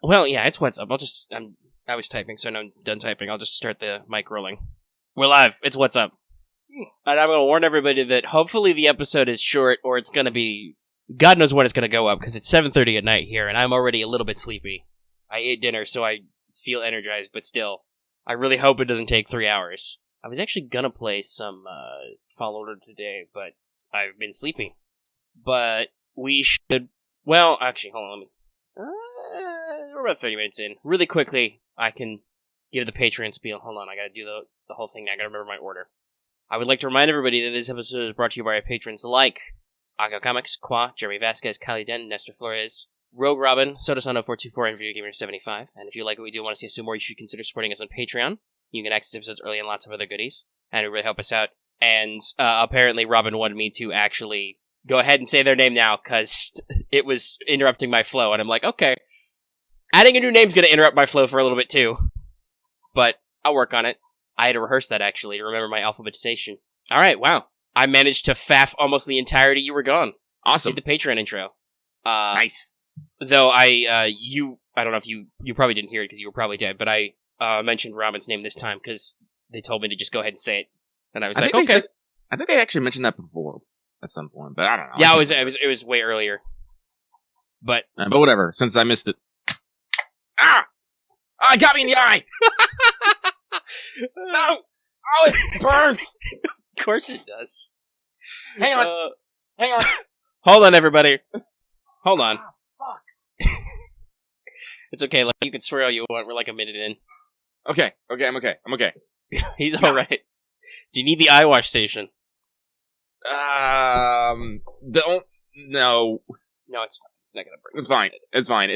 Well, yeah, it's what's up. I was typing, so now I'm done typing. I'll just start the mic rolling. We're live. It's what's up. And I'm going to warn everybody that hopefully the episode is short, or it's going to be... God knows when it's going to go up, because it's 7:30 at night here, and I'm already a little bit sleepy. I ate dinner, so I feel energized, but still, I really hope it doesn't take 3 hours. I was actually going to play some Fall Order today, but I've been sleepy. But we should... Well, actually, hold on, let me... we're about 30 minutes in. Really quickly, I can give the Patreon spiel. Hold on, I gotta do the whole thing now. I gotta remember my order. I would like to remind everybody that this episode is brought to you by our patrons like Aga Comics, Qua, Jeremy Vasquez, Kylie Dent, Nestor Flores, Rogue Robin, Sodasano424, and VideoGamer75. And if you like what we do and want to see us do more, you should consider supporting us on Patreon. You can access episodes early and lots of other goodies, and it would really help us out. And apparently Robin wanted me to actually go ahead and say their name now, because it was interrupting my flow, and I'm like, okay. Adding a new name's going to interrupt my flow for a little bit, too. But I'll work on it. I had to rehearse that, actually, to remember my alphabetization. All right, wow. I managed to faff almost the entirety you were gone. Awesome. Did the Patreon intro. Nice. Though I don't know if you probably didn't hear it because you were probably dead, but I mentioned Robin's name this time because they told me to just go ahead and say it. And I was like, okay. I think they actually mentioned that before at some point, but I don't know. Yeah, it was way earlier. But whatever, since I missed it. Ah! Oh, it got me in the eye! No! Oh, it burns! Of course it does. Hang on. Hang on. Hold on, everybody. Hold on. Fuck. It's okay. Like, you can swear all you want. We're like a minute in. Okay, I'm okay. He's alright. Do you need the eye wash station? No. No, it's fine. It's not gonna break. It's fine.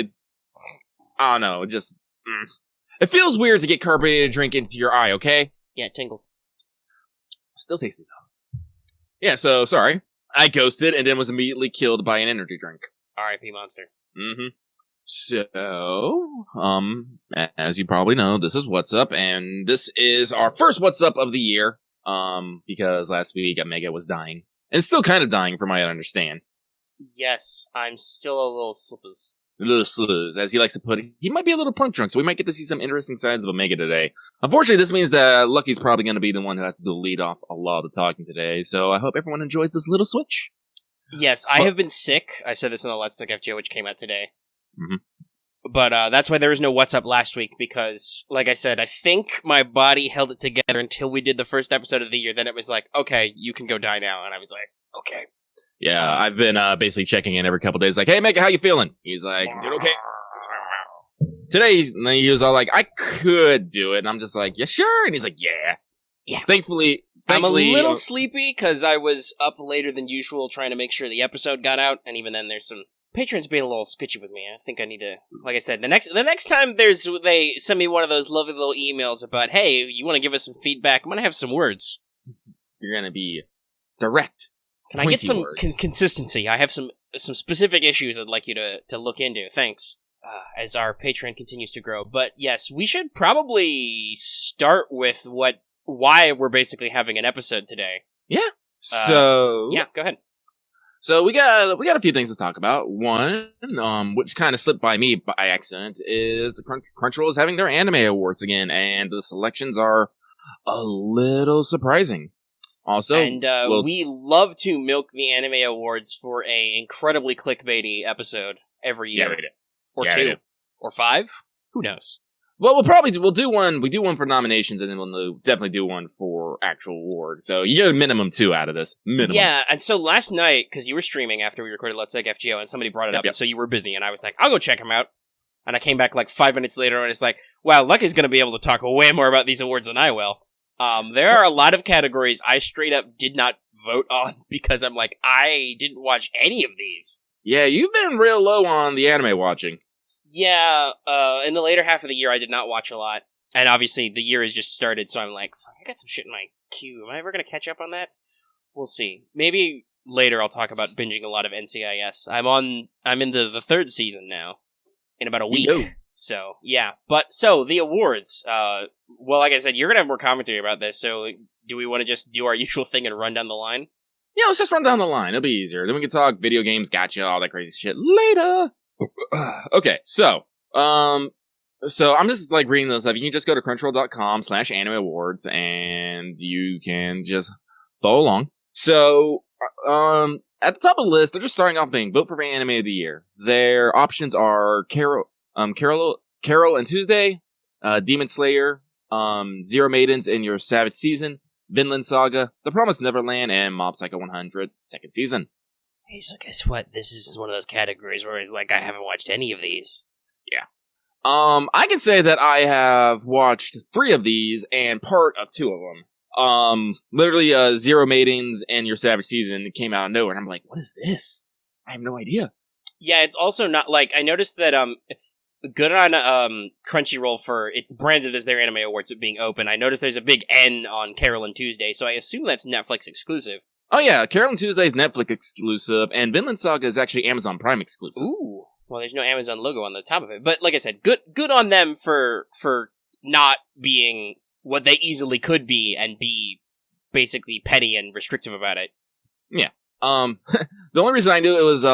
I don't know, just... It feels weird to get carbonated drink into your eye, okay? Yeah, it tingles. Still tasty, though. Yeah, so, sorry. I ghosted and then was immediately killed by an energy drink. R.I.P. Monster. Mm-hmm. So, as you probably know, this is What's Up, and this is our first What's Up of the year, because last week Omega was dying. And still kind of dying, from what I understand. Yes, I'm still a little slippers. A little slurs, as he likes to put it. He might be a little punk drunk, so we might get to see some interesting sides of Omega today. Unfortunately, this means that Lucky's probably going to be the one who has to do the lead off a lot of the talking today, so I hope everyone enjoys this little switch. Yes, I have been sick. I said this in the Let's Talk FGO, which came out today. Mm-hmm. But that's why there was no What's Up last week, because, like I said, I think my body held it together until we did the first episode of the year. Then it was like, okay, you can go die now. And I was like, okay. Yeah, I've been basically checking in every couple days, like, hey, Mega, how you feeling? He's like, dude, okay. Today, he was all like, I could do it. And I'm just like, yeah, sure. And he's like, yeah. Yeah. Thankfully, I'm a little sleepy because I was up later than usual trying to make sure the episode got out. And even then, there's some patrons being a little sketchy with me. I think I need to, like I said, the next time they send me one of those lovely little emails about, hey, you want to give us some feedback? I'm going to have some words. You're going to be direct. Can I get some consistency? I have some specific issues I'd like you to look into. Thanks. As our Patreon continues to grow. But yes, we should probably start with why we're basically having an episode today. Yeah. So yeah, go ahead. So we got a few things to talk about. One, which kind of slipped by me by accident, is the Crunchyroll is having their anime awards again, and the selections are a little surprising. Also, and we love to milk the anime awards for a incredibly clickbaity episode every year. Yeah, we do. Or two. Or 5? Who knows? Well, we'll do one. We do one for nominations, and then we'll definitely do one for actual awards. So you get a minimum 2 out of this. Minimum. Yeah, and so last night, because you were streaming after we recorded Let's Take FGO, and somebody brought it up, and so you were busy, and I was like, I'll go check him out. And I came back like 5 minutes later, and it's like, wow, Lucky's going to be able to talk way more about these awards than I will. There are a lot of categories I straight up did not vote on because I'm like, I didn't watch any of these. Yeah, you've been real low on the anime watching. Yeah, in the later half of the year, I did not watch a lot. And obviously, the year has just started, so I'm like, fuck, I got some shit in my queue. Am I ever going to catch up on that? We'll see. Maybe later I'll talk about binging a lot of NCIS. I'm in the 3rd season now, in about a week. Yo. So, yeah. But, so, the awards. Well, like I said, you're going to have more commentary about this, so do we want to just do our usual thing and run down the line? Yeah, let's just run down the line. It'll be easier. Then we can talk video games, gotcha, all that crazy shit later. Okay, so, So I'm just like reading this stuff. You can just go to crunchyroll.com/anime awards and you can just follow along. So, at the top of the list, they're just starting off being vote for anime of the year. Their options are Carol and Tuesday, Demon Slayer, Zero Maidens in Your Savage Season, Vinland Saga, The Promised Neverland, and Mob Psycho 100 second season. Hey, so guess what? This is one of those categories where it's like, I haven't watched any of these. Yeah. I can say that I have watched 3 of these and part of 2 of them. Literally, Zero Maidens and Your Savage Season came out of nowhere, and I'm like, what is this? I have no idea. Yeah, it's also not, like, I noticed that, good on, Crunchyroll for, it's branded as their anime awards being open. I noticed there's a big N on Carol and Tuesday, so I assume that's Netflix exclusive. Oh yeah, Carol and Tuesday is Netflix exclusive, and Vinland Saga is actually Amazon Prime exclusive. Ooh. Well, there's no Amazon logo on the top of it. But like I said, good on them for not being what they easily could be and be basically petty and restrictive about it. Yeah. The only reason I knew it was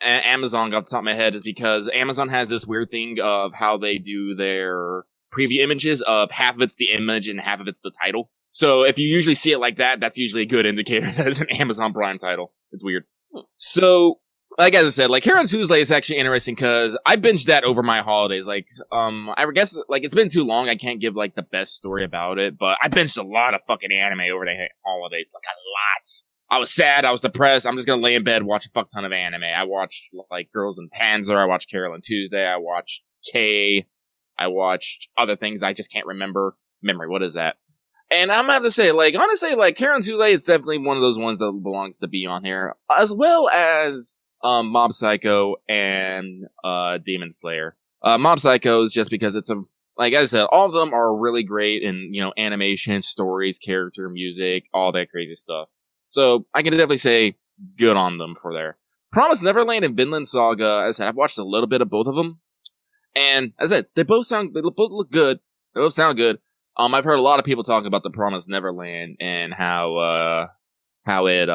Amazon off the top of my head is because Amazon has this weird thing of how they do their preview images of half of it's the image and half of it's the title. So if you usually see it like that, that's usually a good indicator that it's an Amazon Prime title. It's weird. So, like as I said, like Carol and Tuesday is actually interesting because I binged that over my holidays. Like, I guess like it's been too long. I can't give like the best story about it, but I binged a lot of fucking anime over the holidays, like a lot. I was sad. I was depressed. I'm just gonna lay in bed, watch a fuck ton of anime. I watched like Girls in Panzer. I watched Carol and Tuesday. I watched K. I watched other things I just can't remember. Memory. What is that? And I'm gonna have to say, like, honestly, like Carol and Tuesday is definitely one of those ones that belongs to be on here, as well as Mob Psycho and Demon Slayer. Mob Psycho is just because it's like I said, all of them are really great in, animation, stories, character, music, all that crazy stuff. So I can definitely say good on them for there. Promised Neverland and Vinland Saga, as I said, I've watched a little bit of both of them. And as I said, they both look good. They both sound good. I've heard a lot of people talk about The Promised Neverland and how it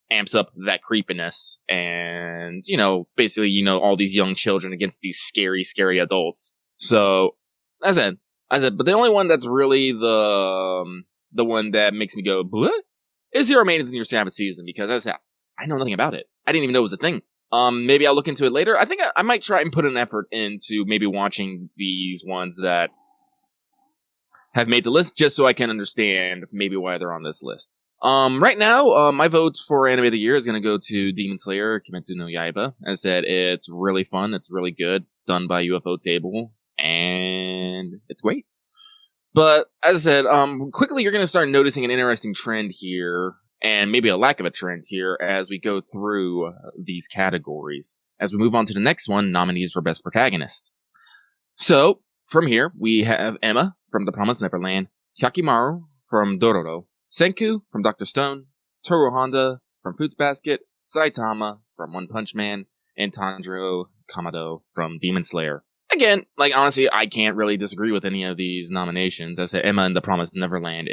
amps up that creepiness and, basically, all these young children against these scary, scary adults. So, as I said, but the only one that's really the one that makes me go, what? Is Zero Maidens in Your Savage Season, because as I said, I know nothing about it. I didn't even know it was a thing. Maybe I'll look into it later. I think I might try and put an effort into maybe watching these ones that have made the list just so I can understand maybe why they're on this list. Right now, my vote for anime of the year is going to go to Demon Slayer Kimetsu no Yaiba. As I said, it's really fun. It's really good. Done by UFO Table. And it's great. But as I said, quickly you're going to start noticing an interesting trend here, and maybe a lack of a trend here as we go through these categories. As we move on to the next one, nominees for Best Protagonist. So, from here, we have Emma from The Promised Neverland, Hyakimaru from Dororo, Senku from Dr. Stone, Toru Honda from Fruits Basket, Saitama from One Punch Man, and Tanjiro Kamado from Demon Slayer. Again, like, honestly, I can't really disagree with any of these nominations. As I said, Emma in The Promised Neverland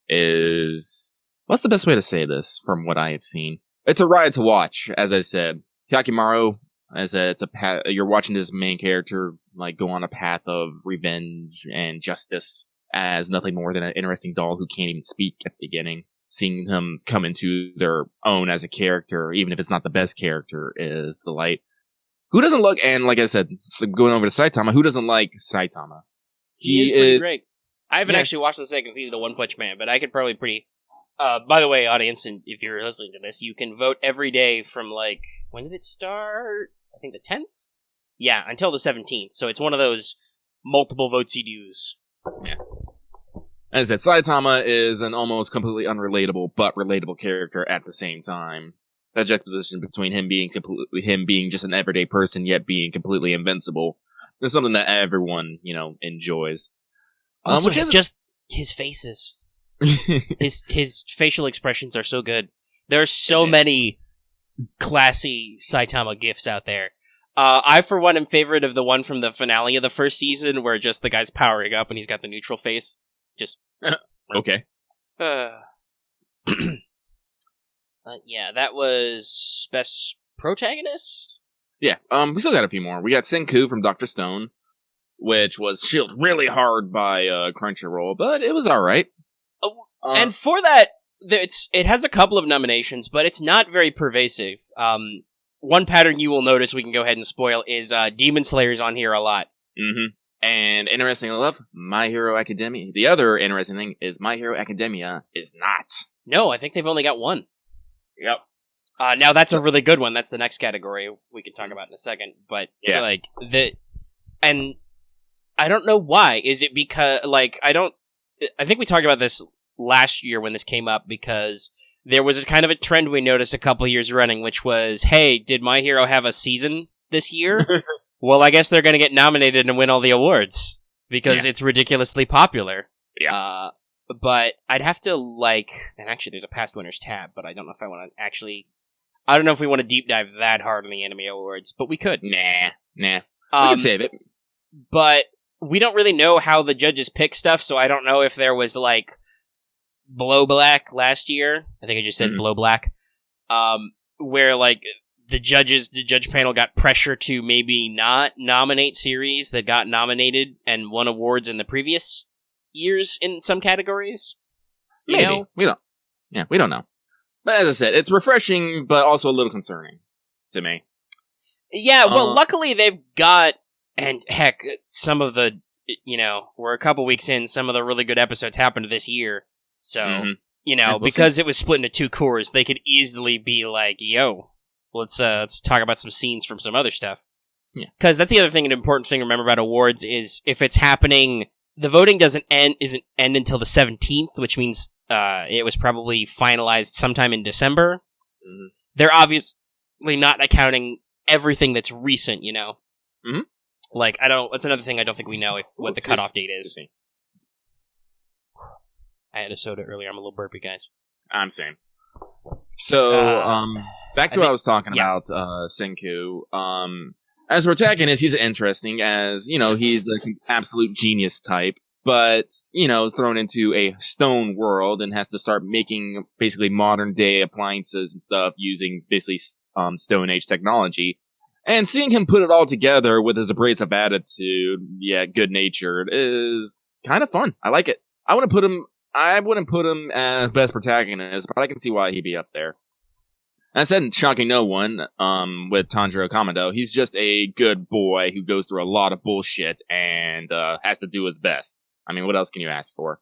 is... What's the best way to say this from what I have seen? It's a ride to watch, as I said. Hyakimaru, as I said, it's a path, you're watching this main character, like, go on a path of revenge and justice as nothing more than an interesting doll who can't even speak at the beginning. Seeing them come into their own as a character, even if it's not the best character, is delight. Who doesn't look, and like I said, so going over to Saitama, who doesn't like Saitama? He is pretty great. I haven't actually watched the second season of One Punch Man, but I could probably by the way, audience, and if you're listening to this, you can vote every day from, like, when did it start? I think the 10th? Yeah, until the 17th. So it's one of those multiple votes-y-doos. Yeah. As I said, Saitama is an almost completely unrelatable but relatable character at the same time. That juxtaposition between him being just an everyday person yet being completely invincible is something that everyone, enjoys. Also, which is just his faces. his facial expressions are so good. There are so many classy Saitama gifs out there. I, for one, am favorite of the one from the finale of the first season where just the guy's powering up and he's got the neutral face. Just okay. Yeah, that was Best Protagonist? Yeah, we still got a few more. We got Senku from Dr. Stone, which was shielded really hard by Crunchyroll, but it was alright. And for that, it has a couple of nominations, but it's not very pervasive. One pattern you will notice, we can go ahead and spoil, is Demon Slayer's on here a lot. Mm-hmm. And interestingly enough, My Hero Academia. The other interesting thing is My Hero Academia is not. No, I think they've only got one. Yep. Now that's a really good one. That's the next category we can talk about in a second. But and I don't know why. Is it because I think we talked about this last year when this came up, because there was a kind of a trend we noticed a couple years running, which was, hey, did My Hero have a season this year? Well, I guess they're going to get nominated and win all the awards because it's ridiculously popular. Yeah. But I'd have to and actually there's a past winners tab, but I don't know if I want to I don't know if we want to deep dive that hard on the Anime Awards, but we could. Nah. We can save it. But we don't really know how the judges pick stuff, so I don't know if there was Blow Black last year. I think I just said Blow Black. Where the judge panel got pressure to maybe not nominate series that got nominated and won awards in the previous years in some categories. You Maybe. know? We don't know. But as I said, it's refreshing, but also a little concerning to me. Yeah, well, luckily they've got, and heck, some of the, we're a couple weeks in, some of the really good episodes happened this year. So, because it was split into two cores, they could easily be yo, let's talk about some scenes from some other stuff. Yeah. Because that's the other thing, an important thing to remember about awards is if it's happening, the voting isn't end until the 17th, which means it was probably finalized sometime in December. Mm-hmm. They're obviously not accounting everything that's recent, Mm-hmm. That's another thing I don't think we know what the cutoff date is. I had a soda earlier. I'm a little burpy, guys. I'm same. So, back to what I was talking about, Senku. As a protagonist, he's interesting as, he's the absolute genius type, but, thrown into a stone world and has to start making basically modern day appliances and stuff using basically Stone Age technology. And seeing him put it all together with his abrasive attitude, good natured, is kind of fun. I like it. I wouldn't put him as best protagonist, but I can see why he'd be up there. I said, shocking no one, with Tanjiro Kamado. He's just a good boy who goes through a lot of bullshit and has to do his best. I mean, what else can you ask for?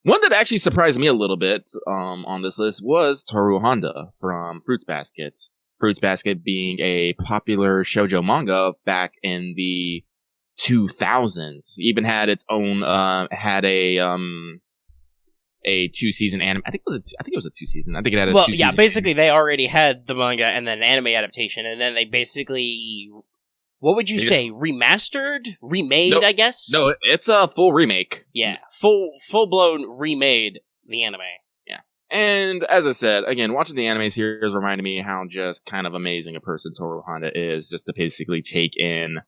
One that actually surprised me a little bit on this list was Toru Honda from Fruits Basket. Fruits Basket being a popular shoujo manga back in the 2000s. Even had its own, a 2-season anime. I think it was a 2-season. I think it had a 2-season. Well, basically they already had the manga and then an anime adaptation, and then they basically, what would you say, remade, I guess? No, it's a full remake. Yeah, full-blown remade the anime. Yeah. And as I said, again, watching the anime series reminded me how just kind of amazing a person Toru Honda is, just to basically take in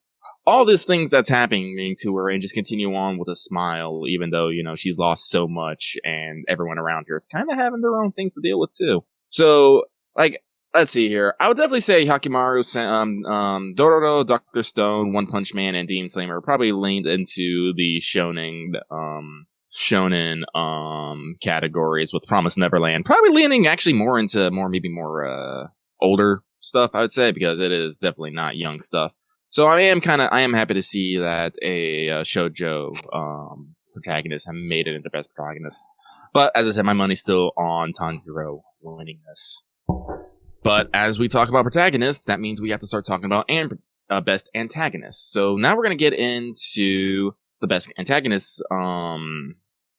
all these things that's happening to her and just continue on with a smile, even though, she's lost so much and everyone around her is kind of having their own things to deal with too. So, let's see here. I would definitely say Hakimaru, Dororo, Dr. Stone, One Punch Man, and Demon Slayer probably leaned into the shonen categories, with Promised Neverland probably leaning actually more into more older stuff, I would say, because it is definitely not young stuff. So I am happy to see that a shoujo protagonist have made it into best protagonist. But as I said, my money's still on Tanjiro winning this. But as we talk about protagonists, that means we have to start talking about best antagonists. So now we're going to get into the best antagonist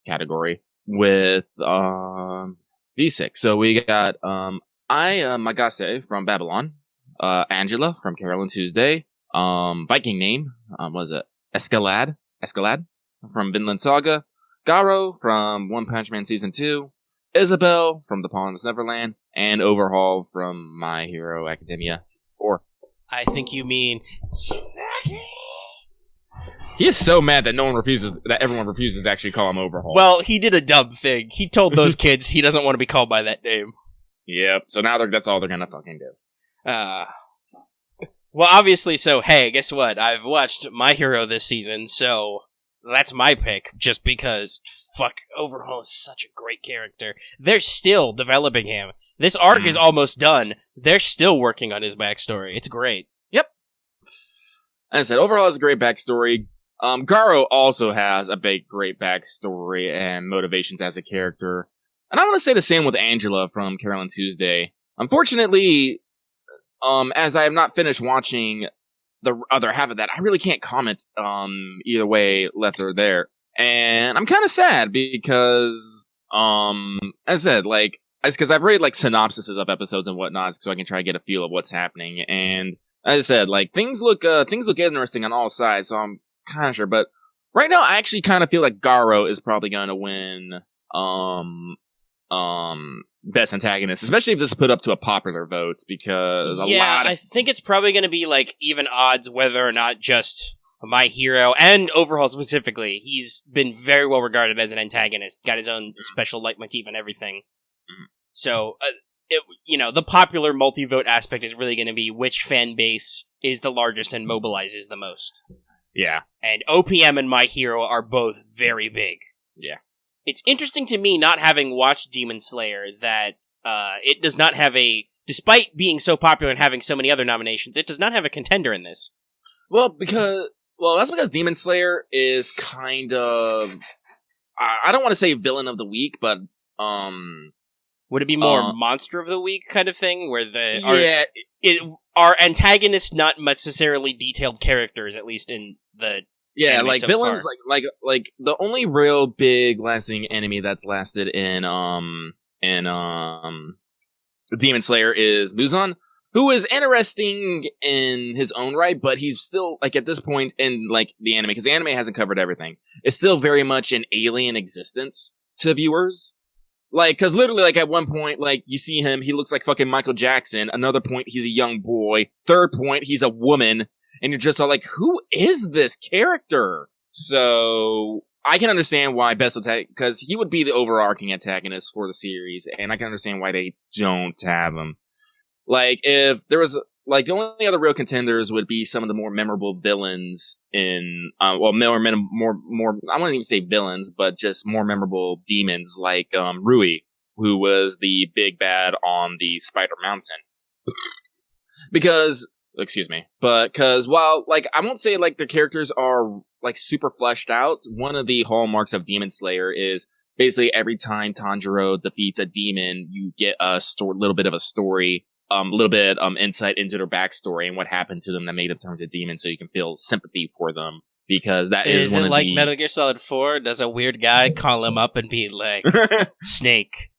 category with V6. So we got Magase from Babylon, Angela from Carol and Tuesday, Viking name, was it Escalade from Vinland Saga, Garo from One Punch Man Season 2, Isabel from The Promised Neverland, and Overhaul from My Hero Academia Season 4. I think you mean Shisaki. He is so mad that everyone refuses to actually call him Overhaul. Well, he did a dumb thing. He told those kids he doesn't want to be called by that name. Yep. So now that's all they're gonna fucking do. Well, obviously, so, hey, guess what? I've watched My Hero this season, so that's my pick, just because, fuck, Overhaul is such a great character. They're still developing him. This arc is almost done. They're still working on his backstory. It's great. Yep. As I said, Overhaul has a great backstory. Garo also has a great backstory and motivations as a character. And I want to say the same with Angela from Carol and Tuesday. Unfortunately, as I have not finished watching the other half of that, I really can't comment either way, left or there. And I'm kind of sad because, as I said, like, it's because I've read like synopsises of episodes and whatnot, so I can try to get a feel of what's happening. And as I said, like, things look interesting on all sides, so I'm kind of sure. But right now, I actually kind of feel like Garo is probably going to win best antagonist, especially if this is put up to a popular vote, because I think it's probably going to be like even odds whether or not just My Hero and Overhaul specifically. He's been very well regarded as an antagonist, got his own special leitmotif and everything. So, the popular multi-vote aspect is really going to be which fan base is the largest and mobilizes the most. Yeah. And OPM and My Hero are both very big. Yeah. It's interesting to me, not having watched Demon Slayer, that it does not have despite being so popular and having so many other nominations, it does not have a contender in this. Well, that's because Demon Slayer is kind of, I don't want to say villain of the week, but, would it be more monster of the week kind of thing, where are antagonists not necessarily detailed characters, at least in the like so villains, far? like the only real big lasting enemy that's lasted in Demon Slayer is Muzan, who is interesting in his own right, but he's still, like, at this point in, like, the anime, because the anime hasn't covered everything, it's still very much an alien existence to viewers. Like, because literally, like, at one point, like, you see him, he looks like fucking Michael Jackson. Another point, he's a young boy. Third point, he's a woman. And you're just all like, who is this character? So, I can understand why because he would be the overarching antagonist for the series, and I can understand why they don't have him. Like, if there was, like, the only other real contenders would be some of the more memorable villains in, I wouldn't even say villains, but just more memorable demons, like, Rui, who was the big bad on the Spider Mountain. Because while, like, I won't say, like, the characters are, like, super fleshed out, one of the hallmarks of Demon Slayer is basically every time Tanjiro defeats a demon, you get a little bit of a story, a little bit insight into their backstory and what happened to them that made them turn to demons, so you can feel sympathy for them, because that is one it of like the... Metal Gear Solid 4? Does a weird guy call him up and be like, Snake,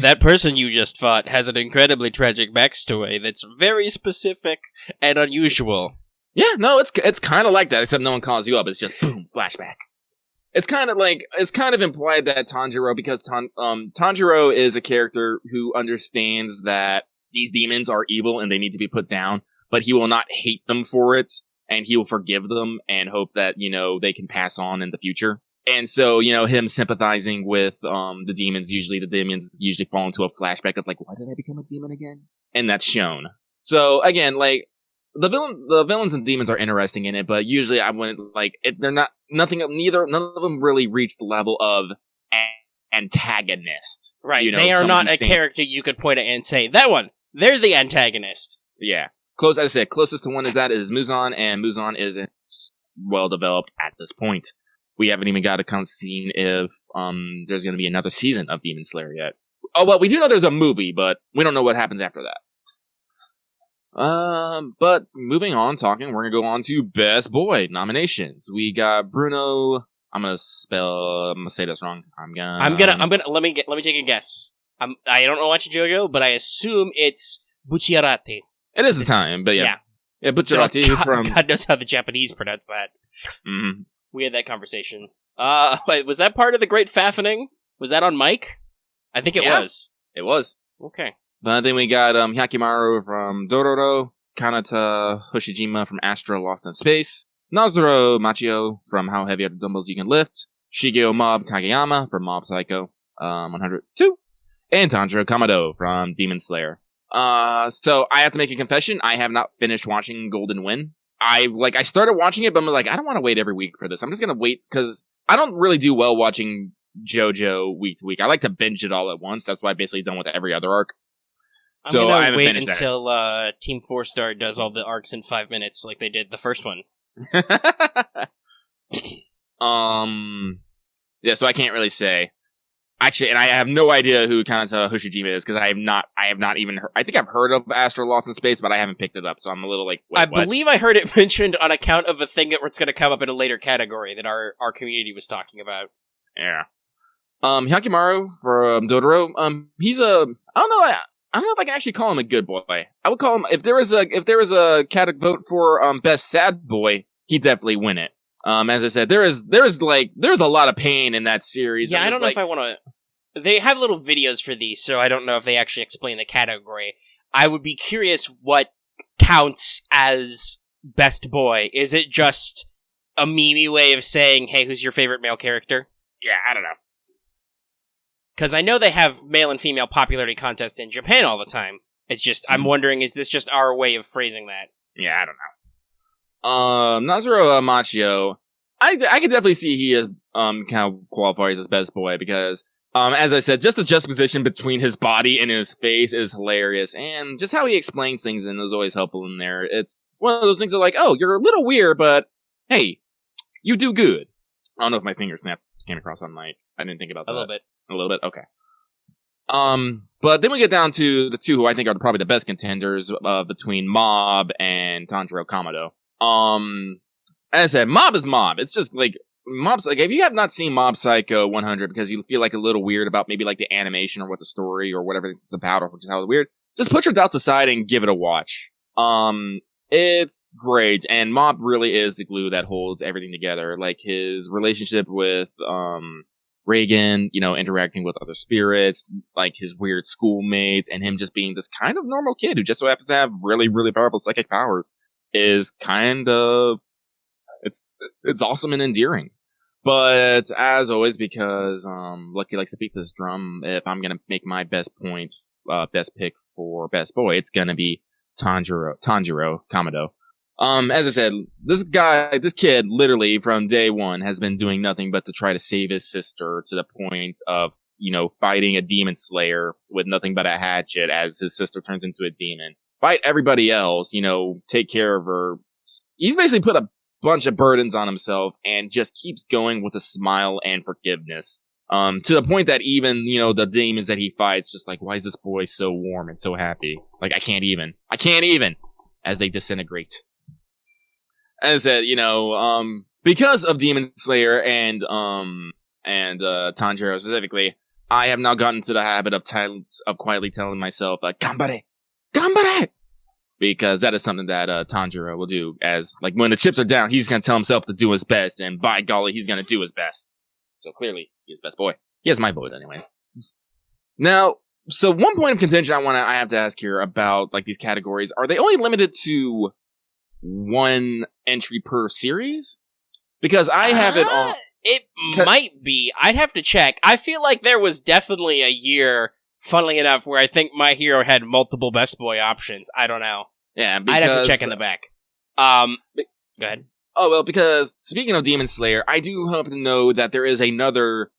that person you just fought has an incredibly tragic backstory that's very specific and unusual. Yeah, no, it's kind of like that, except no one calls you up. It's just boom, flashback. It's kind of implied that Tanjiro, because Tanjiro is a character who understands that these demons are evil and they need to be put down, but he will not hate them for it, and he will forgive them and hope that, they can pass on in the future. And so, him sympathizing with the demons usually fall into a flashback of, like, why did I become a demon again? And that's shown. So, again, like, the villains and demons are interesting in it, but usually I wouldn't, like, they're not, none of them really reach the level of antagonist. Right, they are not a character you could point at and say, that one, they're the antagonist. Yeah. As I said, closest to one is Muzan, and Muzan isn't well developed at this point. We haven't even got a count scene if there's going to be another season of Demon Slayer yet. Oh, well, we do know there's a movie, but we don't know what happens after that. But moving on, we're going to go on to Best Boy nominations. We got Bruno. I'm going to say this wrong. Let me take a guess. I don't know much JoJo, but I assume it's Bucciarati. It is the time, but yeah. Yeah, Bucciarati from... God knows how the Japanese pronounce that. Mm-hmm. We had that conversation. Wait, was that part of the Great Fafening? Was that on mic? I think it was. It was. Okay. But then we got Hyakimaru from Dororo, Kanata Hoshijima from Astra Lost in Space, Nazuro Machio from How Heavy Are the Dumbbells You Can Lift, Shigeo Mob Kageyama from Mob Psycho 102, and Tanjiro Kamado from Demon Slayer. So I have to make a confession. I have not finished watching Golden Wind. I started watching it, but I'm like, I don't want to wait every week for this. I'm just gonna wait because I don't really do well watching JoJo week to week. I like to binge it all at once. That's why I basically done with every other arc. I'm gonna wait until Team 4-Star does all the arcs in 5 minutes, like they did the first one. Yeah. So I can't really say. Actually, and I have no idea who Kanata Hoshijima is because I have not even heard. I think I've heard of Astro Lost in Space, but I haven't picked it up, so I'm a little like, wait, I what? believe I heard it mentioned on account of a thing that's going to come up in a later category that our community was talking about. Yeah. Hyakimaru from Dodoro. He's I don't know if I can actually call him a good boy. I would call him if there was a category vote for best sad boy, he'd definitely win it. As I said, there's a lot of pain in that series. Yeah, I don't know if I want to. They have little videos for these, so I don't know if they actually explain the category. I would be curious what counts as best boy. Is it just a meme way of saying, "Hey, who's your favorite male character?" Yeah, I don't know. Because I know they have male and female popularity contests in Japan all the time. It's just I'm wondering, is this just our way of phrasing that? Yeah, I don't know. Nazuro Machio, I could definitely see he is kind of qualifies as best boy because as I said, just the juxtaposition between his body and his face is hilarious, and just how he explains things and is always helpful in there. It's one of those things that like, oh, you're a little weird, but hey, you do good. I don't know if my finger snap came across on mic. I didn't think about that. A little bit, okay. But then we get down to the two who I think are probably the best contenders between Mob and Tanjiro Kamado. As I said, Mob is Mob. It's just like Mob's like if you have not seen Mob Psycho 100 because you feel like a little weird about maybe like the animation or what the story or whatever it's about or just how it's weird, just put your doubts aside and give it a watch. It's great, and Mob really is the glue that holds everything together. Like his relationship with Reagan, interacting with other spirits, like his weird schoolmates, and him just being this kind of normal kid who just so happens to have really, really powerful psychic powers is kind of it's awesome and endearing. But as always, because Lucky likes to beat this drum, if I'm gonna make my best pick for best boy, it's gonna be Tanjiro Kamado. As I said, this kid, literally from day one, has been doing nothing but to try to save his sister to the point of, fighting a demon slayer with nothing but a hatchet as his sister turns into a demon. Fight everybody else, take care of her. He's basically put a bunch of burdens on himself and just keeps going with a smile and forgiveness. To the point that even, the demons that he fights, just like, why is this boy so warm and so happy? Like, I can't even. As they disintegrate. As I said, because of Demon Slayer and Tanjiro specifically, I have now gotten into the habit of quietly telling myself, "Gambare, gambare," because that is something that Tanjiro will do. As like when the chips are down, he's gonna tell himself to do his best, and by golly, he's gonna do his best. So clearly, he's best boy. He has my vote, anyways. Now, so one point of contention I have to ask here about like these categories: are they only limited to one entry per series? Because I have it all. It might be. I'd have to check. I feel like there was definitely a year, funnily enough, where I think My Hero had multiple Best Boy options. I don't know. Yeah, I'd have to check in the back. Go ahead. Oh, well, because speaking of Demon Slayer, I do happen to know that there is another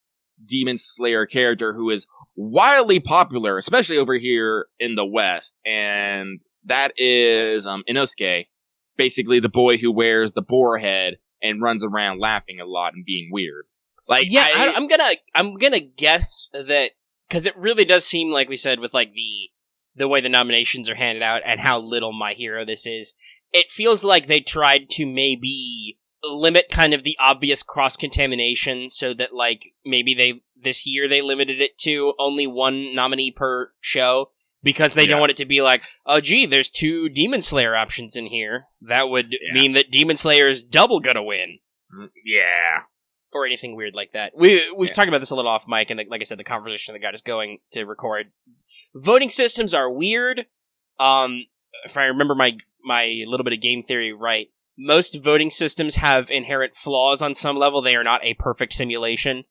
Demon Slayer character who is wildly popular, especially over here in the West, and that is Inosuke. Basically, the boy who wears the boar head and runs around laughing a lot and being weird. Like, yeah, I'm gonna guess that because it really does seem like we said with like the way the nominations are handed out and how little My Hero this is. It feels like they tried to maybe limit kind of the obvious cross contamination, so that like maybe this year they limited it to only one nominee per show. Because they don't want it to be like, oh, gee, there's 2 Demon Slayer options in here. That would mean that Demon Slayer is double gonna win. Yeah. Or anything weird like that. We've talked about this a little off mic, and like I said, the conversation that got us going to record. Voting systems are weird. If I remember my little bit of game theory right, most voting systems have inherent flaws on some level. They are not a perfect simulation.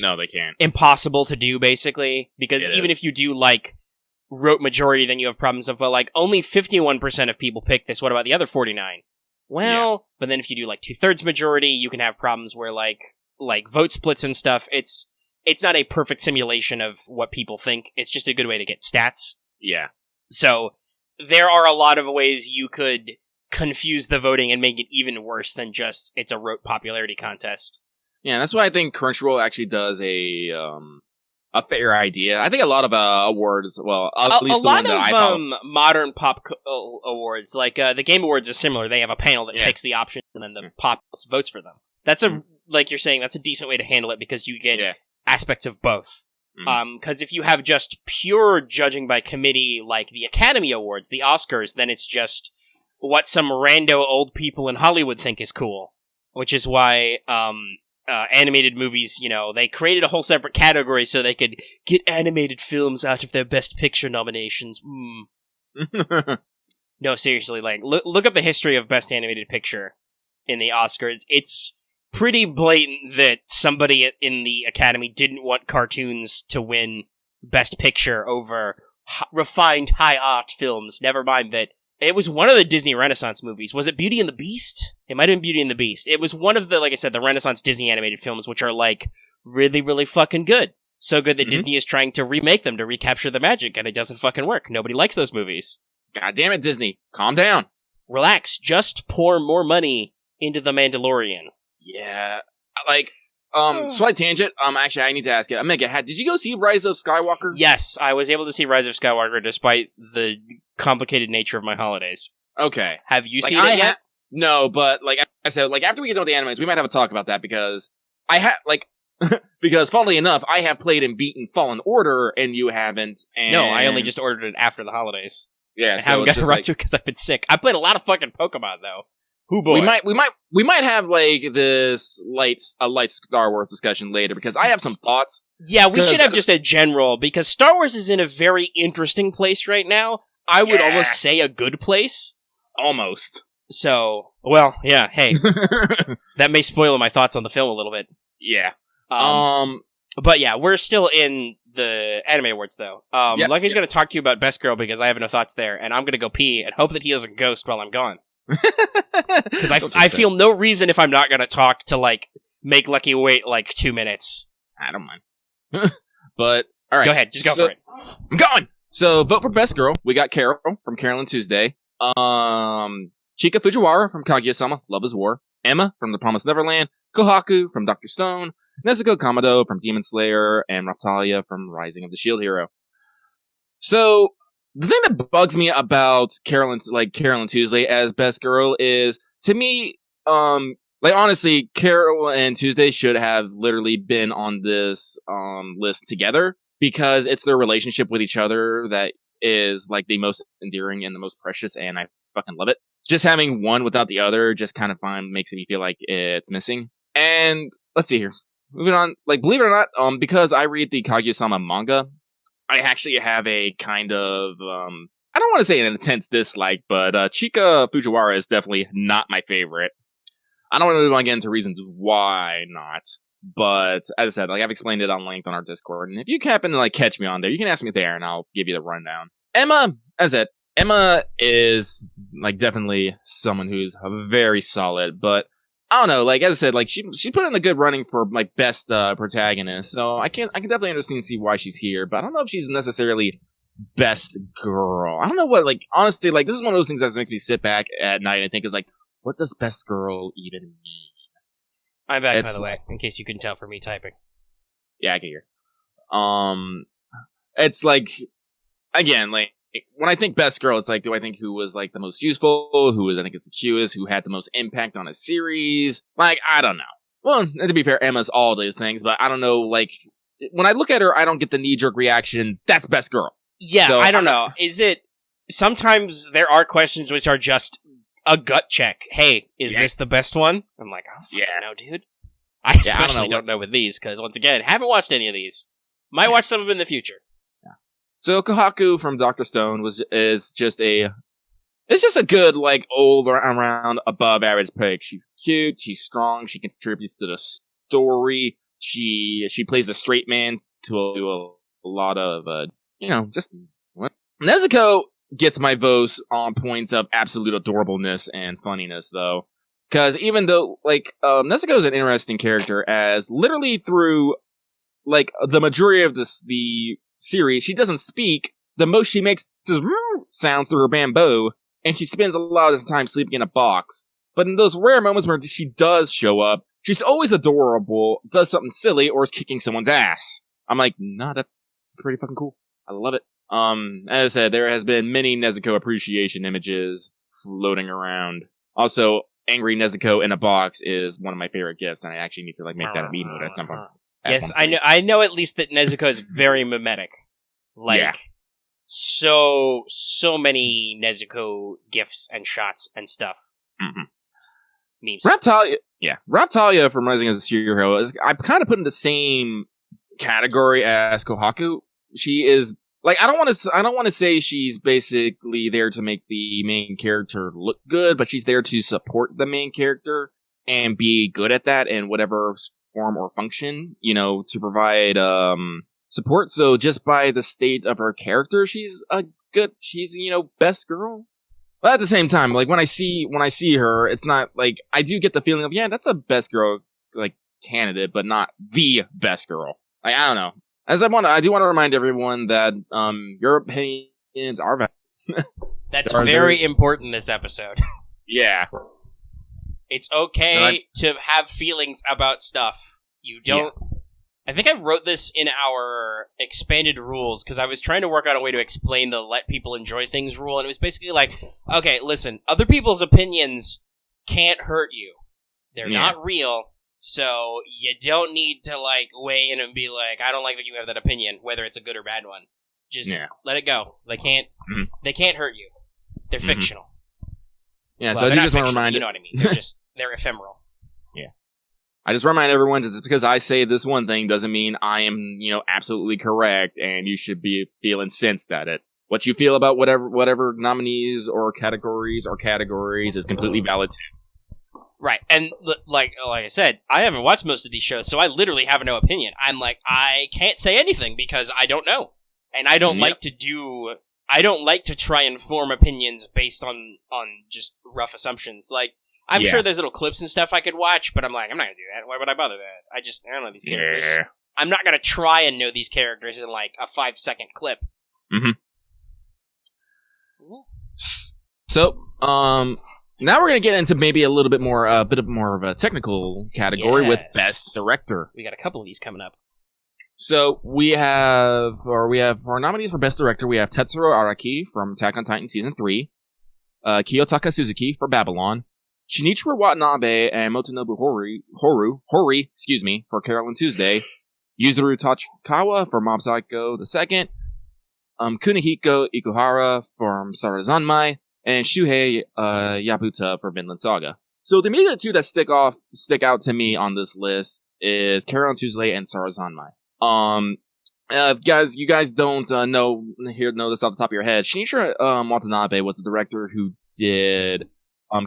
No, they can't. Impossible to do, basically. Because even if you do, like, rote majority, then you have problems of, well, like, only 51% of people pick this. What about the other 49? Well, but then if you do, like, 2/3 majority, you can have problems where, like vote splits and stuff. It's not a perfect simulation of what people think. It's just a good way to get stats. Yeah. So, there are a lot of ways you could confuse the voting and make it even worse than just it's a rote popularity contest. Yeah, that's why I think Crunchyroll actually does a fair idea. I think a lot of awards, well, at least a the lot one that of I follow. modern pop awards, like the Game Awards, is similar. They have a panel that picks the options, and then the populace votes for them. That's like you're saying, that's a decent way to handle it because you get aspects of both. Because if you have just pure judging by committee, like the Academy Awards, the Oscars, then it's just what some rando old people in Hollywood think is cool. Which is why animated movies, they created a whole separate category so they could get animated films out of their Best Picture nominations. No, seriously, like, look up the history of Best Animated Picture in the Oscars. It's pretty blatant that somebody in the Academy didn't want cartoons to win Best Picture over refined high art films. Never mind that it was one of the Disney Renaissance movies. Was it Beauty and the Beast? It might have been Beauty and the Beast. It was one of the, like I said, the Renaissance Disney animated films, which are, like, really, really fucking good. So good that Disney is trying to remake them to recapture the magic, and it doesn't fucking work. Nobody likes those movies. God damn it, Disney. Calm down. Relax. Just pour more money into The Mandalorian. Yeah. Like, slight tangent. Actually, I need to ask you. Omega, did you go see Rise of Skywalker? Yes, I was able to see Rise of Skywalker despite the complicated nature of my holidays. Okay. Have you seen it yet? No, but, like I said, like, after we get done with the animes, we might have a talk about that because because, funnily enough, I have played and beaten Fallen Order, and you haven't, and... No, I only just ordered it after the holidays. Yeah, I haven't got around to it because I've been sick. I played a lot of fucking Pokemon, though. Hoo boy. We might have, like, this light Star Wars discussion later, because I have some thoughts. Yeah, we should have just a general, because Star Wars is in a very interesting place right now. I would almost say a good place. Almost. So, well, yeah, hey. That may spoil my thoughts on the film a little bit. Yeah. But yeah, we're still in the Anime Awards, though. Lucky's going to talk to you about Best Girl because I have no thoughts there, and I'm going to go pee and hope that he doesn't ghost while I'm gone. Because I feel no reason if I'm not going to talk to, like, make Lucky wait, like, 2 minutes. I don't mind. But, alright. Go ahead, just go for it. I'm going! So, vote for Best Girl. We got Carol from Carol and Tuesday. Chika Fujiwara from Kaguya-sama, Love is War. Emma from The Promised Neverland. Kohaku from Dr. Stone. Nezuko Kamado from Demon Slayer. And Raphtalia from Rising of the Shield Hero. So, the thing that bugs me about Carol and Tuesday as Best Girl is, to me, honestly, Carol and Tuesday should have literally been on this list together, because it's their relationship with each other that is, like, the most endearing and the most precious, and I fucking love it. Just having one without the other just kind of makes me feel like it's missing. And, let's see here. Moving on, like, believe it or not, because I read the Kaguya-sama manga, I actually have a kind of, I don't want to say an intense dislike, but Chika Fujiwara is definitely not my favorite. I don't really want to get into reasons why not, but as I said, like, I've explained it on length on our Discord, and if you happen to, like, catch me on there, you can ask me there, and I'll give you the rundown. Emma, as I said, Emma is, like, definitely someone who's very solid, but I don't know, like, as I said, like, she put in a good running for, like, best protagonist, so I can definitely understand and see why she's here, but I don't know if she's necessarily best girl. I don't know what, like, honestly, like, this is one of those things that makes me sit back at night and think is, like, what does best girl even mean? I'm back, by the way, in case you couldn't tell from me typing. Yeah, I can hear. It's like, again, like, when I think best girl, it's like, do I think who was, like, the most useful? Who was, I think, it's the cutest? Who had the most impact on a series? Like, I don't know. Well, to be fair, Emma's all those things, but I don't know, like, when I look at her, I don't get the knee-jerk reaction, that's best girl. Yeah, so, I don't know. Is it, sometimes there are questions which are just a gut check. Hey, is this the best one? I'm like, I don't fucking know, dude. I especially don't know with these, because, once again, haven't watched any of these. Might watch some of them in the future. So Kohaku from Dr. Stone is just a good, like, all around above average pick. She's cute, she's strong, she contributes to the story. She plays the straight man to a lot of just Nezuko gets my votes on points of absolute adorableness and funniness, though. Because even though, Nezuko is an interesting character, as literally through, the majority of the series, she doesn't speak. The most she makes is sounds through her bamboo, and she spends a lot of the time sleeping in a box. But in those rare moments where she does show up, she's always adorable, does something silly, or is kicking someone's ass. I'm like, nah, that's pretty fucking cool. I love it. As I said, there has been many Nezuko appreciation images floating around. Also, angry Nezuko in a box is one of my favorite gifts, and I actually need to make that a emote at some point. Yes, I know at least that Nezuko is very mimetic. So many Nezuko gifs and shots and stuff. Mm-hmm. Memes. Raptalia from Rising as a Hero is, I kind of put in the same category as Kohaku. She is, I don't want to say she's basically there to make the main character look good, but she's there to support the main character and be good at that in whatever form or function, to provide support. So just by the state of her character, she's best girl. But at the same time, when I see her, it's not I do get the feeling of, yeah, that's a best girl candidate, but not the best girl. I don't know. I do want to remind everyone that your opinions are valid. That's very important this episode. Yeah. It's okay to have feelings about stuff. You don't... Yeah. I think I wrote this in our expanded rules, because I was trying to work out a way to explain the let people enjoy things rule, and it was basically okay, listen, other people's opinions can't hurt you. They're not real, so you don't need to, weigh in and be I don't like that you have that opinion, whether it's a good or bad one. Just let it go. They can't hurt you. They're fictional. Yeah, so I just want to remind you know what I mean. They're ephemeral. Yeah. I just remind everyone, just because I say this one thing doesn't mean I am, absolutely correct, and you should feel incensed at it. What you feel about whatever nominees or categories is completely valid too. Right, and like I said, I haven't watched most of these shows, so I literally have no opinion. I'm I can't say anything because I don't know, and I don't like to try and form opinions based on just rough assumptions. I'm sure there's little clips and stuff I could watch, but I'm not gonna do that. Why would I bother that? I don't know these characters. Yeah. I'm not gonna try and know these characters in a 5-second clip. Mm-hmm. So, now we're gonna get into maybe a little bit more, bit more of a technical category with Best Director. We got a couple of these coming up. So we have for our nominees for Best Director, we have Tetsuro Araki from Attack on Titan Season 3, Kiyotaka Suzuki for Babylon, Shinichiro Watanabe and Motonobu Hori, for Carol and Tuesday, Yuzuru Tachikawa for Mob Psycho 2nd, Kunihiko Ikuhara from Sarazanmai, and Shuhei Yabuta for Vinland Saga. So the immediate two that stick out to me on this list is Carol and Tuesday and Sarazanmai. If you guys don't know this off the top of your head, Shinichiro Watanabe was the director who did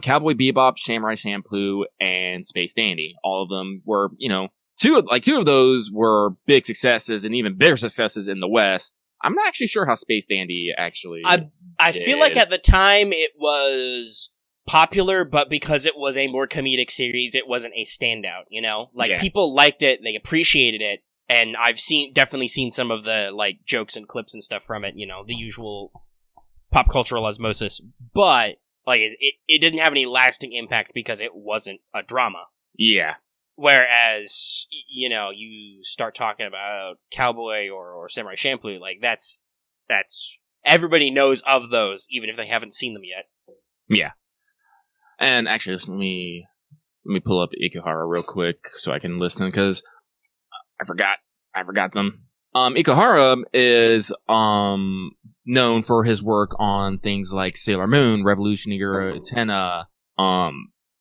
Cowboy Bebop, Samurai Champloo, and Space Dandy. All of them were, two of those were big successes and even bigger successes in the West. I'm not actually sure how Space Dandy actually I feel like at the time it was popular, but because it was a more comedic series, it wasn't a standout, People liked it, they appreciated it, and I've definitely seen some of the, jokes and clips and stuff from it, the usual pop cultural osmosis, but it didn't have any lasting impact because it wasn't a drama. Yeah. Whereas, you start talking about Cowboy or Samurai Champloo, that's everybody knows of those, even if they haven't seen them yet. Yeah. And actually, let me pull up Ikuhara real quick so I can listen, because I forgot them. Ikuhara is known for his work on things like Sailor Moon, Revolutionary Utena,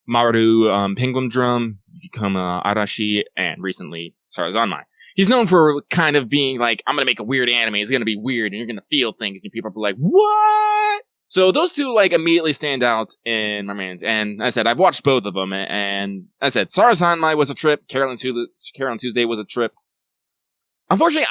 Maru, Penguin Drum, Yukikoma Arashi, and recently Sarazanmai. He's known for kind of being I'm gonna make a weird anime, it's gonna be weird, and you're gonna feel things, and people are what? So those two, immediately stand out in my minds, and I said, I've watched both of them, and I said, Sarazanmai was a trip, Carol and Tuesday was a trip. Unfortunately,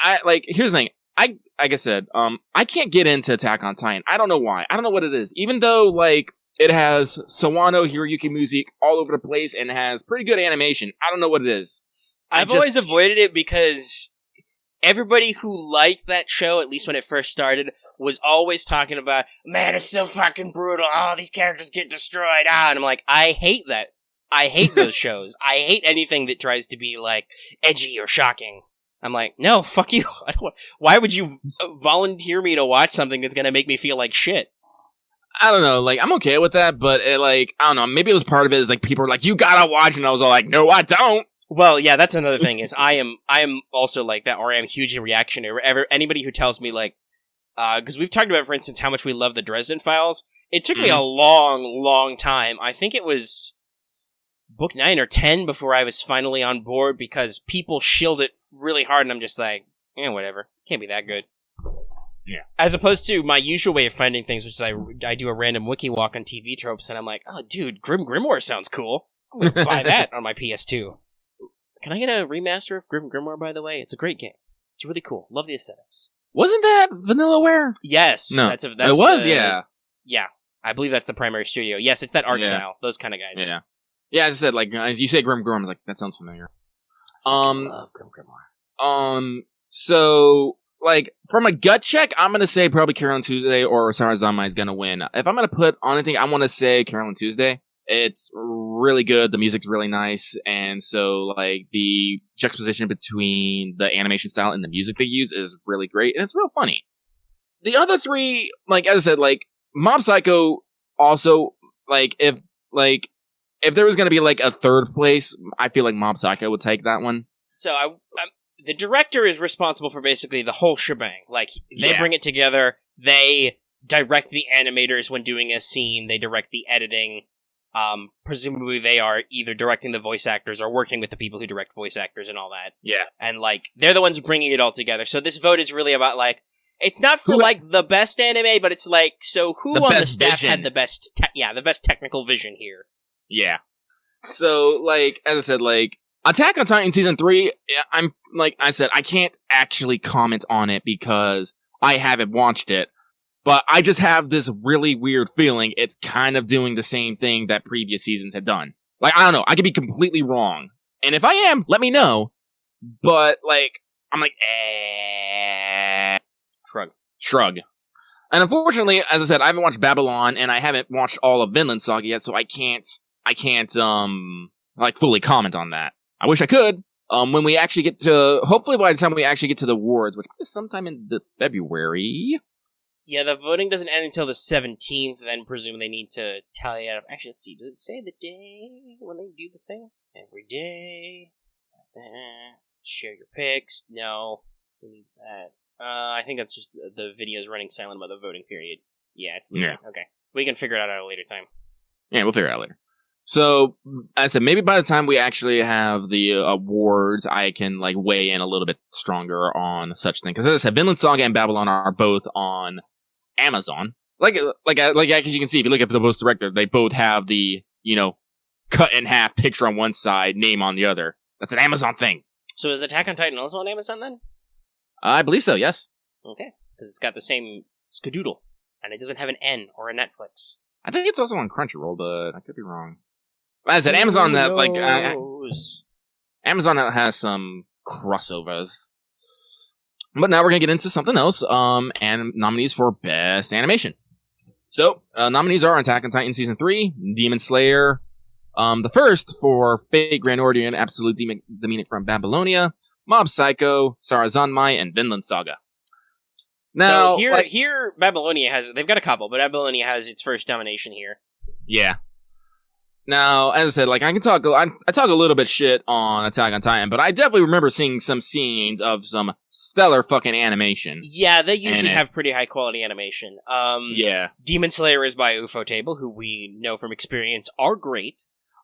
here's the thing, like I said, I can't get into Attack on Titan. I don't know why. I don't know what it is. Even though, like, it has Sawano Hiroyuki music all over the place and has pretty good animation. I don't know what it is. I've always avoided it because everybody who liked that show, at least when it first started, was always talking about, man, it's so fucking brutal. Oh, these characters get destroyed. And I'm like, I hate that. I hate those shows. I hate anything that tries to be, like, edgy or shocking. I'm like, no, fuck you. Why would you volunteer me to watch something that's going to make me feel like shit? I don't know, like, I'm okay with that, but it, like, I don't know, maybe it was part of it is, like, people were like, you gotta watch, and I was all like, no, I don't. Well, yeah, that's another thing, is I am also like that, or I am hugely reactionary. Anybody who tells me, like, because we've talked about, for instance, how much we love the Dresden Files, it took me a long, long time. I think it was book 9 or 10 before I was finally on board, because people shilled it really hard, and I'm just like, whatever, can't be that good. Yeah. As opposed to my usual way of finding things, which is I do a random wiki walk on TV tropes, and I'm like, oh, dude, Grim Grimoire sounds cool. I'm going to buy that on my PS2. Can I get a remaster of Grim Grimoire, by the way? It's a great game. It's really cool. Love the aesthetics. Wasn't that Vanillaware? Yes. No. That's it was, yeah. Yeah. I believe that's the primary studio. Yes, it's that art style. Those kind of guys. Yeah. Yeah, as I said, like, as you say Grim Grimoire, I was like, that sounds familiar. I love Grim Grimoire. So, like, from a gut check, I'm gonna say probably Carol and Tuesday or Sarazanmai is gonna win. If I'm gonna put on anything, I want to say Carol and Tuesday. It's really good. The music's really nice, and so, like, the juxtaposition between the animation style and the music they use is really great, and it's real funny. The other three, like, as I said, like, Mob Psycho also, like, if there was gonna be, like, a third place, I feel like Mob Psycho would take that one. So, the director is responsible for basically the whole shebang. Like, they bring it together, they direct the animators when doing a scene, they direct the editing. Presumably they are either directing the voice actors or working with the people who direct voice actors and all that. Yeah. And, like, they're the ones bringing it all together. So this vote is really about, like, it's not for, like, the best anime, but it's like, so who on the staff had the best, the best technical vision here? Yeah. So, like, as I said, like, Attack on Titan Season 3, I'm, like I said, I can't actually comment on it because I haven't watched it. But I just have this really weird feeling it's kind of doing the same thing that previous seasons had done. Like, I don't know, I could be completely wrong. And if I am, let me know. But, like, I'm like, Shrug. And unfortunately, as I said, I haven't watched Babylon, and I haven't watched all of Vinland Saga yet, so I can't, like, fully comment on that. I wish I could. When we actually get to, hopefully by the time we actually get to the awards, which is sometime in February. Yeah, the voting doesn't end until the 17th, then presume they need to tally it up. Actually, let's see, does it say the day when they do the thing? Every day. Share your picks. No. Who needs that? I think that's just the video's running silent about the voting period. Yeah, it's leaving. Yeah. Okay. We can figure it out at a later time. Yeah, we'll figure it out later. So, as I said, maybe by the time we actually have the awards, I can, like, weigh in a little bit stronger on such things. Because as I said, Vinland Saga and Babylon are both on Amazon. Like as you can see, if you look at the post director, they both have the, cut in half picture on one side, name on the other. That's an Amazon thing. So is Attack on Titan also on Amazon then? I believe so, yes. Okay. Because it's got the same skadoodle. And it doesn't have an N or a Netflix. I think it's also on Crunchyroll, but I could be wrong. As I said, Amazon that, like, Amazon has some crossovers. But now we're going to get into something else, and nominees for Best Animation. So, nominees are Attack on Titan Season 3, Demon Slayer, the first for Fate Grand Order and Absolute Demonic from Babylonia, Mob Psycho, Sarazanmai, and Vinland Saga. Now, so here, Babylonia they've got a couple, but Babylonia has its first nomination here. Yeah. Now, as I said, like, I talk a little bit shit on Attack on Titan, but I definitely remember seeing some scenes of some stellar fucking animation. Yeah, they usually have pretty high quality animation. Yeah. Demon Slayer is by Ufotable, who we know from experience are great.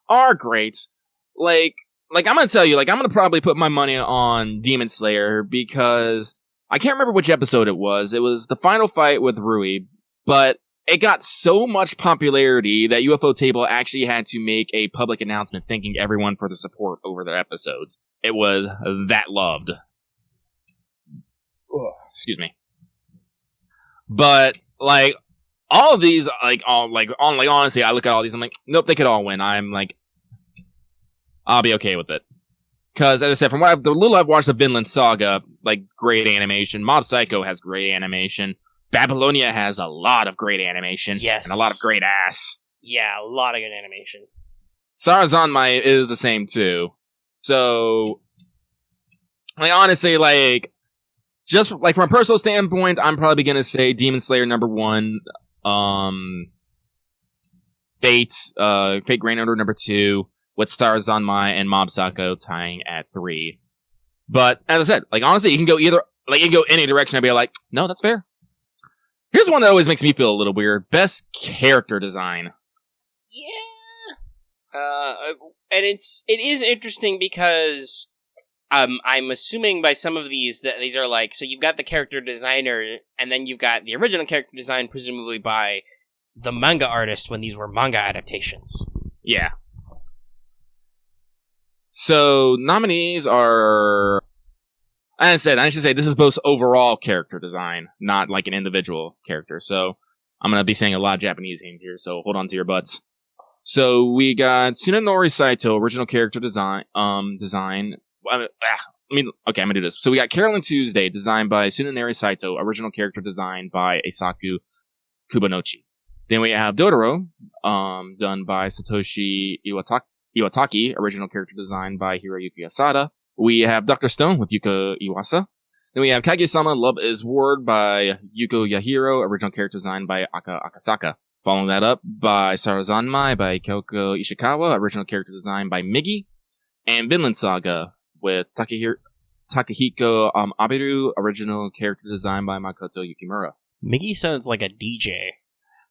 Like, I'm gonna tell you, like, I'm gonna probably put my money on Demon Slayer because I can't remember which episode it was. It was the final fight with Rui, but it got so much popularity that Ufotable actually had to make a public announcement thanking everyone for the support over their episodes. It was that loved. Excuse me. But like all of these, honestly, I look at all these. I'm like, nope, they could all win. I'm like, I'll be okay with it. Because as I said, from the little I've watched of Vinland Saga, like great animation. Mob Psycho has great animation. Babylonia has a lot of great animation. Yes, and a lot of great ass. Yeah, a lot of good animation. Sarazanmai is the same too. So, like honestly, like. Just like from a personal standpoint, I'm probably gonna say Demon Slayer #1, Fate Grand Order #2, with Stars on My and Mob Psycho tying at 3. But as I said, like honestly, you can go any direction. I'd be like, no, that's fair. Here's one that always makes me feel a little weird: best character design. Yeah, and it is interesting because. I'm assuming by some of these that these are like, so you've got the character designer, and then you've got the original character design, presumably by the manga artist when these were manga adaptations. Yeah. So, nominees are... As I should say, this is both overall character design, not like an individual character. So, I'm going to be saying a lot of Japanese names here, so hold on to your butts. So, we got Tsunenori Saito, original character design. I'm gonna do this. So we got Carolyn Tuesday, designed by Tsunenori Saito, original character design by Eisaku Kubanochi. Then we have Dodoro, done by Satoshi Iwataki, original character design by Hiroyuki Asada. We have Dr. Stone with Yuko Iwasa. Then we have Kaguya-sama, Love is War by Yuko Yahiro, original character design by Aka Akasaka. Following that up by Sarazanmai by Kyoko Ishikawa, original character design by Migi. And Vinland Saga with Takahiko Abiru, original character design by Makoto Yukimura. Migi sounds like a DJ.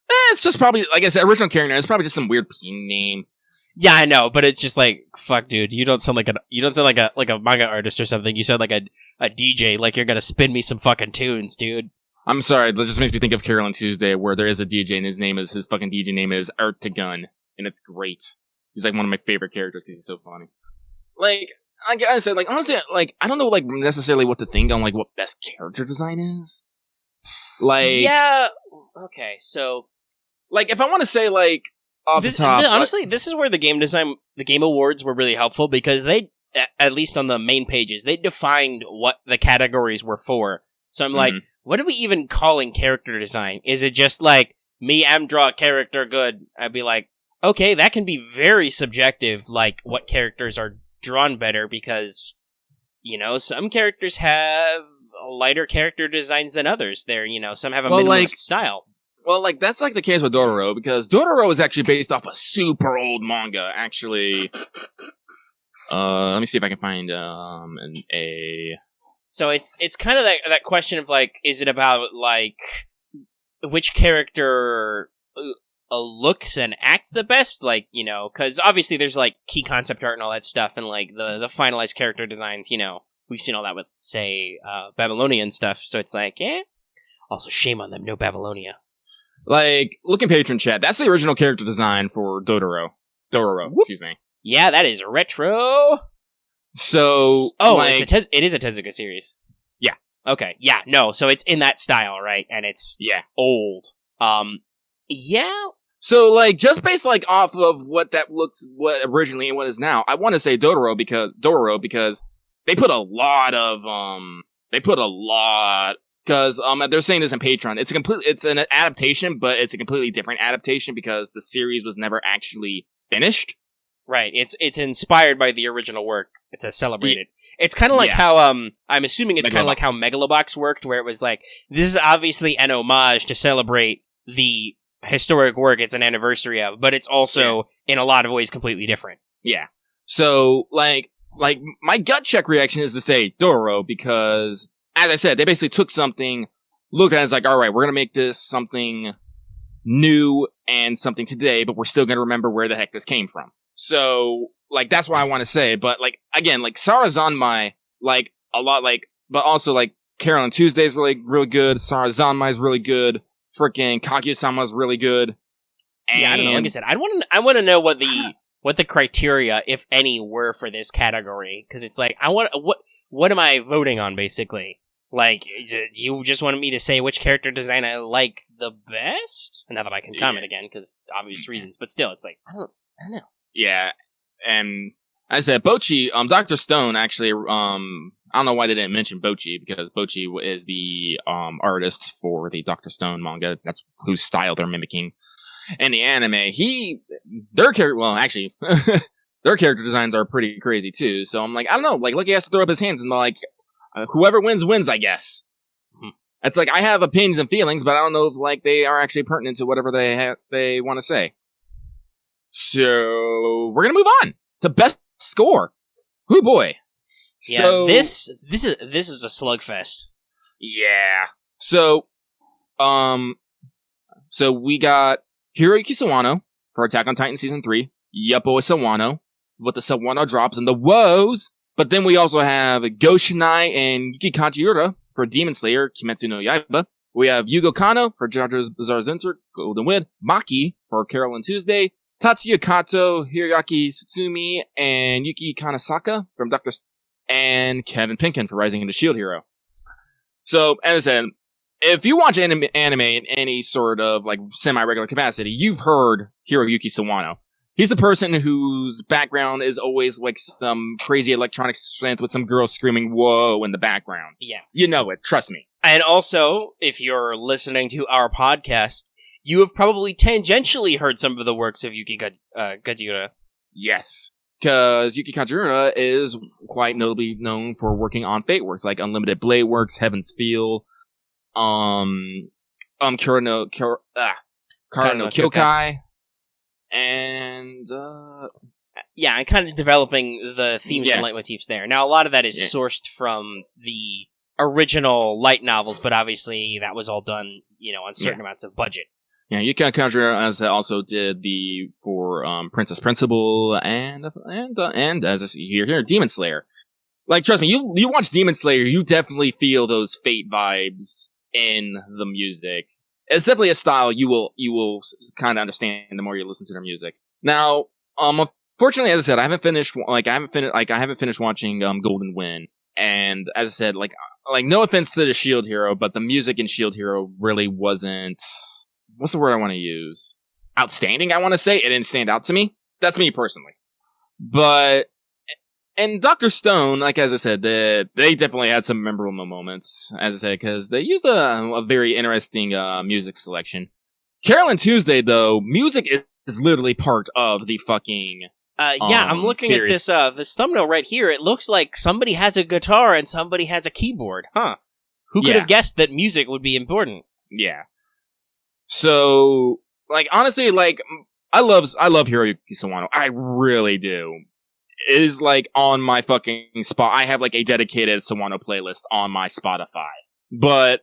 It's just probably, like I said, original character. It's probably just some weird P name. Yeah, I know, but it's just like, fuck, dude. You don't sound like a manga artist or something. You sound like a DJ. Like you're gonna spin me some fucking tunes, dude. I'm sorry. That just makes me think of Carolyn Tuesday, where there is a DJ and his fucking DJ name is Ertagun, and it's great. He's like one of my favorite characters because he's so funny. Like I said, like honestly, like I don't know, like necessarily what to think on like what best character design is. Like, yeah, okay, so like if I want to say like off the top, honestly, this is where the game awards were really helpful because they, at least on the main pages, they defined what the categories were for. So I'm like, what are we even calling character design? Is it just like me, I'm draw a character good? I'd be like, okay, that can be very subjective. Like what characters are drawn better because, you know, some characters have lighter character designs than others. Some have a minimalist style. Well, like, that's like the case with Dororo, because Dororo is actually based off a super old manga, actually. Let me see if I can find So it's kind of that question of, like, is it about, like, which character looks and acts the best? Like, you know, because obviously there's, like, key concept art and all that stuff, and, like, the finalized character designs, you know, we've seen all that with, say, Babylonia and stuff, so it's like, also shame on them, no Babylonia. Like, look in Patreon chat, that's the original character design for Dororo, excuse me. Yeah, that is retro! So, it is a Tezuka series. Yeah. Okay, yeah, no, so it's in that style, right? And it's old. Yeah. So, like, just based, like, off of what originally and what is now, I want to say Dororo because they put a lot, because they're saying this in Patreon. It's an adaptation, but it's a completely different adaptation because the series was never actually finished. Right. It's inspired by the original work to celebrate it. It's kind of like how I'm assuming it's kind of like how Megalobox worked, where it was like, this is obviously an homage to celebrate the historic work it's an anniversary of, but it's also in a lot of ways completely different. Yeah. So like my gut check reaction is to say Dororo because, as I said, they basically took something, looked at it, and it's like, all right, we're going to make this something new and something today, but we're still going to remember where the heck this came from. So, like, that's why I want to say, but, like, again, like, Sarazanmai, like, a lot, like, but also, like, Carolyn Tuesday's really, really good, Sarazanmai's really good, freaking Kaguya-sama's really good. And yeah, I don't know, like I said, I want to know what the criteria, if any, were for this category, because it's like, what am I voting on, basically? Like, do you just wanted me to say which character design I like the best? Now that I can comment again, because obvious reasons. But still, it's like, I don't know. Yeah, and I said Bocchi, Dr. Stone actually, I don't know why they didn't mention Bocchi, because Bocchi is the artist for the Dr. Stone manga. That's whose style they're mimicking in the anime. Their character designs are pretty crazy too. So I'm like, I don't know, like, look, he has to throw up his hands and like, whoever wins, I guess. It's like, I have opinions and feelings, but I don't know if like they are actually pertinent to whatever they want to say. So we're gonna move on to best score. Hoo boy. Yeah, so, this is a slugfest. Yeah. So we got Hiroyuki Sawano for Attack on Titan Season 3, Yuppo Sawano with the Sawano drops and the woes. But then we also have Go Shinai and Yuki Kajiura for Demon Slayer, Kimetsu no Yaiba. We have Yugo Kano for JoJo's Bizarre Adventure, Golden Wind, Maki for Carol and Tuesday, Tatsuya Kato, Hiroyaki Tsutsumi, and Yuki Kanasaka from Dr. and Kevin Pinkin for Rising into Shield Hero. So, as I said, if you watch anime in any sort of like semi-regular capacity, you've heard Hiroyuki Sawano. He's the person whose background is always like some crazy electronic synth with some girl screaming "whoa" in the background. Yeah. You know it, trust me. And also, if you're listening to our podcast, you have probably tangentially heard some of the works of Yuki Kajiura. Yes. Because Yuki Kajiura is quite notably known for working on Fate works like Unlimited Blade Works, Heaven's Feel, Kara no Kyokai, and yeah, and kind of developing the themes and leitmotifs there. Now, a lot of that is sourced from the original light novels, but obviously that was all done, on certain amounts of budget. Yeah, Yuki Kajiura also did for Princess Principal and as you hear here, Demon Slayer. Like, trust me, you watch Demon Slayer, you definitely feel those Fate vibes in the music. It's definitely a style you will kind of understand the more you listen to their music. Now, unfortunately, as I said, I haven't finished watching Golden Wind, and as I said, like no offense to the Shield Hero, but the music in Shield Hero really wasn't. What's the word I want to use? Outstanding, I want to say. It didn't stand out to me. That's me personally. But, and Dr. Stone, like as I said, they definitely had some memorable moments, as I said, because they used a very interesting music selection. Carol and Tuesday, though, music is literally part of the fucking I'm looking series. At this thumbnail right here. It looks like somebody has a guitar and somebody has a keyboard. Huh. Who could have guessed that music would be important? Yeah. So, like, honestly, like, I love Hiroyuki Sawano. I really do. It is, like, on my fucking spot. I have, like, a dedicated Sawano playlist on my Spotify. But,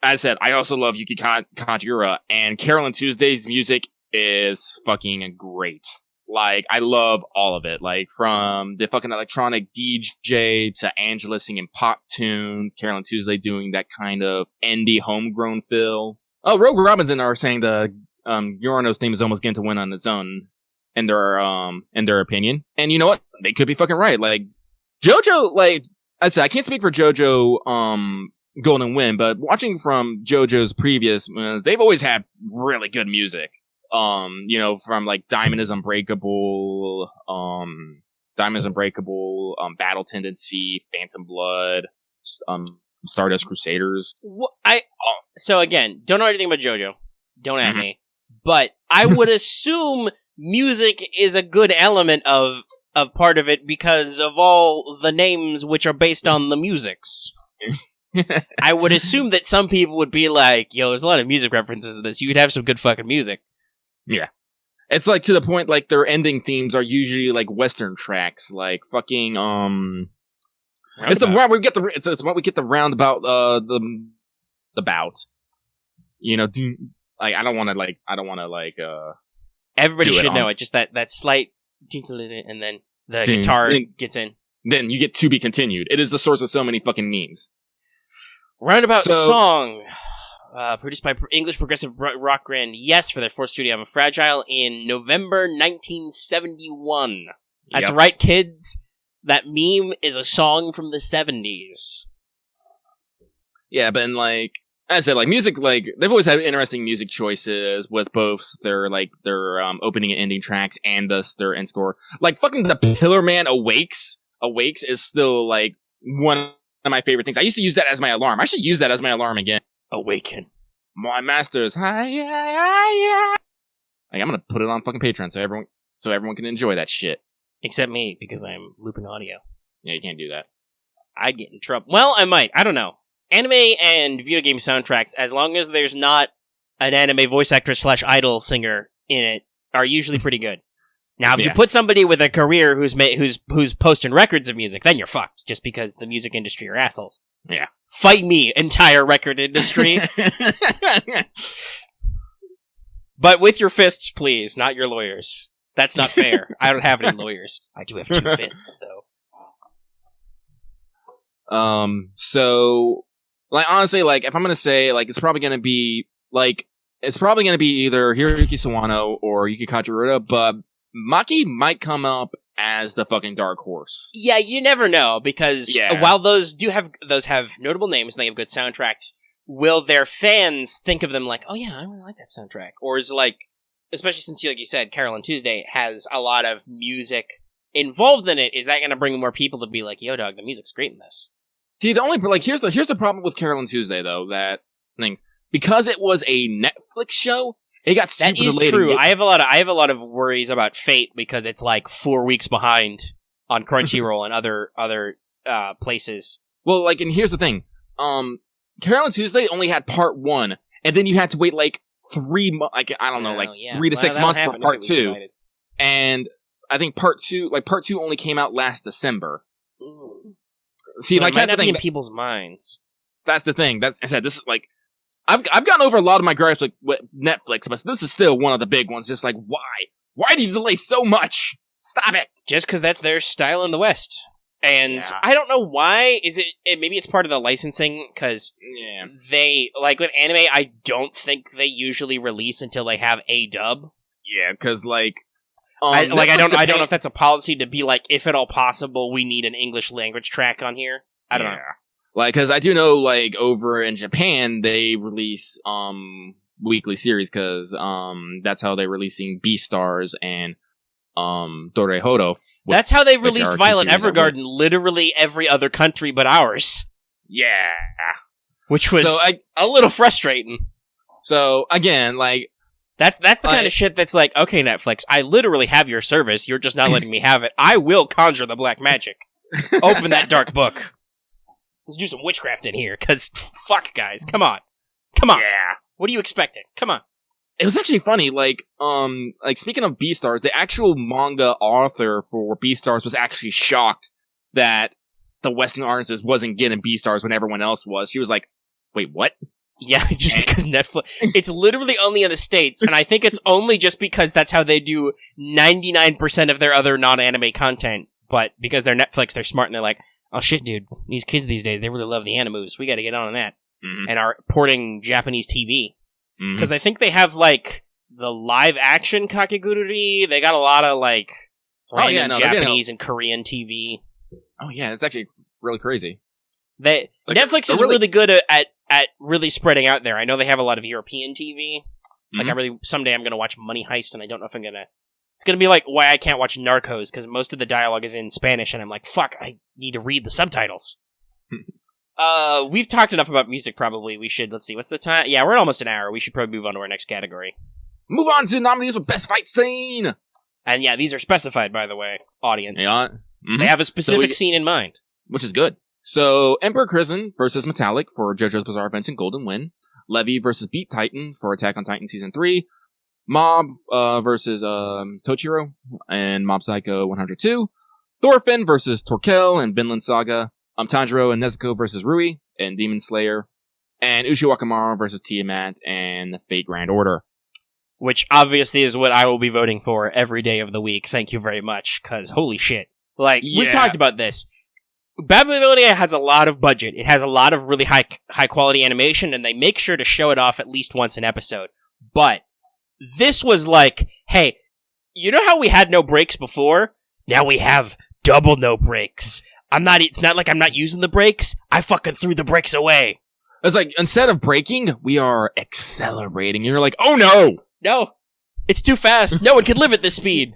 as I said, I also love Yuki Kajiura, and Carol and Tuesday's music is fucking great. Like, I love all of it. Like, from the fucking electronic DJ to Angela singing pop tunes, Carol and Tuesday doing that kind of indie homegrown feel. Oh, Rogue Robinson are saying the Yorano's theme is almost getting to win on its own in their opinion. And you know what? They could be fucking right. Like, JoJo, like I said, I can't speak for JoJo Golden Wind, but watching from JoJo's previous, they've always had really good music. From like Diamond is Unbreakable, Battle Tendency, Phantom Blood, Stardust Crusaders. So again, don't know anything about JoJo. Don't at me. But I would assume music is a good element of part of it because of all the names which are based on the musics. I would assume that some people would be like, yo, there's a lot of music references in this. You could have some good fucking music. Yeah. It's like to the point like their ending themes are usually like Western tracks, like fucking It's what we get the roundabout the bout. I don't want to everybody should know it. Just that slight and then the guitar gets in. Then you get to be continued. It is the source of so many fucking memes. Roundabout song. Produced by English progressive rock band Yes for their fourth studio album Fragile in November 1971. That's right, kids. That meme is a song from the 70s. Yeah, but like I said, like music, like they've always had interesting music choices with both their opening and ending tracks and their end score. Like fucking the Pillar Man Awakes is still like one of my favorite things. I used to use that as my alarm. I should use that as my alarm again. Awaken. My masters, hi. Like I'm gonna put it on fucking Patreon so everyone can enjoy that shit. Except me, because I'm looping audio. Yeah, you can't do that. I'd get in trouble. Well, I might. I don't know. Anime and video game soundtracks, as long as there's not an anime voice actress / idol singer in it, are usually pretty good. Now, if you put somebody with a career who's posting records of music, then you're fucked. Just because the music industry are assholes. Yeah. Fight me, entire record industry. But with your fists, please, not your lawyers. That's not fair. I don't have any lawyers. I do have 2 fists, though. So, like, honestly, like, if I'm gonna say, like, it's probably gonna be either Hiroyuki Sawano or Yuki Kajiura, but Maki might come up as the fucking dark horse. Yeah, you never know, because while those have notable names and they have good soundtracks, will their fans think of them like, oh yeah, I really like that soundtrack? Or is it like, especially since, like you said, Carol and Tuesday has a lot of music involved in it, is that going to bring more people to be like, yo dog, the music's great in this? See, here's the problem with Carol and Tuesday, though, that thing, because it was a Netflix show, it got super delayed. That is true. I have a lot of worries about Fate because it's like 4 weeks behind on Crunchyroll and other places. Well, like, and here's the thing. Carol and Tuesday only had part 1, and then you had to wait like 3 months, like, I don't know, 3 to 6 months for part 2. Divided. And I think part 2 only came out last December. Ooh. See, so like, it might not be in people's minds. That's the thing. I said, this is like, I've gotten over a lot of my gripes with Netflix, but this is still one of the big ones. Just like, why? Why do you delay so much? Stop it! Just because that's their style in the West. And I don't know why. Maybe it's part of the licensing, because they, like with anime, I don't think they usually release until they have a dub. Yeah, because like, I don't know if that's a policy to be like, if at all possible, we need an English language track on here. I don't know. Like, because I do know, like, over in Japan, they release weekly series, because that's how they're releasing Beastars and Dorehoro. That's how they released Violet Evergarden in literally every other country but ours. Yeah. Which was a little frustrating. So, again, like, That's the kind of shit that's like, okay, Netflix, I literally have your service, you're just not letting me have it. I will conjure the black magic. Open that dark book. Let's do some witchcraft in here, because fuck, guys, come on. Yeah. What are you expecting? Come on. It was actually funny, like speaking of Beastars, the actual manga author for Beastars was actually shocked that the Western artist wasn't getting Beastars when everyone else was. She was like, wait, what? Yeah, just because Netflix... It's literally only in the States, and I think it's only just because that's how they do 99% of their other non-anime content. But because they're Netflix, they're smart, and they're like, oh shit, dude, these kids these days, they really love the animus. We gotta get on that. Mm-hmm. And are porting Japanese TV. Because I think they have, like, the live-action Kakegururi. They got a lot of, like, random Japanese and Korean TV. Oh, yeah, it's actually really crazy. Netflix is really good at really spreading out there. I know they have a lot of European TV. Like, someday I'm going to watch Money Heist, and I don't know if I'm going to... It's going to be like why I can't watch Narcos, because most of the dialogue is in Spanish, and I'm like, fuck, I need to read the subtitles. We've talked enough about music, probably. We should, let's see, what's the time? Yeah, we're at almost an hour. We should probably move on to our next category. Move on to nominees for Best Fight Scene! And yeah, these are specified, by the way, audience. They are? They have a specific scene in mind. Which is good. So, Emperor Prison versus Metallic for JoJo's Bizarre Adventure Golden Wind. Levy versus Beat Titan for Attack on Titan Season 3. Mob versus Tochiro and Mob Psycho 102. Thorfinn versus Torkel and Vinland Saga. Tanjiro and Nezuko versus Rui and Demon Slayer. And Ushiwakamaru versus Tiamat and Fate Grand Order. Which obviously is what I will be voting for every day of the week. Thank you very much, because holy shit. Like, we've talked about this. Babylonia has a lot of budget. It has a lot of really high quality animation, and they make sure to show it off at least once an episode. But this was like, hey, you know how we had no breaks before? Now we have double no breaks. It's not like I'm not using the breaks. I fucking threw the breaks away. It's like, instead of braking, we are accelerating. And you're like, oh no! No! It's too fast. No one can live at this speed.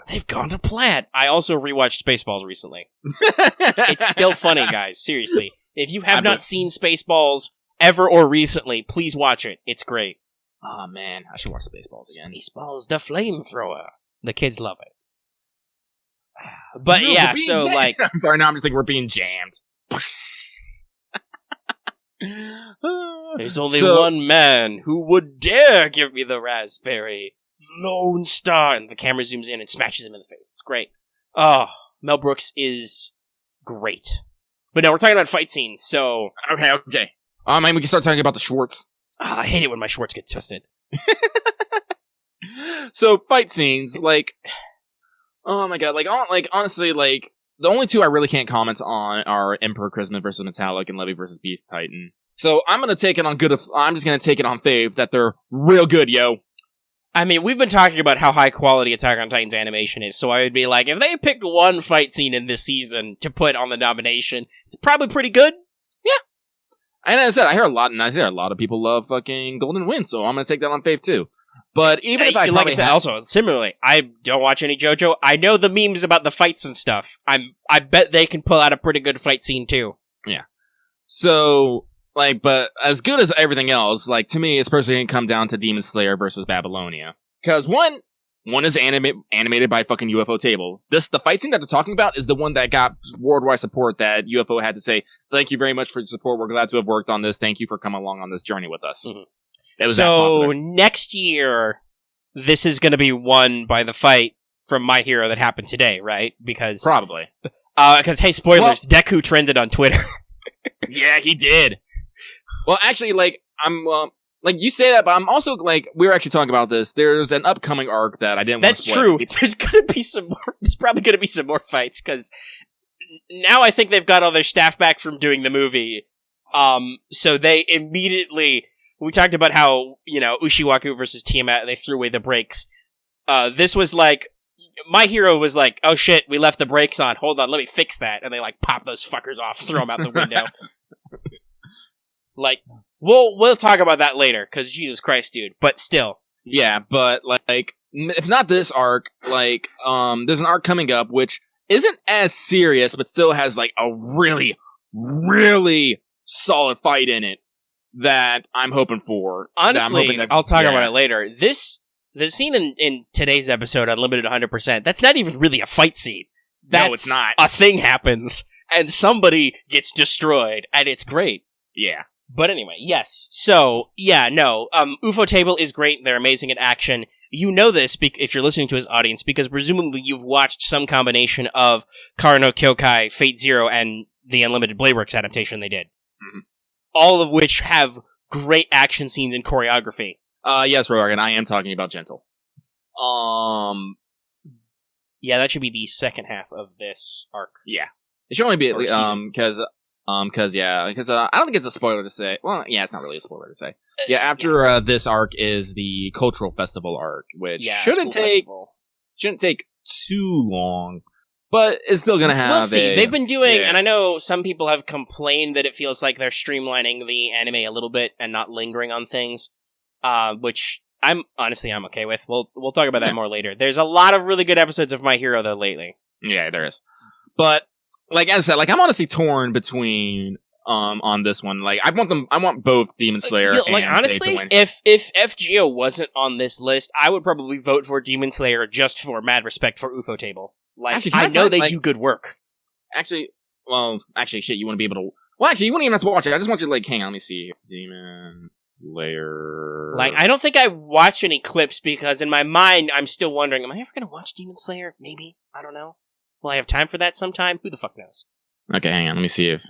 They've gone to plan. I also rewatched Spaceballs recently. It's still funny, guys. Seriously. If you have not seen Spaceballs ever or recently, please watch it. It's great. Oh, man. I should watch Spaceballs again. Spaceballs, the flamethrower. The kids love it. But yeah, so jammed. like... I'm sorry, now I'm just thinking we're being jammed. There's only one man who would dare give me the raspberry. Lone Star. And the camera zooms in and smashes him in the face. It's great. Oh, Mel Brooks is great. But no, we're talking about fight scenes, so... Okay. Man, we can start talking about the Schwartz. I hate it when my Schwartz get twisted. So, fight scenes, like... Oh my god, honestly, like, the only two I really can't comment on are Emperor Christmas versus Metallic and Levy versus Beast Titan. So, I'm just gonna take it on faith that they're real good, yo. I mean, we've been talking about how high quality Attack on Titan's animation is, so I would be like, if they picked one fight scene in this season to put on the nomination, it's probably pretty good. Yeah. And as I said, I hear a lot of people love fucking Golden Wind, so I'm gonna take that on faith too. But even if like I said, also, similarly, I don't watch any JoJo. I know the memes about the fights and stuff. I bet they can pull out a pretty good fight scene too. Yeah. So... Like, but as good as everything else, like, to me, it's personally going to come down to Demon Slayer versus Babylonia. Because one is animated by fucking UFO Table. The fight scene that they're talking about is the one that got worldwide support that UFO had to say, thank you very much for the support. We're glad to have worked on this. Thank you for coming along on this journey with us. Mm-hmm. It was so next year, this is going to be won by the fight from My Hero that happened today, right? Because probably. Because, hey, spoilers, Deku trended on Twitter. Yeah, he did. Well, actually, like, I'm, like, you say that, but I'm also, like, we were actually talking about this. There's an upcoming arc that I didn't want to spoil. That's true. There's probably gonna be some more fights, because now I think they've got all their staff back from doing the movie. So they immediately, we talked about how, Ushiwaku versus Tiamat, they threw away the brakes. This was like, My Hero was like, oh shit, we left the brakes on. Hold on, let me fix that. And they, like, pop those fuckers off, throw them out the window. Like, we'll talk about that later, because Jesus Christ, dude. But still. Yeah, but, like, if not this arc, like, there's an arc coming up, which isn't as serious, but still has, like, a really, really solid fight in it that I'm hoping for. Honestly, I'll talk about it later. The scene in today's episode, Unlimited 100%, that's not even really a fight scene. No, it's not. A thing happens, and somebody gets destroyed, and it's great. Yeah. But anyway, yes. So, yeah, no. UFO Table is great. They're amazing at action. You know this if you're listening to his audience, because presumably you've watched some combination of Karano Kyokai, Fate Zero, and the Unlimited Blade Works adaptation they did. Mm-hmm. All of which have great action scenes and choreography. Yes, Rogan, I am talking about Gentle. Yeah, that should be the second half of this arc. Yeah. It should only be, because I don't think it's a spoiler to say. Well, yeah, it's not really a spoiler to say. Yeah, after this arc is the cultural festival arc, which shouldn't take too long, but it's still gonna have. We'll see. They've been doing, and I know some people have complained that it feels like they're streamlining the anime a little bit and not lingering on things, which I'm okay with. We'll talk about that more later. There's a lot of really good episodes of My Hero though lately. Yeah, there is, but. Like, as I said, like, I'm honestly torn between, on this one. Like, I want both Demon Slayer and honestly, if FGO wasn't on this list, I would probably vote for Demon Slayer just for mad respect for UFO Table. Like, actually, I know they do good work. Shit, you want to be able to... Well, actually, you wouldn't even have to watch it. I just want you to, like, hang on, let me see. Demon Slayer... Like, I don't think I watched any clips, because in my mind, I'm still wondering, am I ever going to watch Demon Slayer? Maybe. I don't know. Will I have time for that sometime? Who the fuck knows? Okay, hang on. Let me see if...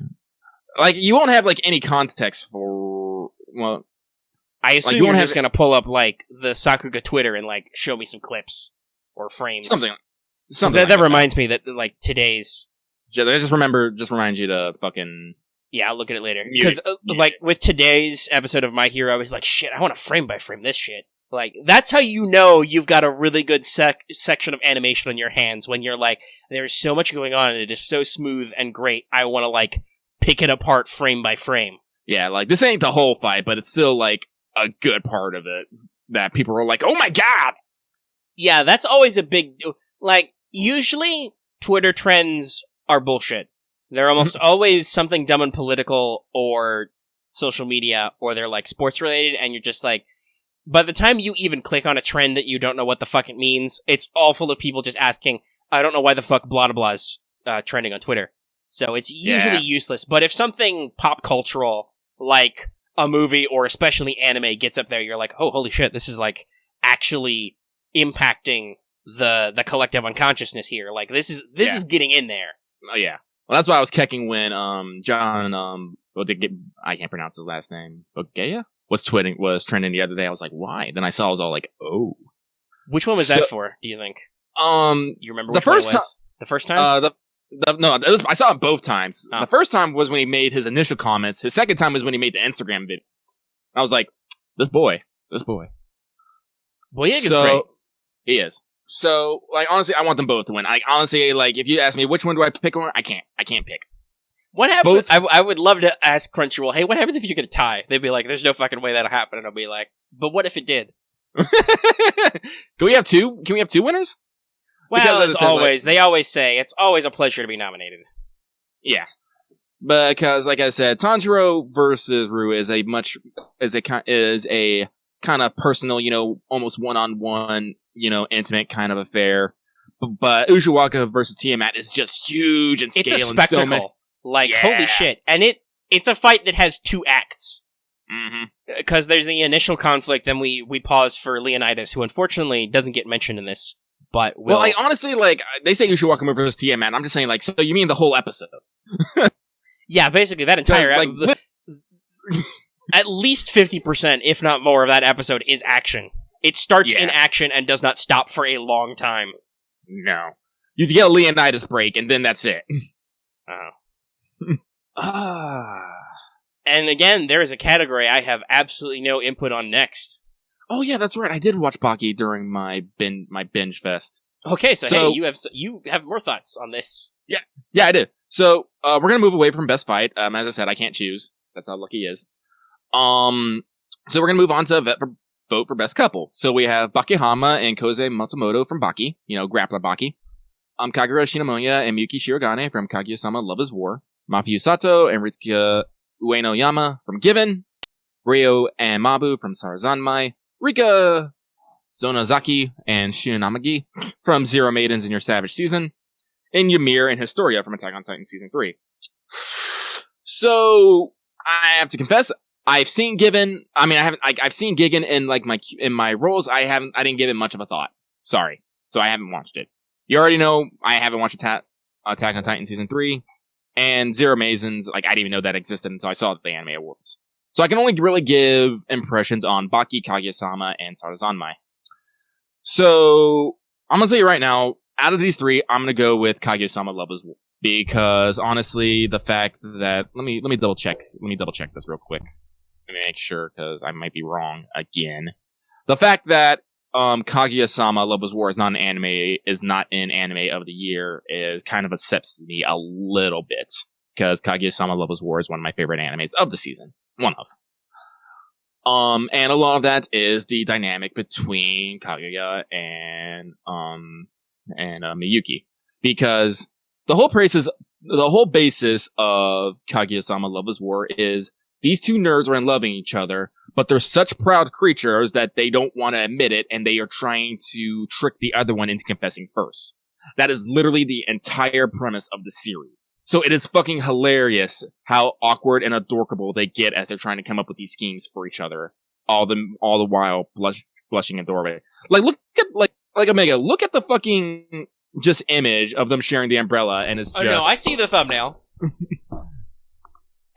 Like, you won't have, like, any context for... Well... I assume you're just gonna pull up, like, the Sakuga Twitter and, like, show me some clips. Or frames. Something that reminds me that, like, today's... Yeah, just remind you to fucking... Yeah, I'll look at it later. Because, like, with today's episode of My Hero, I was like, shit, I want to frame by frame this shit. Like, that's how you know you've got a really good section of animation on your hands, when you're like, there's so much going on and it is so smooth and great, I want to, like, pick it apart frame by frame. Yeah, like, this ain't the whole fight, but it's still, like, a good part of it that people are like, oh my god! Yeah, that's always a big... Like, usually, Twitter trends are bullshit. They're almost always something dumb and political, or social media, or they're, like, sports-related, and you're just like... By the time you even click on a trend that you don't know what the fuck it means, it's all full of people just asking, I don't know why the fuck blah blah blah's trending on Twitter. So it's usually useless. But if something pop cultural, like a movie or especially anime, gets up there, you're like, oh, holy shit, this is like actually impacting the collective unconsciousness here. Like this is getting in there. Oh yeah. Well, that's why I was kecking when John I can't pronounce his last name. Bogea was trending the other day. I was like, why? Then I saw, I was all like, oh. Which one was that for? Do you think? You remember which the first one it was? The first time? I saw it both times. Oh. The first time was when he made his initial comments. His second time was when he made the Instagram video. I was like, this boy. Boyega's great. He is. So, like, honestly, I want them both to win. I honestly, like, if you ask me which one do I pick one, I can't pick. What happens? I would love to ask Crunchyroll, hey, what happens if you get a tie? They'd be like, there's no fucking way that'll happen. And I'll be like, but what if it did? Can we have two? Can we have two winners? Well, as always, they always say it's always a pleasure to be nominated. Yeah, because like I said, Tanjiro versus Rue is a kind of personal, almost one-on-one, intimate kind of affair. But Ushiwaka versus Tiamat is just huge and scale. It's a spectacle. Holy shit! And it's a fight that has two acts. Because there's the initial conflict, then we pause for Leonidas, who unfortunately doesn't get mentioned in this. But honestly, they say Ushiwaka versus Tiamat. I'm just saying, so you mean the whole episode? Yeah, basically that entire at least 50%, if not more, of that episode is action. It starts in action and does not stop for a long time. No, you get a Leonidas break, and then that's it. And again, there is a category I have absolutely no input on next. Oh yeah, that's right. I did watch Baki during my binge fest. Okay, so hey, you have more thoughts on this. Yeah, I do. So we're gonna move away from best fight. As I said, I can't choose. That's how lucky he is. So we're gonna move on to vote for best couple. So we have Bakihama and Koze Matsumoto from Baki, grappler Baki. Kagura Shinomiya and Miyuki Shirogane from Kaguya-sama Love is War. Mafiu Sato and Ritsuya Ueno-yama from Given. Ryo and Mabu from Sarazanmai. Rika Zonozaki and Shinonamagi from Zero Maidens in Your Savage Season. And Ymir and Historia from Attack on Titan Season 3. So, I have to confess, I've seen Given. I mean, I've seen Gigan in my roles. I didn't give it much of a thought. Sorry. So I haven't watched it. You already know I haven't watched Attack on Titan Season 3. And Zero Maidens, I didn't even know that existed until I saw the Anime Awards. So I can only really give impressions on Baki, Kaguya-sama, and Sarazanmai. So, I'm gonna tell you right now, out of these three, I'm gonna go with Kaguya-sama Love is War. Because, honestly, the fact that... Let me double check. Let me double check this real quick. Let me make sure, because I might be wrong again. The fact that Kaguya-sama Love is War is not an anime, is not in Anime of the Year, is kind of upsets me a little bit. Because Kaguya-sama Love is War is one of my favorite animes of the season. One of. And a lot of that is the dynamic between Kaguya and Miyuki. Because the whole basis of Kaguya-sama Love is War is these two nerds are in loving each other, but they're such proud creatures that they don't want to admit it, and they are trying to trick the other one into confessing first. That is literally the entire premise of the series. So it is fucking hilarious how awkward and adorable they get as they're trying to come up with these schemes for each other, all the while blushing adorably. Look at Omega. Look at the fucking just image of them sharing the umbrella, and it's. Oh no, I see the thumbnail.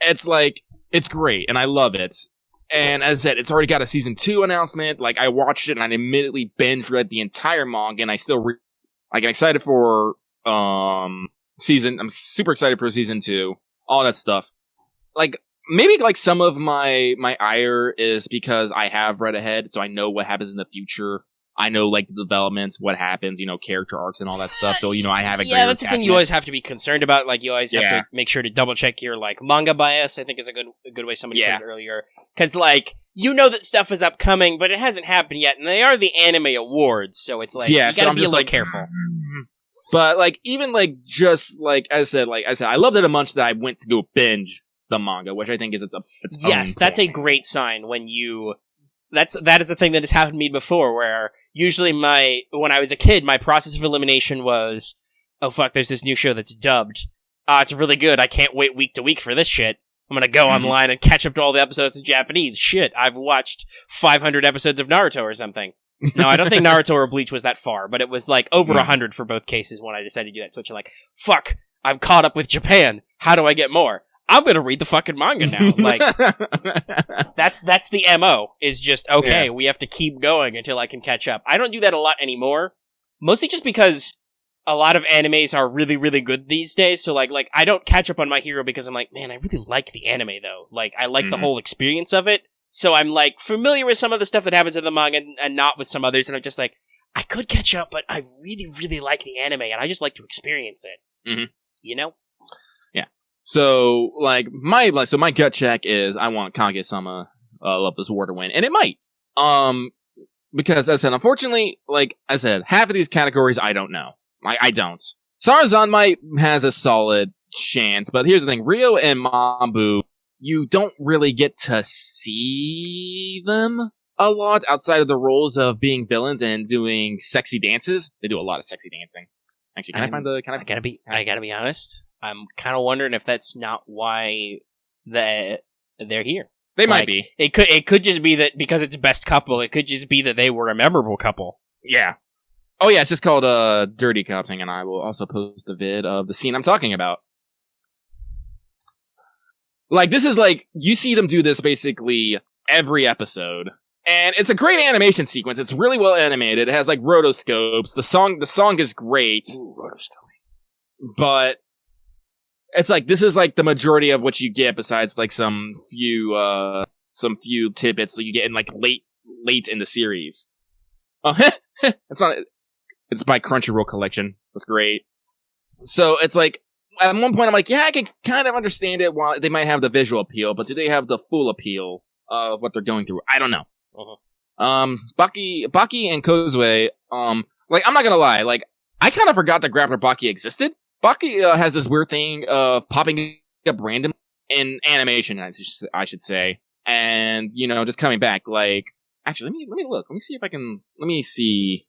It's great, and I love it. And as I said, it's already got a season 2 announcement. I watched it, and I immediately binge read the entire manga, and I still I'm excited for I'm super excited for season 2, all that stuff. Maybe some of my ire is because I have read ahead, so I know what happens in the future. I know like the developments, what happens, character arcs and all that stuff. So I have a yeah. That's the thing you always have to be concerned about. Like you always have to make sure to double check your like manga bias. I think is a good way somebody put it earlier. Because like that stuff is upcoming, but it hasn't happened yet, and they are the anime awards, so it's like you gotta be a little careful. But like even like just like I said, I loved it a bunch that I went to go binge the manga, which I think is its yes, that's a great sign when you. That is the thing that has happened to me before, where usually when I was a kid, my process of elimination was, oh fuck, there's this new show that's dubbed. It's really good. I can't wait week to week for this shit. I'm gonna go online and catch up to all the episodes in Japanese. Shit, I've watched 500 episodes of Naruto or something. No, I don't think Naruto or Bleach was that far, but it was like over 100 for both cases when I decided to do that switch. I'm like, fuck, I'm caught up with Japan. How do I get more? I'm gonna read the fucking manga now. Like, that's the MO, is just, okay, we have to keep going until I can catch up. I don't do that a lot anymore, mostly just because a lot of animes are really, really good these days, so like I don't catch up on My Hero because I'm like, man, I really like the anime, though. Like, I like the whole experience of it, so I'm like, familiar with some of the stuff that happens in the manga and not with some others, and I'm just like, I could catch up, but I really, really like the anime, and I just like to experience it. Mm-hmm. You know? So, my gut check is I want Kaguya-sama Love This War to win, and it might. Because, as I said, unfortunately, like I said, half of these categories I don't know. I don't. Sarazan has a solid chance, but here's the thing. Rio and Mambu, you don't really get to see them a lot outside of the roles of being villains and doing sexy dances. They do a lot of sexy dancing. Actually, I gotta be honest. I'm kind of wondering if that's not why they're here. They might be. It could just be that because it's best couple. It could just be that they were a memorable couple. Yeah. Oh yeah, it's just called Dirty Copsing, and I will also post a vid of the scene I'm talking about. Like, this is like, you see them do this basically every episode. And it's a great animation sequence. It's really well animated. It has like rotoscopes. The song is great. Ooh, rotoscoping. But it's like, this is like the majority of what you get, besides like some few tidbits that you get in like late in the series. It's by Crunchyroll collection. That's great. So it's like, at one point I'm like, yeah, I can kind of understand it. While they might have the visual appeal, but do they have the full appeal of what they're going through? I don't know. Baki and Kozue, like, I'm not gonna lie, like, I kind of forgot that Grappler Baki existed. Baki has this weird thing of popping up random in animation, I should say, and just coming back. Like, actually, let me look. Let me see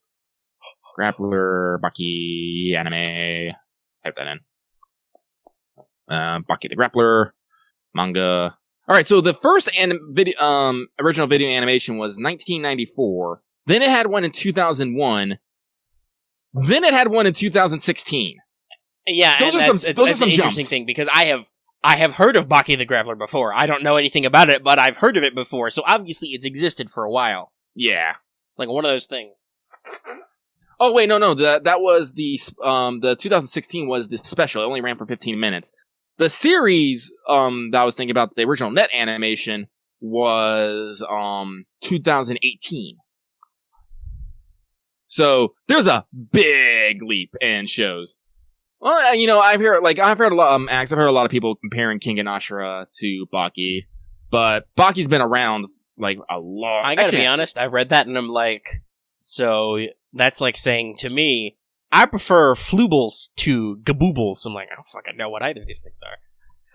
Grappler Baki anime. Type that in. Baki the Grappler manga. All right, so the first original video animation was 1994. Then it had one in 2001. Then it had one in 2016. Yeah, it's an interesting thing, because I have heard of Baki the Grappler before. I don't know anything about it, but I've heard of it before, so obviously it's existed for a while. Yeah. It's like one of those things. Oh, wait, no, that was the 2016 was the special. It only ran for 15 minutes. The series, that I was thinking about, the original net animation, was, 2018. So, there's a big leap in shows. Well, I've heard a lot, I've heard a lot of people comparing King and Ashura to Baki, but Baki's been around, like, a long... I gotta be honest, I read that and I'm like, so, that's like saying to me, I prefer floobles to gaboobles. I'm like, I don't fucking know what either of these things are.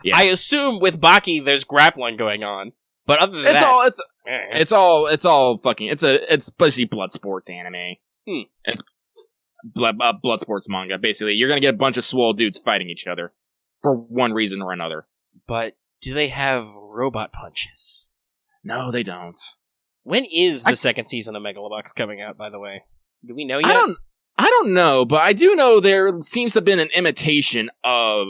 Yeah. I assume with Baki there's grappling going on, but other than it's all fucking, it's basically blood sports anime. It's blood sports manga, basically. You're gonna get a bunch of swole dudes fighting each other for one reason or another. But do they have robot punches? No, they don't. When is the second season of Megalobox coming out, by the way? Do we know yet? I don't know, but I do know there seems to have been an imitation of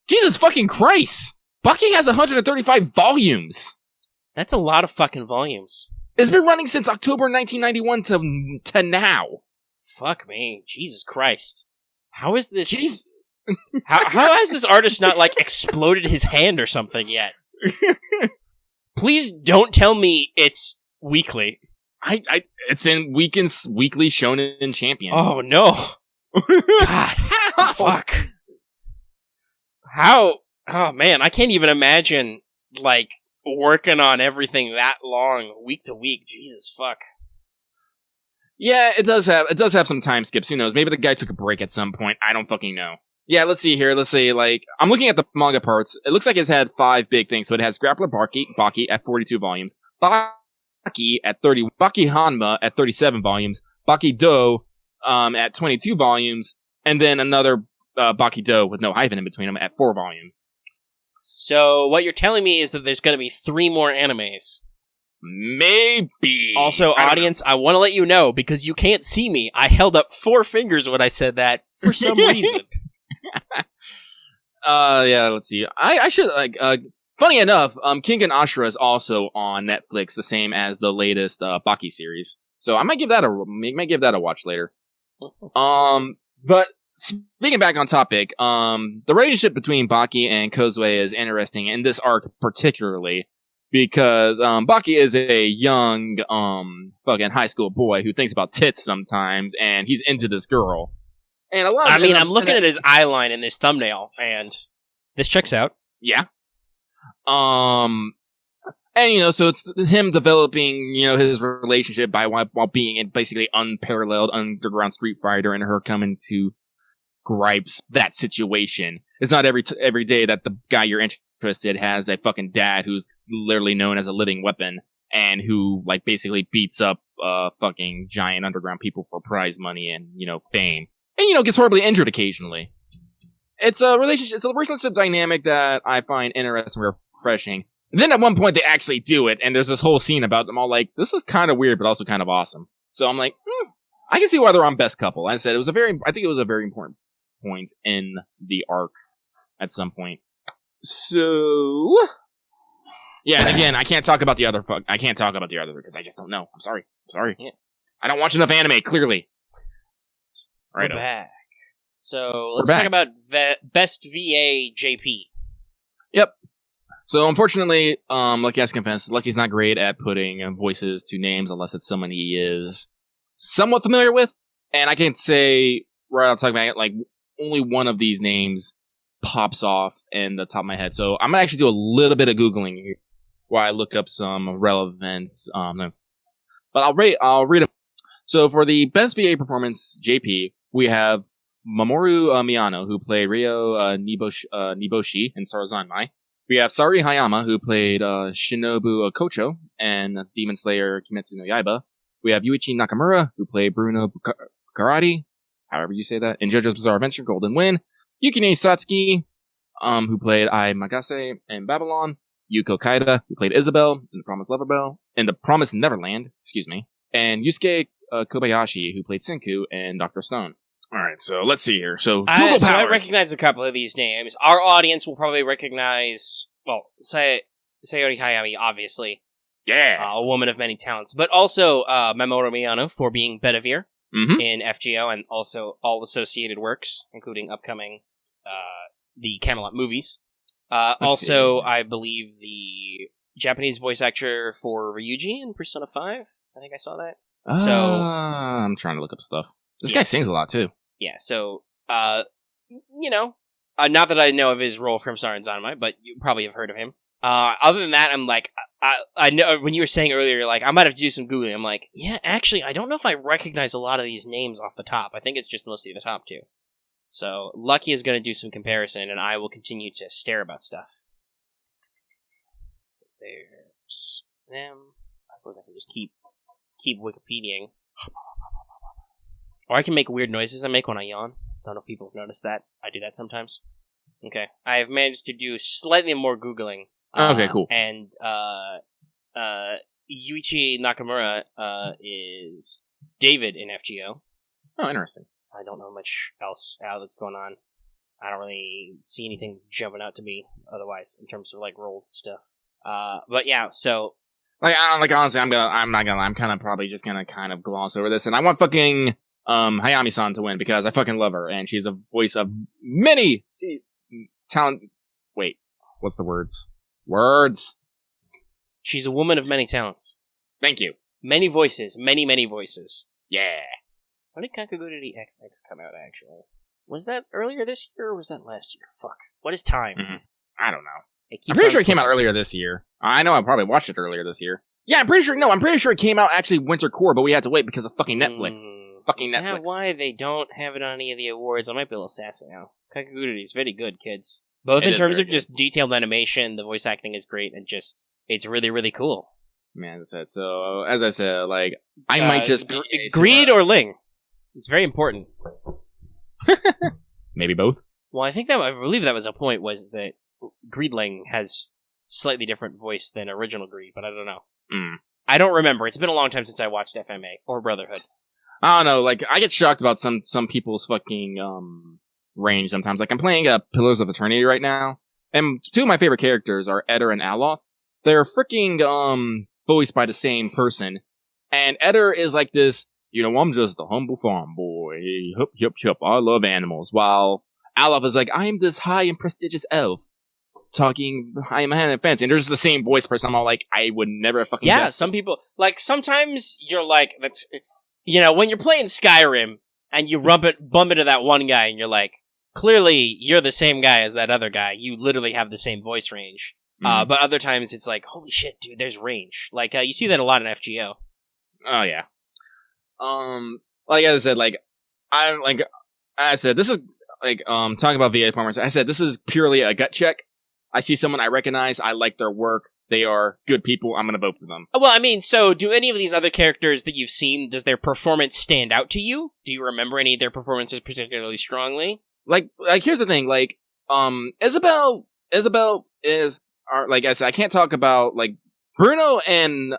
Jesus fucking Christ! Baki has 135 volumes! That's a lot of fucking volumes. It's been running since October 1991 to now. Fuck me. Jesus Christ. How is this... how has this artist not, like, exploded his hand or something yet? Please don't tell me it's weekly. It's in weekly Shonen Champion. Oh no! God, fuck. How? Oh man, I can't even imagine like working on everything that long, week to week. Jesus fuck. Yeah, it does have some time skips. Who knows? Maybe the guy took a break at some point. I don't fucking know. Yeah, let's see here. Let's say, like, I'm looking at the manga parts. It looks like it's had 5 big things. So it has Grappler Baki at 42 volumes, Baki at 30, Baki Hanma at 37 volumes, Baki Do at 22 volumes, and then another Baki Do with no hyphen in between them at 4 volumes. So what you're telling me is that there's going to be 3 more animes. Maybe. Also, audience, I want to let you know, because you can't see me, I held up 4 fingers when I said that for some reason. Yeah, let's see. I should, like, funny enough, King and Ashura is also on Netflix, the same as the latest Baki series. So I might give that a watch later. But speaking back on topic, the relationship between Baki and Kozue is interesting in this arc particularly, because Baki is a young fucking high school boy who thinks about tits sometimes, and he's into this girl. And a lot of I'm looking at his eye line in this thumbnail, and this checks out. Yeah. And, so it's him developing, his relationship while being in basically unparalleled underground street fighter, and her coming to gripes that situation. It's not every day that the guy you're interested has a fucking dad who's literally known as a living weapon, and who, like, basically beats up fucking giant underground people for prize money and, fame. And, gets horribly injured occasionally. It's a relationship dynamic that I find interesting and refreshing. And then at one point they actually do it, and there's this whole scene about them all like, this is kind of weird, but also kind of awesome. So I'm like, I can see why they're on best couple. I said I think it was a very important point in the arc at some point. So, yeah, and again, I can't talk about the other because I just don't know. I'm sorry. Yeah. I don't watch enough anime, clearly. Right. We're back. So let's talk about best VA JP. Yep. So unfortunately, Lucky has to confess, Lucky's not great at putting voices to names unless it's someone he is somewhat familiar with. And I can say right off the top of my head, like, only one of these names pops off in the top of my head. So I'm gonna actually do a little bit of Googling here while I look up some relevant names. But I'll read them. So for the best VA performance, JP, we have Mamoru Miyano, who played Ryo Niboshi in Sarazanmai. We have Sari Hayama, who played Shinobu Kocho and Demon Slayer Kimetsu no Yaiba. We have Yuichi Nakamura, who played Bruno Bukarati, however you say that, in JoJo's Bizarre Adventure Golden Wind. Yukine Satsuki, who played Ai Magase in Babylon. Yuko Kaida, who played Isabel in The Promised Neverland, and Yusuke Kobayashi, who played Senku in Dr. Stone. Alright, so let's see here. So I recognize a couple of these names. Our audience will probably recognize, Sayori Hayami, obviously. Yeah. A woman of many talents. But also Mamoru Miyano for being Bedivere in FGO, and also all associated works, including upcoming the Camelot movies. Also, I believe the Japanese voice actor for Ryuji in Persona 5. I think I saw that. I'm trying to look up stuff. This guy sings a lot, too. Yeah, so, not that I know of his role from Sarazanmai, but you probably have heard of him. Other than that, I'm like, I know, when you were saying earlier, like, I might have to do some Googling, I'm like, yeah, actually, I don't know if I recognize a lot of these names off the top. I think it's just mostly the top 2. So, Lucky is going to do some comparison, and I will continue to stare about stuff. Because there's them. I suppose I can just keep Wikipediaing. Or I can make weird noises I make when I yawn. Don't know if people have noticed that. I do that sometimes. Okay. I have managed to do slightly more Googling. Okay, cool. And Yuichi Nakamura is David in FGO. Oh, interesting. I don't know much else that's going on. I don't really see anything jumping out to me otherwise in terms of, like, roles and stuff. But yeah, so... honestly, I'm kind of probably just gonna kind of gloss over this, and I want fucking Hayami-san to win because I fucking love her, and she's a voice of many talent. Wait, what's the words? Words. She's a woman of many talents. Thank you. Many voices. Many voices. Yeah. When did Kakagururi XX come out, actually? Was that earlier this year, or was that last year? Fuck. What is time? Mm-hmm. I don't know. I'm pretty sure it came out earlier this year. I know I probably watched it earlier this year. Yeah, I'm pretty sure it came out actually winter core, but we had to wait because of fucking Netflix. Fucking Netflix. Is that why they don't have it on any of the awards? I might be a little sassy now. Kakagururi is very good, kids. Both in terms of just detailed animation, the voice acting is great, and just, it's really, really cool. Man, as I said, like, I might just Greed or Ling? It's very important. Maybe both. Well, I believe that was a point, was that Greedling has slightly different voice than original Greed, but I don't know. I don't remember. It's been a long time since I watched FMA or Brotherhood. I don't know. Like, I get shocked about some people's fucking range sometimes. Like, I'm playing Pillars of Eternity right now, and two of my favorite characters are Eder and Aloth. They're freaking voiced by the same person, and Eder is like this, I'm just a humble farm boy. Yup. I love animals. While Aloth is like, I am this high and prestigious elf. Talking, I am a hand and fancy, and there's the same voice person. I'm all like, I would never fucking guess. Some people, like, sometimes you're like, that's, when you're playing Skyrim, and you bump into that one guy, and you're like, clearly, you're the same guy as that other guy. You literally have the same voice range. But other times, it's like, holy shit, dude, there's range. Like, you see that a lot in FGO. Oh, yeah. Like I said, this is, talking about VA departments, I said, this is purely a gut check. I see someone I recognize, I like their work, they are good people, I'm gonna vote for them. Well, I mean, so do any of these other characters that you've seen, does their performance stand out to you? Do you remember any of their performances particularly strongly? Like here's the thing, Isabel is, like I said, I can't talk about, like, Bruno and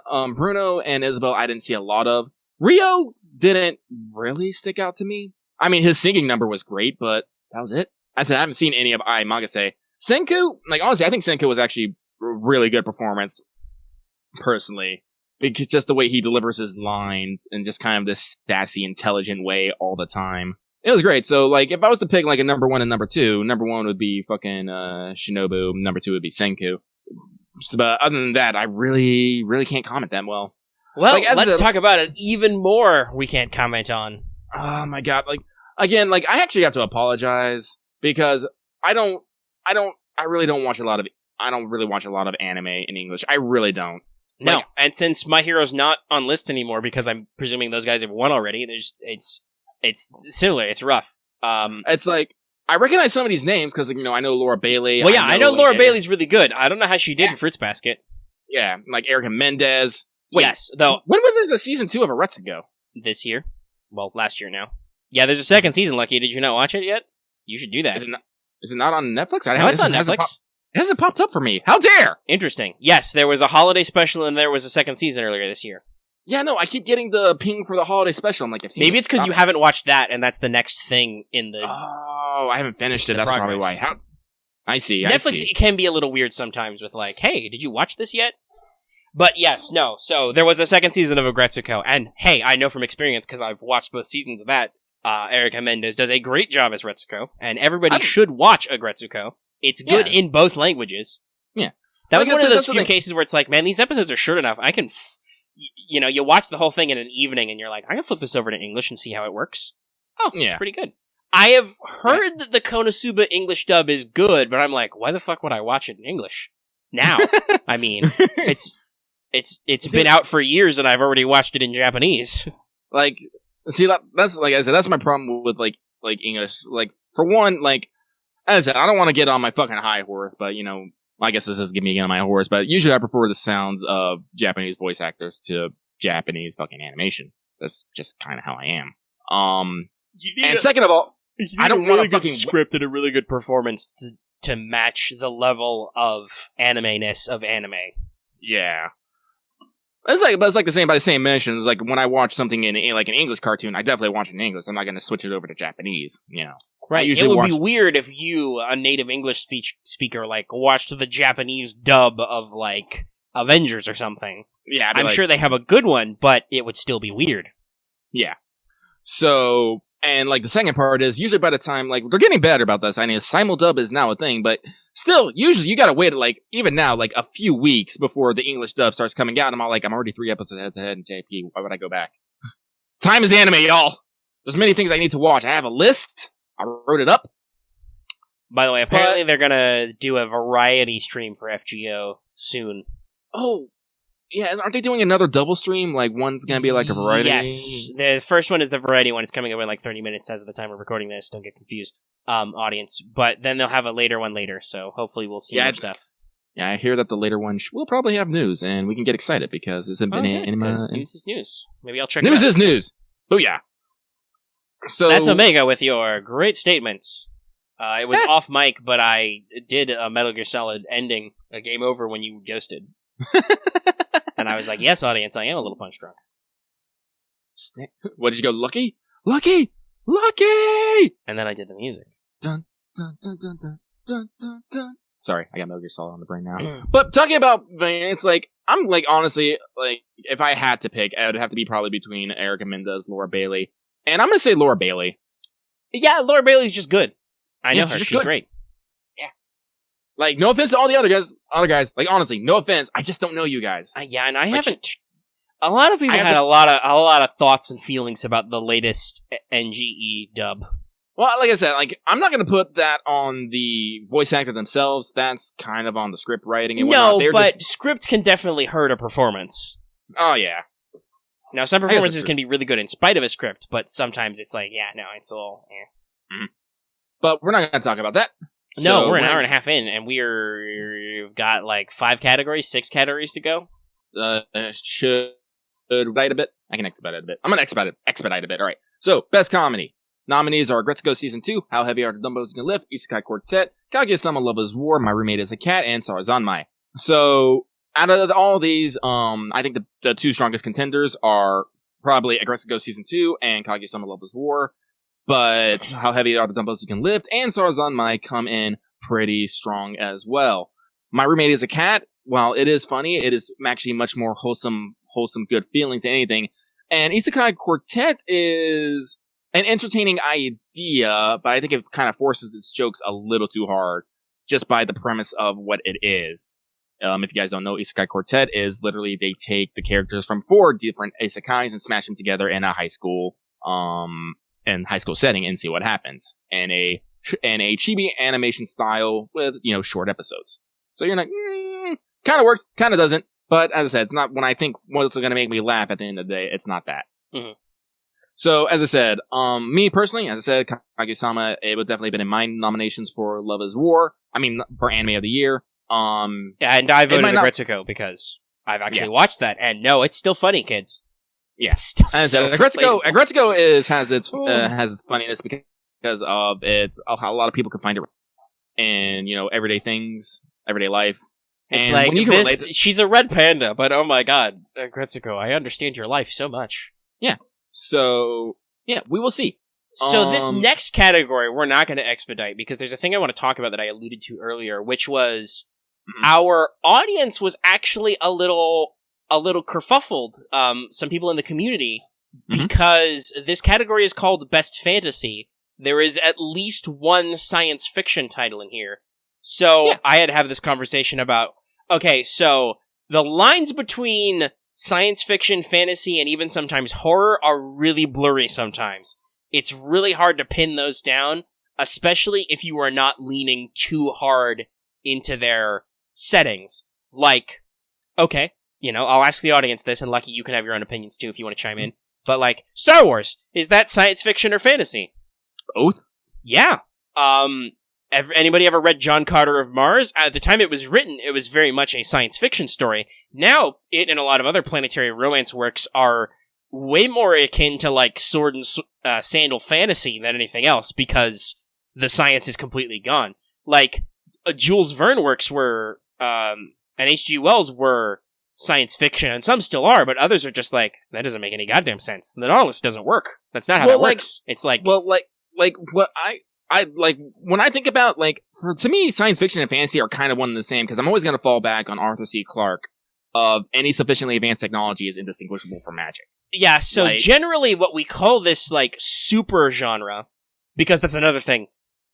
Isabel I didn't see a lot of. Rio didn't really stick out to me. I mean, his singing number was great, but that was it. I said I haven't seen any of Magase. Senku, like, honestly, I think Senku was actually a really good performance, personally. Because just the way he delivers his lines in just kind of this sassy, intelligent way all the time. It was great. So, like, if I was to pick, like, a number one and number two, number one would be fucking Shinobu, number two would be Senku. So, but other than that, I really, really can't comment that well. Well, like, let's talk about it even more we can't comment on. Oh my god, like, again, like, I actually have to apologize, because I really don't watch a lot of anime in English. I really don't. No, and since My Hero's not on list anymore, because I'm presuming those guys have won already, it's similar, it's rough. It's like, I recognize some of these names, because, I know Laura Bailey. Well, yeah, I know Laura Bailey's really good. I don't know how she did in Fruits Basket. Yeah, like Erica Mendez. Wait, yes, though. When was there a season 2 of Aretsuko? This year. Well, last year now. Yeah, there's a second season, Lucky. Did you not watch it yet? You should do that. Is it not on Netflix? No, it's on Netflix. It hasn't popped up for me. How dare! Interesting. Yes, there was a holiday special and there was a second season earlier this year. Yeah, no, I keep getting the ping for the holiday special. I'm like, I've seen maybe it's because you haven't watched that, and that's the next thing in the... Oh, I haven't finished it. That's probably why. I see. Netflix can be a little weird sometimes with like, hey, did you watch this yet? But yes, no. So there was a second season of Agretsuko, and hey, I know from experience because I've watched both seasons of that. Erica Mendez does a great job as Retsuko, and everybody should watch Agretsuko. It's good in both languages. Yeah, that was one of those few cases where it's like, man, these episodes are short enough. I can, you watch the whole thing in an evening, and you're like, I can flip this over to English and see how it works. Oh, yeah, it's pretty good. I have heard that the Konosuba English dub is good, but I'm like, why the fuck would I watch it in English now? I mean, it's been out for years, and I've already watched it in Japanese. Like, see, that's like I said, that's my problem with like English. Like, for one, like, as I said, I don't want to get on my fucking high horse, but I guess this is giving me again on my horse. But usually, I prefer the sounds of Japanese voice actors to Japanese fucking animation. That's just kind of how I am. And second of all, I don't want a fucking script and a really good performance to match the level of anime-ness of anime. Yeah. It's like the same by the same mention. It's like when I watch something in like an English cartoon, I definitely watch it in English. I'm not going to switch it over to Japanese, Right. It would be weird if you, a native English speaker, like watched the Japanese dub of like Avengers or something. Yeah, I'm sure they have a good one, but it would still be weird. Yeah. So, and like the second part is usually by the time, like, they're getting better about this. I mean, simuldub is now a thing, but Still, usually you gotta wait, like, even now, like, a few weeks before the English dub starts coming out. I'm all like, I'm already 3 episodes ahead in JP. Why would I go back? Time is anime, y'all. There's many things I need to watch. I have a list. I wrote it up. By the way, apparently they're gonna do a variety stream for FGO soon. Oh, yeah. Aren't they doing another double stream? Like, one's gonna be like a variety? Yes. The first one is the variety one. It's coming up in like 30 minutes as of the time of recording this. Don't get confused, audience. But then they'll have a later one later, so hopefully we'll see more stuff. Yeah, I hear that the later one will probably have news, and we can get excited because it's been news is news. Maybe I'll check it out. News is news. Oh, yeah. So that's Omega with your great statements. It was off mic, but I did a Metal Gear Solid ending, a game over when you ghosted. And I was like, yes, audience, I am a little punch drunk. What did you go, Lucky? Lucky! Lucky! And then I did the music. Dun, dun, dun, dun, dun, dun, dun, dun. Sorry, I got Metal Gear Solid on the brain now. But talking about, it's like, I'm like, honestly, like, if I had to pick, it would have to be probably between Erica Mendez, Laura Bailey. And I'm gonna say Laura Bailey. Yeah, Laura Bailey's just good. I know her. She's great. Yeah. Like, no offense to all the other guys. Like, honestly, no offense. I just don't know you guys. Yeah, and I haven't. A lot of people had a lot of thoughts and feelings about the latest NGE dub. Well, like I said, like, I'm not going to put that on the voice actor themselves. That's kind of on the script writing and whatnot. No, but script can definitely hurt a performance. Oh, yeah. Now, some performances can be really good in spite of a script, but sometimes it's like, yeah, no, it's a little... Mm-hmm. But we're not going to talk about that. No, we're an hour and a half in, and we've got like 6 categories to go. Should write a bit? I can expedite a bit. I'm going to expedite a bit. All right. So, Best Comedy. Nominees are Gretzko Season 2, How Heavy Are the Dumbbells You Can Lift, Isekai Quartet, Kaguya-sama Love is War, My Roommate is a Cat, and Sarazanmai. So, out of all these, I think the 2 strongest contenders are probably Gretzko Season 2 and Kaguya-sama Love is War. But How Heavy Are the Dumbbells You Can Lift and Sarazanmai come in pretty strong as well. My Roommate is a Cat, while it is funny, it is actually much more wholesome, good feelings than anything. And Isekai Quartet is an entertaining idea, but I think it kind of forces its jokes a little too hard just by the premise of what it is. If you guys don't know, Isekai Quartet is literally they take the characters from 4 different isekais and smash them together in a high school setting and see what happens. And a chibi animation style with, short episodes. So you're like, kind of works, kind of doesn't. But as I said, it's not when I think what's going to make me laugh at the end of the day, it's not that. Mm-hmm. So, as I said, me personally, as I said, Kaguya-sama, it would definitely been in my nominations for Love is War. I mean, for Anime of the Year. Yeah, and I voted to Gretsuko because I've actually watched that, and no, it's still funny, kids. Yeah, it's still so Gretsuko has its funniness because of how a lot of people can find it in everyday things, everyday life. It's and like when you this, she's a red panda, but oh my god, Gretsuko, I understand your life so much. Yeah. So, yeah, we will see. So this next category, we're not going to expedite because there's a thing I want to talk about that I alluded to earlier, which was our audience was actually a little kerfuffled. Some people in the community, because this category is called Best Fantasy. There is at least one science fiction title in here. So I had to have this conversation about, okay, so the lines between science fiction, fantasy, and even sometimes horror are really blurry sometimes. It's really hard to pin those down, especially if you are not leaning too hard into their settings. Like, okay, I'll ask the audience this, and Lucky, you can have your own opinions too if you want to chime in. But like, Star Wars, is that science fiction or fantasy? Both? Yeah. Anybody ever read John Carter of Mars? At the time it was written, it was very much a science fiction story. Now, it and a lot of other planetary romance works are way more akin to like sword and sandal fantasy than anything else because the science is completely gone. Like, Jules Verne works were, and H.G. Wells were science fiction, and some still are, but others are just like, that doesn't make any goddamn sense. The Nautilus doesn't work. That's not how that works. It's like... Well, like what I like when I think about to me, science fiction and fantasy are kind of one and the same because I'm always going to fall back on Arthur C. Clarke of any sufficiently advanced technology is indistinguishable from magic. Yeah, so generally what we call this super genre, because that's another thing.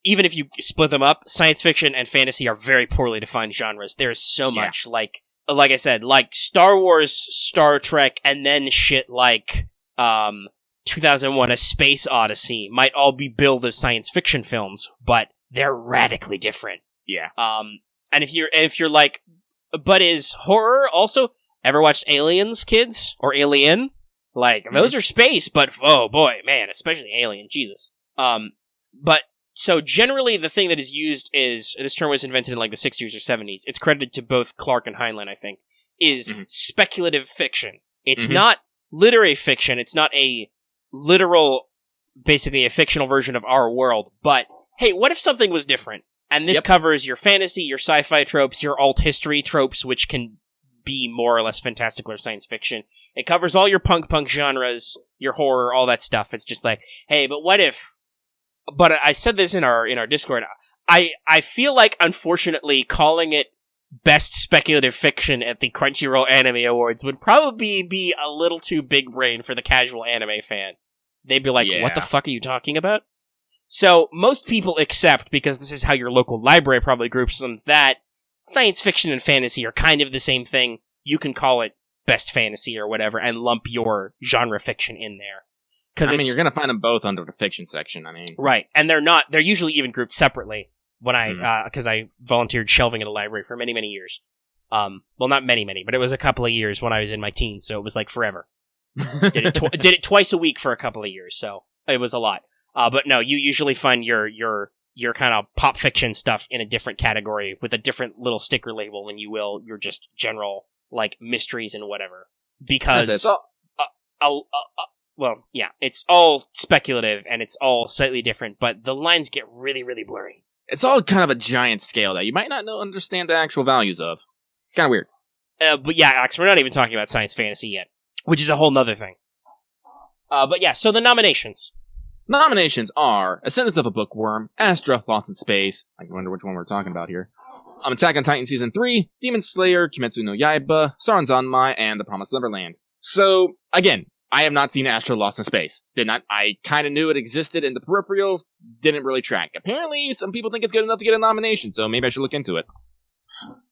even if you split them up, science fiction and fantasy are very poorly defined genres. There's so much, like I said, like Star Wars, Star Trek, and then shit like 2001: A Space Odyssey might all be billed as science fiction films, but they're radically different. Yeah. And if you're like, but is horror also? Ever watched Aliens, kids, or Alien? Like those are space, but oh boy, man, especially Alien, Jesus. But so generally, the thing that is used is, this term was invented in like the 60s or 70s. It's credited to both Clarke and Heinlein, I think. Is speculative fiction. It's not literary fiction. It's not a literal, basically a fictional version of our world. But hey, what if something was different? And this covers your fantasy, your sci-fi tropes, your alt history tropes, which can be more or less fantastical or science fiction. It covers all your punk genres, your horror, all that stuff. It's just like, hey, but what if? But I said this in our Discord. I feel like, unfortunately, calling it best speculative fiction at the Crunchyroll Anime Awards would probably be a little too big brain for the casual anime fan. They'd be like, what the fuck are you talking about? So most people accept, because this is how your local library probably groups them, that science fiction and fantasy are kind of the same thing. You can call it best fantasy or whatever and lump your genre fiction in there. I mean, you're going to find them both under the fiction section, I mean. Right, and they're usually even grouped separately when because I volunteered shelving in the library for many, many years. Well, not many, but it was a couple of years when I was in my teens, so it was like forever. Did it twice a week for a couple of years, so it was a lot. But no, you usually find your kind of pop fiction stuff in a different category with a different little sticker label than you will your just general, like, mysteries and whatever. Because, well, yeah, it's all speculative and it's all slightly different, but the lines get really, really blurry. It's all kind of a giant scale that you might not understand the actual values of. It's kind of weird. But yeah, Alex, we're not even talking about science fantasy yet, which is a whole nother thing. But yeah, so the nominations. Nominations are Ascendance of a Bookworm, Astra, Lost in Space. I wonder which one we're talking about here. Attack on Titan Season 3, Demon Slayer, Kimetsu no Yaiba, Sauron Zanmai, and The Promised Neverland. So, again, I have not seen Astra Lost in Space. I kind of knew it existed in the peripheral, didn't really track. Apparently, some people think it's good enough to get a nomination, so maybe I should look into it.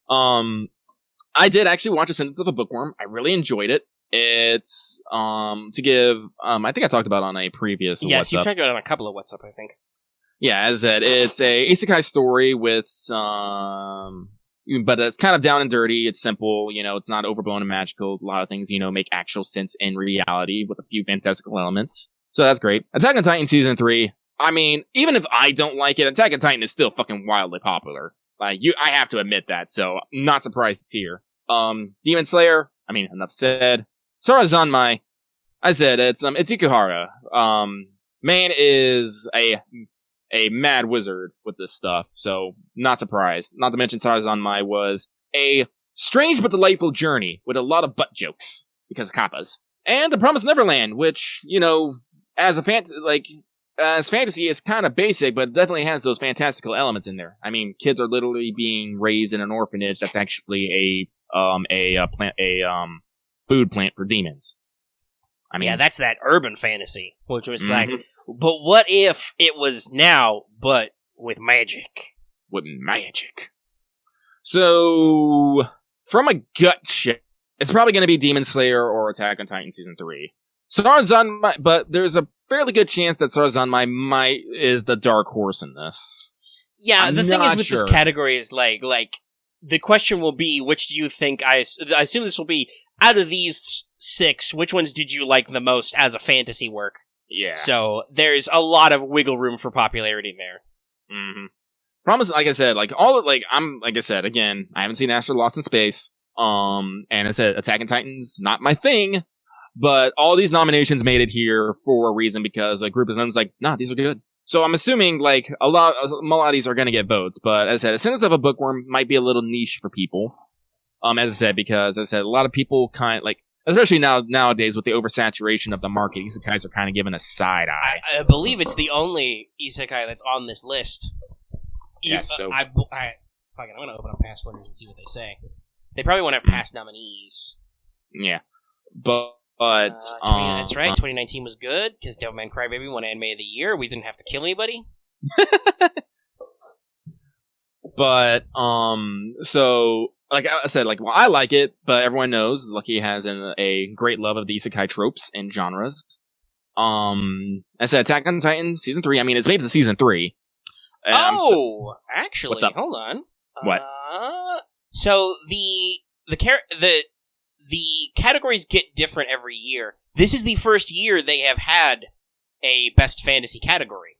I did actually watch Ascendance of a Bookworm. I really enjoyed it. It's, to give, I think I talked about on a previous Yes, you've talked about it on a couple of What's Up, I think. Yeah, as I said, it's a isekai story with some, but it's kind of down and dirty. It's simple, it's not overblown and magical. A lot of things, make actual sense in reality with a few fantastical elements. So that's great. Attack on Titan Season 3. I mean, even if I don't like it, Attack on Titan is still fucking wildly popular. I have to admit that, so I'm not surprised it's here. Demon Slayer, enough said. Sora Zanmai, I said, it's Ikuhara. Man is a mad wizard with this stuff, so not surprised. Not to mention Sora Zanmai was a strange but delightful journey with a lot of butt jokes, because of kappas. And The Promised Neverland, which, as fantasy, it's kind of basic, but it definitely has those fantastical elements in there. I mean, kids are literally being raised in an orphanage that's actually food plant for demons. Yeah, that's that urban fantasy, which was like, but what if it was now, but with magic? With magic. So, from a gut check, it's probably going to be Demon Slayer or Attack on Titan Season 3. Sora Zanmai, but there's a fairly good chance that Sora Zanmai is the dark horse in this. Yeah, the thing is with this category is like, the question will be, which do you think, I assume this will be, out of these 6, which ones did you like the most as a fantasy work? Yeah. So, there's a lot of wiggle room for popularity there. Mm-hmm. Promise, like I said, again, I haven't seen Astra Lost in Space. And I said, Attack on Titan's not my thing, but all these nominations made it here for a reason, because a group of them was like, nah, these are good. So I'm assuming, a lot of these are going to get votes, but as I said, Ascendance of a Bookworm might be a little niche for people. As I said, because, as I said, a lot of people especially nowadays with the oversaturation of the market, isekais are kind of given a side eye. I believe it's the only isekai that's on this list. Yes, so... I'm going to open up past winners and see what they say. They probably won't have past nominees. Yeah. But that's right, 2019 was good, because Devilman Crybaby won Anime of the Year. We didn't have to kill anybody. But so like I said, like well, I like it, but everyone knows Lucky has a great love of the isekai tropes and genres. I said Attack on Titan season 3. I mean, it's made it to season 3. Actually, what's up? Hold on. What? So the categories get different every year. This is the first year they have had a best fantasy category.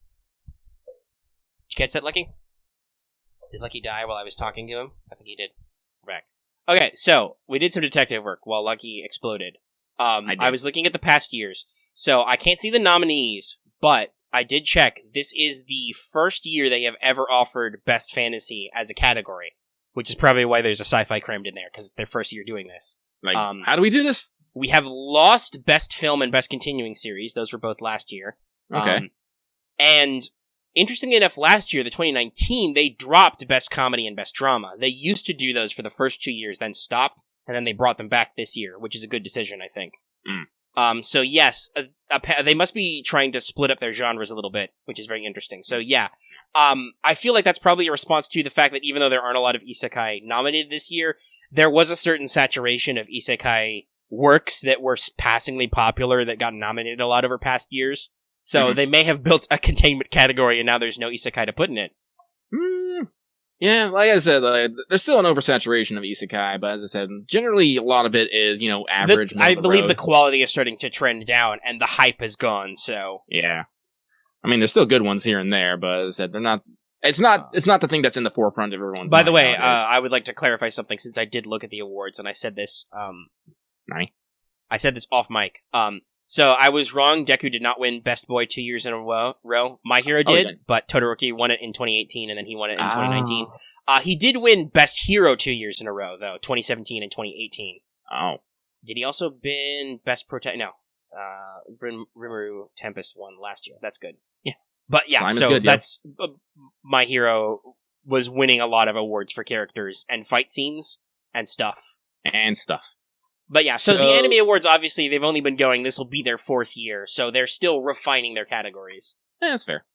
Did you catch that, Lucky? Did Lucky die while I was talking to him? I think he did. We're back. Okay, so we did some detective work while Lucky exploded. I was looking at the past years, so I can't see the nominees, but I did check. This is the first year they have ever offered best fantasy as a category, which is probably why there's a sci-fi crammed in there, because it's their first year doing this. Like, how do we do this? We have lost best film and best continuing series. Those were both last year. Okay. And interestingly enough, last year, the 2019, they dropped best comedy and best drama. They used to do those for the first 2 years, then stopped, and then they brought them back this year, which is a good decision, I think. So yes, they must be trying to split up their genres a little bit, which is very interesting. So yeah, I feel like that's probably a response to the fact that even though there aren't a lot of isekai nominated this year, there was a certain saturation of isekai works that were passingly popular that got nominated a lot over past years. So they may have built a containment category and now there's no isekai to put in it. Yeah, like I said, there's still an oversaturation of isekai, but as I said, generally a lot of it is, average. I believe the quality is starting to trend down and the hype is gone, so... Yeah. I mean, there's still good ones here and there, but as I said, they're not... It's not the thing that's in the forefront of everyone's mind. By the way, I would like to clarify something, since I did look at the awards, and I said this, I said this off mic. So I was wrong. Deku did not win Best Boy 2 years in a row. My Hero did, but Todoroki won it in 2018, and then he won it in 2019. He did win Best Hero 2 years in a row, though, 2017 and 2018. Oh. Did he also win Best No. Rimuru Tempest won last year. That's good. Yeah. But yeah, Slime is so good, yeah. that's... My Hero was winning a lot of awards for characters and fight scenes and stuff. But yeah, so the Anime Awards, obviously, they've only been going, this will be their 4th year, so they're still refining their categories. Yeah, that's fair.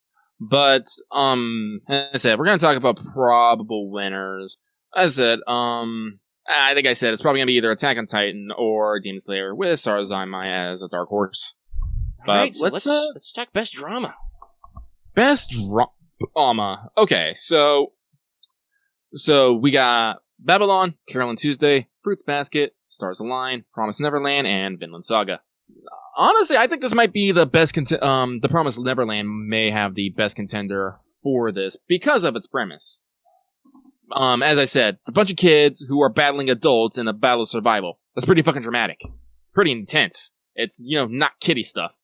But, as I said, we're going to talk about probable winners. As I said, I think I said it's probably going to be either Attack on Titan or Demon Slayer with StudiOmega as a dark horse. But Alright, so let's talk Best Drama. Best Drama. Okay, so we got Babylon, Carol and Tuesday, Fruits Basket, Stars Align, Promised Neverland, and Vinland Saga. Honestly, I think this might be the best the Promised Neverland may have the best contender for this because of its premise. As I said, it's a bunch of kids who are battling adults in a battle of survival. That's pretty fucking dramatic. Pretty intense. It's, not kiddie stuff.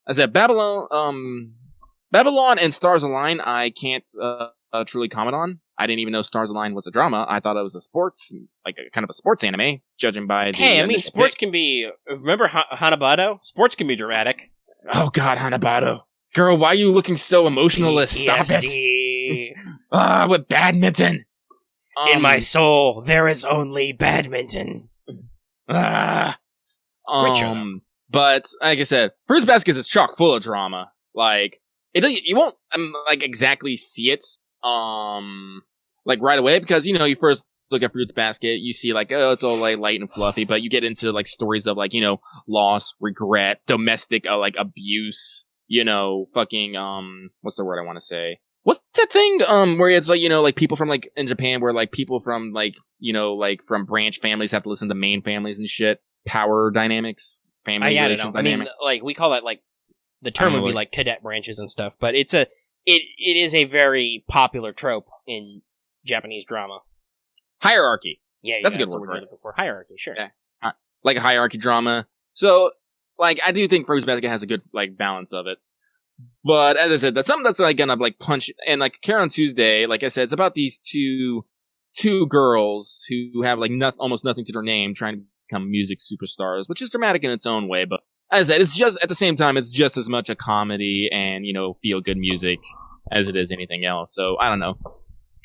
As I said, Babylon and Stars Align, I can't truly comment on. I didn't even know Stars Align was a drama. I thought it was a sports, like a kind of a sports anime, judging by the... Hey, I mean, sports can be... Remember Hanabado? Sports can be dramatic. Oh, God, Hanabado. Girl, why are you looking so emotionalist? Stop it. With badminton. In my soul, there is only badminton. But, like I said, Fruits Basket is chock full of drama. Like, you won't, exactly see it, right away, because, you first look at Fruits Basket, you see, it's all, light and fluffy, but you get into, stories of, loss, regret, domestic, abuse, fucking, what's the word I want to say? What's that thing, where it's, people from, in Japan, where, people from, from branch families have to listen to main families and shit? Power dynamics? Family relation dynamics? I mean, we call that, the term would be, cadet branches and stuff, but it is a very popular trope in Japanese drama. Hierarchy. Yeah, that's a good word for it. For hierarchy, sure. Yeah. Like a hierarchy drama. So, I do think Fruits Basket has a good, balance of it. But, as I said, that's something that's, gonna, punch... And, Carol and Tuesday, like I said, it's about these two girls who have, almost nothing to their name, trying to become music superstars, which is dramatic in its own way, but as I said, it's just, at the same time, it's just as much a comedy and, feel-good music as it is anything else. So, I don't know.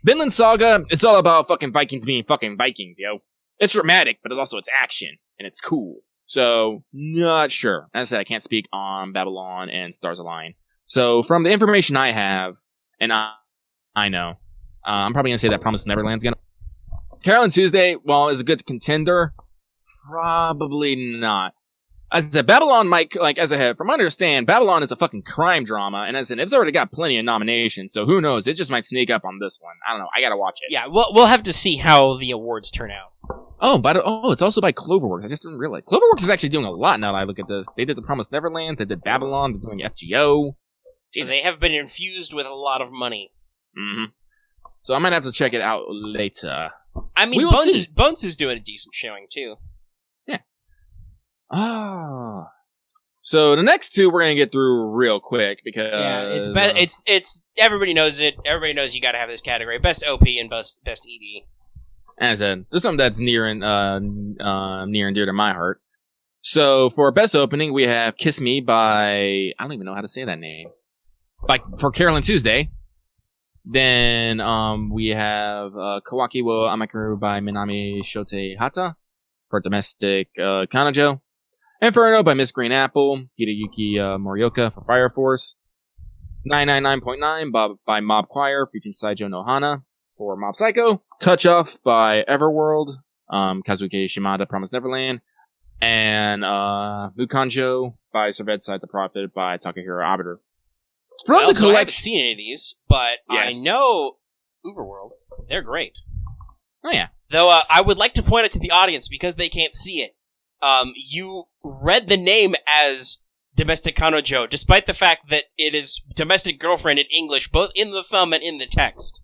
Vinland Saga, it's all about fucking Vikings being fucking Vikings, yo. It's dramatic, but it's action, and it's cool. So, not sure. As I said, I can't speak on Babylon and Stars Align. So, from the information I have, and I know, I'm probably gonna say that Promised Neverland's gonna. Carolyn Tuesday, while is a good contender, probably not. As I said, Babylon might, like, as I have, from what I understand, Babylon is a fucking crime drama, and as I said, it's already got plenty of nominations, so who knows, it just might sneak up on this one. I don't know, I gotta watch it. Yeah, we'll have to see how the awards turn out. It's also by Cloverworks, I just didn't realize. Cloverworks is actually doing a lot now that I look at this. They did The Promised Neverland, they did Babylon, they're doing FGO. Jesus. They have been infused with a lot of money. Mm-hmm. So I might have to check it out later. I mean, Bones is doing a decent showing, too. Ah, so the next two we're gonna get through real quick because it's everybody knows it. Everybody knows you got to have this category: best OP and best ED. As I said, there's something that's near and dear to my heart. So for best opening, we have "Kiss Me" by I don't even know how to say that name. For Carolyn Tuesday. Then we have "Kawaki wo Amakeru" by Minami Shote Hata for domestic Kanojo. Inferno by Miss Green Apple, Hideyuki Morioka for Fire Force. 999.9 by Mob Choir, featuring Saijo Nohana for Mob Psycho. Touch Off by Everworld, Kazuki Shimada, Promised Neverland. And Mukanjo by Served Side the Prophet by Takahiro Abiter. From the collection, I haven't seen any of these, but yes. I know Uberworlds. They're great. Oh, yeah. Though I would like to point it to the audience because they can't see it. You read the name as Domestic Kanojo, despite the fact that it is Domestic Girlfriend in English, both in the thumb and in the text.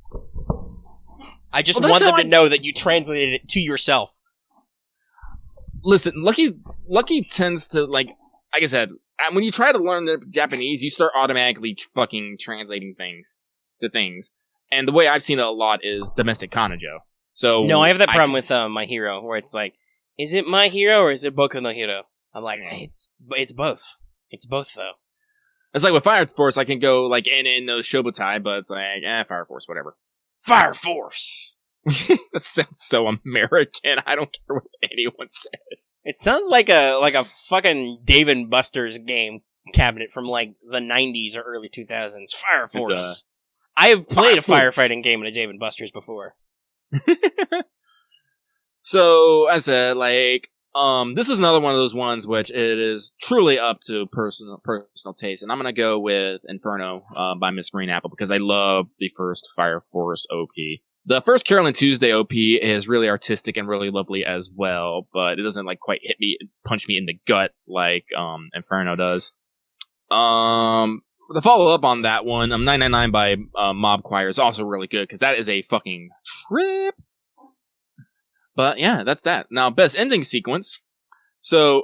I just want them to know that you translated it to yourself. Listen, Lucky tends to, like I said, when you try to learn the Japanese, you start automatically fucking translating things to things. And the way I've seen it a lot is Domestic Kanojo. So no, I have that problem with My Hero, where it's like, is it My Hero or is it Boku no Hero? I'm like, it's both. It's both, though. It's like with Fire Force, I can go like in Shobutai, but it's like, Fire Force, whatever. Fire Force! That sounds so American. I don't care what anyone says. It sounds like a fucking Dave and Buster's game cabinet from like the 90s or early 2000s. Fire Force. I have played a firefighting game in a Dave and Buster's before. So, as I said, this is another one of those ones which it is truly up to personal taste, and I'm gonna go with Inferno by Miss Green Apple because I love the first Fire Force OP. The first Carolyn Tuesday OP is really artistic and really lovely as well, but it doesn't quite punch me in the gut like Inferno does. The follow up on that one, 999 by Mob Choir is also really good because that is a fucking trip. But yeah, that's that. Now, best ending sequence. So,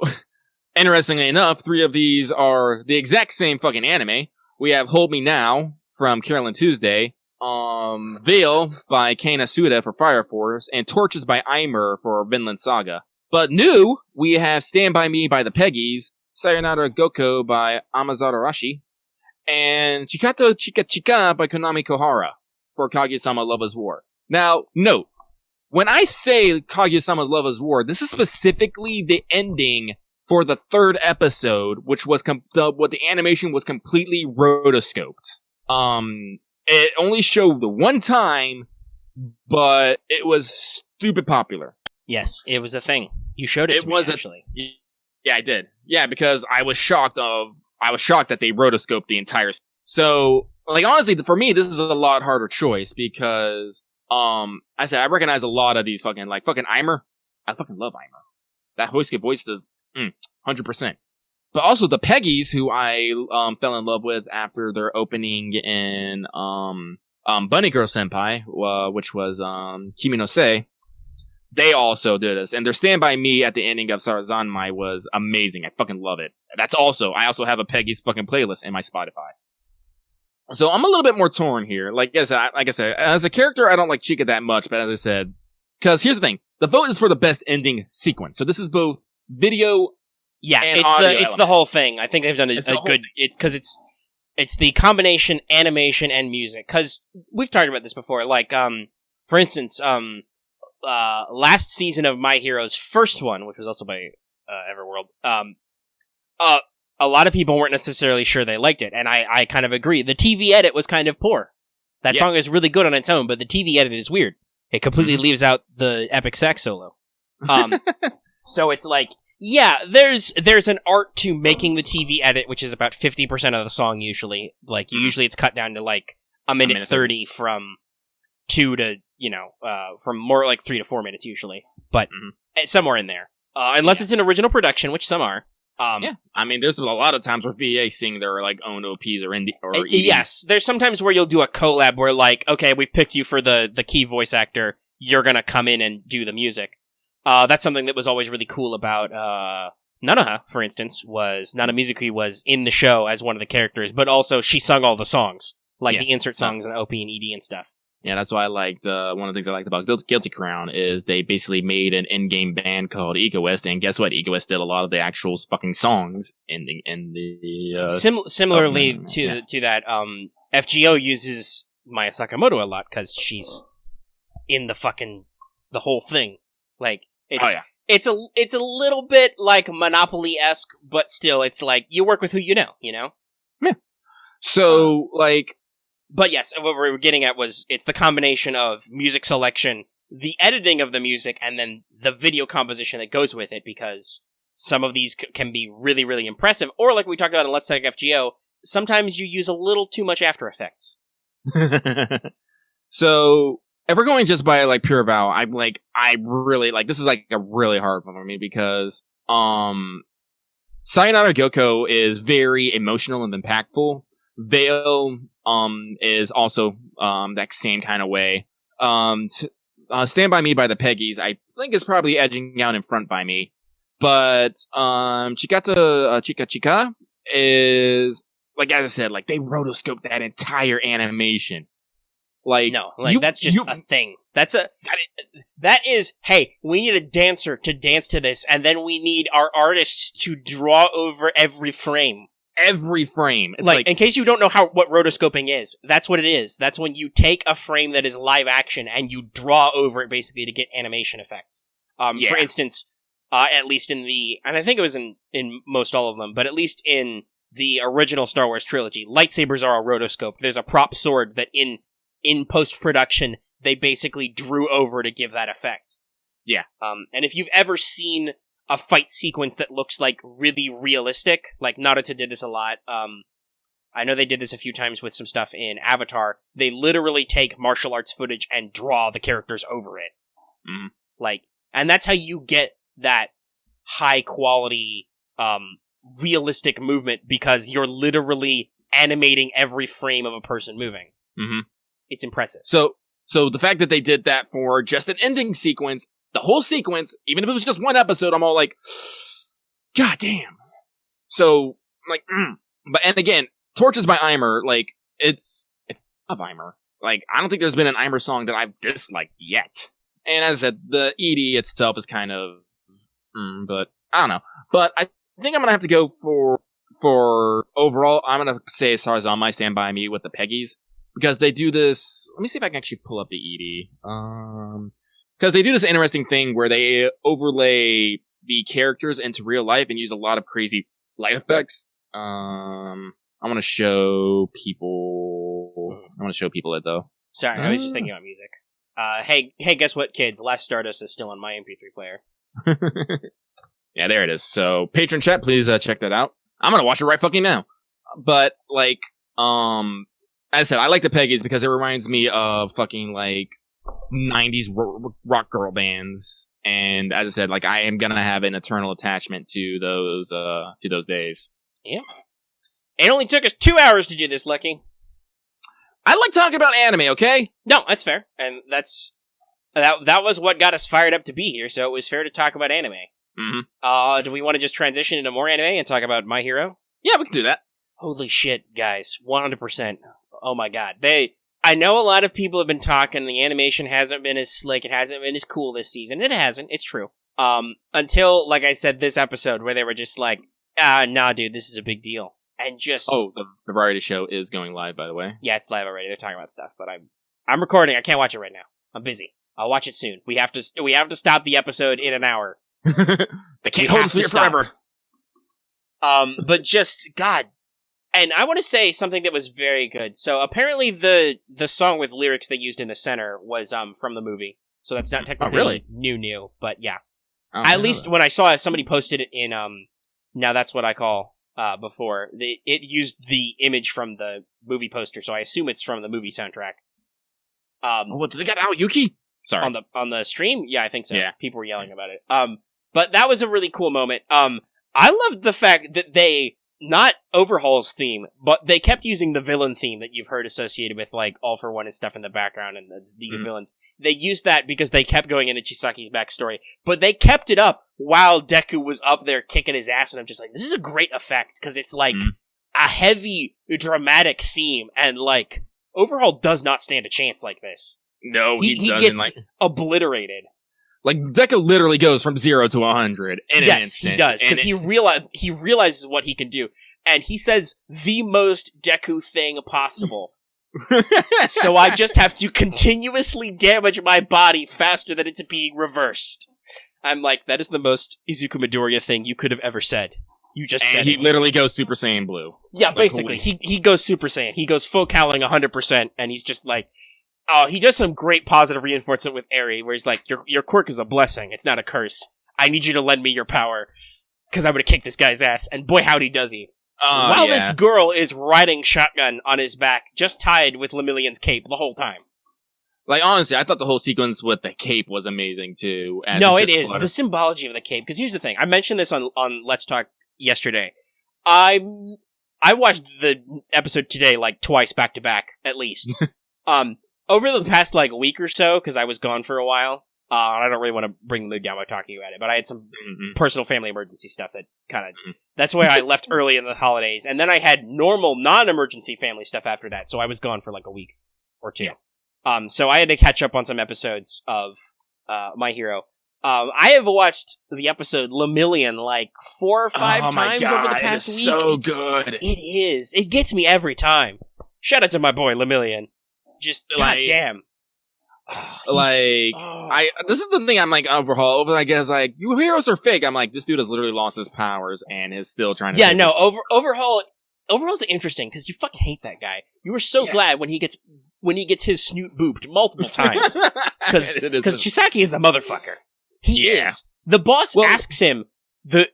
interestingly enough, 3 of these are the exact same fucking anime. We have Hold Me Now from Carolyn Tuesday, Veil by Kei Suda for Fire Force, and Torches by Aimer for Vinland Saga. But new, we have Stand By Me by the Peggies, Sayonara Goko by Amazato Arashi, and Chikato Chika Chika by Konami Kohara for Kaguya-sama Love is War. Now, note, when I say Kaguya-sama Love is War, this is specifically the ending for the 3rd episode, which was what the animation was completely rotoscoped. It only showed the one time, but it was stupid popular. Yes, it was a thing. You showed it to me, actually. Yeah, I did. Yeah, because I was shocked that they rotoscoped the entire. So, honestly, for me, this is a lot harder choice because, I said I recognize a lot of these fucking Aimer. I fucking love Aimer. That Hoisuke voice does 100%. But also the Peggies, who I fell in love with after their opening in Bunny Girl Senpai, which was Kimi no Se. They also did this, and their Stand By Me at the ending of Sarazanmai was amazing. I fucking love it. I also have a Peggy's fucking playlist in my Spotify. So I'm a little bit more torn here. Like I said, as a character, I don't like Chica that much, but as I said, because here's the thing: the vote is for the best ending sequence. So this is both video, and audio it's the whole thing. I think they've done a good. It's because it's the combination animation and music. Because we've talked about this before. For instance, last season of My Hero's first one, which was also by Everworld, a lot of people weren't necessarily sure they liked it, and I kind of agree. The TV edit was kind of poor. That song is really good on its own, but the TV edit is weird. It completely leaves out the epic sax solo. So it's like, yeah, there's an art to making the TV edit, which is about 50% of the song usually. Like, usually it's cut down to like a minute 30 from 2 to, from more like 3 to 4 minutes usually. But somewhere in there. Unless it's an original production, which some are. Yeah, I mean, there's a lot of times where VA sing their like own OPs or indie or EDs. Yes, there's sometimes where you'll do a collab where like, okay, we've picked you for the key voice actor. You're gonna come in and do the music. That's something that was always really cool about Nanoha, for instance. Was Nana Mizuki was in the show as one of the characters, but also she sung all the songs, like the insert songs and OP and ED and stuff. Yeah, that's why I liked, one of the things I liked about Guilty Crown is they basically made an in-game band called Egoist, and guess what? Egoist did a lot of the actual fucking songs in the Similarly to that, FGO uses Maya Sakamoto a lot, because she's in the whole thing. Like, it's a little bit like Monopoly-esque, but still, it's like, you work with who you know? Yeah. So, But yes, what we were getting at was, it's the combination of music selection, the editing of the music, and then the video composition that goes with it, because some of these can be really, really impressive, or like we talked about in Let's Talk FGO, sometimes you use a little too much After Effects. So, if we're going just by like pure vow, I really this is like a really hard one for me because, Sayonara Gyoko is very emotional and impactful. Veil is also that same kind of way. Stand By Me by the Peggies, I think is probably edging out in front by me. But Chikata Chika Chika is, like, as I said, like, they rotoscoped that entire animation. Like, no, like, that's just a thing. That is, hey, we need a dancer to dance to this, and then we need our artists to draw over every frame. Every frame. It's like, in case you don't know what rotoscoping is, that's what it is. That's when you take a frame that is live action and you draw over it basically to get animation effects. For instance, at least in and I think it was in most all of them, but at least in the original Star Wars trilogy, lightsabers are all rotoscoped. There's a prop sword that in post-production, they basically drew over to give that effect. Yeah. And if you've ever seen a fight sequence that looks like really realistic, like Naruto did this a lot. I know they did this a few times with some stuff in Avatar. They literally take martial arts footage and draw the characters over it. Like, and that's how you get that high quality, realistic movement, because you're literally animating every frame of a person moving. It's impressive. So the fact that they did that for just an ending sequence, the whole sequence, even if it was just one episode, I'm all like, God damn. So, like, But, and again, Torches by Eimer, like, it's of Eimer. Like, I don't think there's been an Eimer song that I've disliked yet. And as I said, the ED itself is kind of, but I don't know. But I think I'm gonna have to go for overall, I'm gonna say Sarazanmai Stand By Me with the Peggies. Because they do this, let me see if I can actually pull up the ED. Because they do this interesting thing where they overlay the characters into real life and use a lot of crazy light effects. I want to show people it though. Sorry, I was just thinking about music. Hey, guess what, kids? Last Stardust is still on my MP3 player. Yeah, there it is. So, patron chat, please check that out. I'm gonna watch it right fucking now. But like, as I said, I like the Peggies because it reminds me of fucking like 90s rock girl bands, and as I said, like, I am gonna have an eternal attachment to those days. Yeah. It only took us 2 hours to do this, Lucky. I like talking about anime, okay? No, that's fair, and that was what got us fired up to be here. So it was fair to talk about anime. Do we want to just transition into more anime and talk about My Hero? Yeah, we can do that. Holy shit, guys! 100%. Oh my god, I know a lot of people have been talking, the animation hasn't been as slick, it hasn't been as cool this season. It hasn't, it's true. Until, like I said, this episode, where they were just like, nah, dude, this is a big deal. And just... Oh, the variety show is going live, by the way. Yeah, it's live already, they're talking about stuff, but I'm recording, I can't watch it right now. I'm busy. I'll watch it soon. We have to stop the episode in an hour. They can't hold us here forever. But just, God, And I want to say something that was very good. So apparently the song with lyrics they used in the center was from the movie. So that's not technically new, but yeah. At least when I saw it, somebody posted it in Now That's What I Call before. It used the image from the movie poster, so I assume it's from the movie soundtrack. What, did they got Aoyuki? Sorry. On the stream? Yeah, I think so. Yeah. People were yelling about it. But that was a really cool moment. I loved the fact that they, not Overhaul's theme, but they kept using the villain theme that you've heard associated with, like, All for One and stuff in the background and the villains. They used that because they kept going into Chisaki's backstory, but they kept it up while Deku was up there kicking his ass, and I'm just like, this is a great effect, because it's, like, a heavy, dramatic theme, and, like, Overhaul does not stand a chance like this. No, he doesn't. Gets obliterated. Like, Deku literally goes from 0 to 100 in an instant. He does, because he realizes what he can do, and he says the most Deku thing possible. So I just have to continuously damage my body faster than it's being reversed. I'm like, that is the most Izuku Midoriya thing you could have ever said. You just said he it. Literally goes Super Saiyan Blue. Yeah, basically. He goes Super Saiyan. He goes full cowling 100%, and he's just like, oh, he does some great positive reinforcement with Eri, where he's like, your quirk is a blessing, it's not a curse. I need you to lend me your power, because I'm going to kick this guy's ass. And boy, howdy does he. While this girl is riding shotgun on his back, just tied with Lemillion's cape the whole time. Like, honestly, I thought the whole sequence with the cape was amazing, too. No, it is. The symbology of the cape. Because here's the thing. I mentioned this on Let's Talk yesterday. I watched the episode today, like, twice back-to-back, at least. Over the past, like, week or so, because I was gone for a while, I don't really want to bring the mood down by talking about it, but I had some personal family emergency stuff that kind of... That's why I left early in the holidays, and then I had normal, non-emergency family stuff after that, so I was gone for, like, a week or two. Yeah. So I had to catch up on some episodes of My Hero. I have watched the episode Lemillion, like, 4 or 5 times over the past week. So good. It is. It gets me every time. Shout out to my boy, Lemillion. Just, like, goddamn. This is the thing I'm like, Overhaul, I guess, like, you heroes are fake. I'm like, this dude has literally lost his powers and is still trying to... Yeah, no, Overhaul's interesting, because you fucking hate that guy. You were so glad when he gets his snoot booped multiple times. Because Chisaki is a motherfucker. He is. The boss asks him,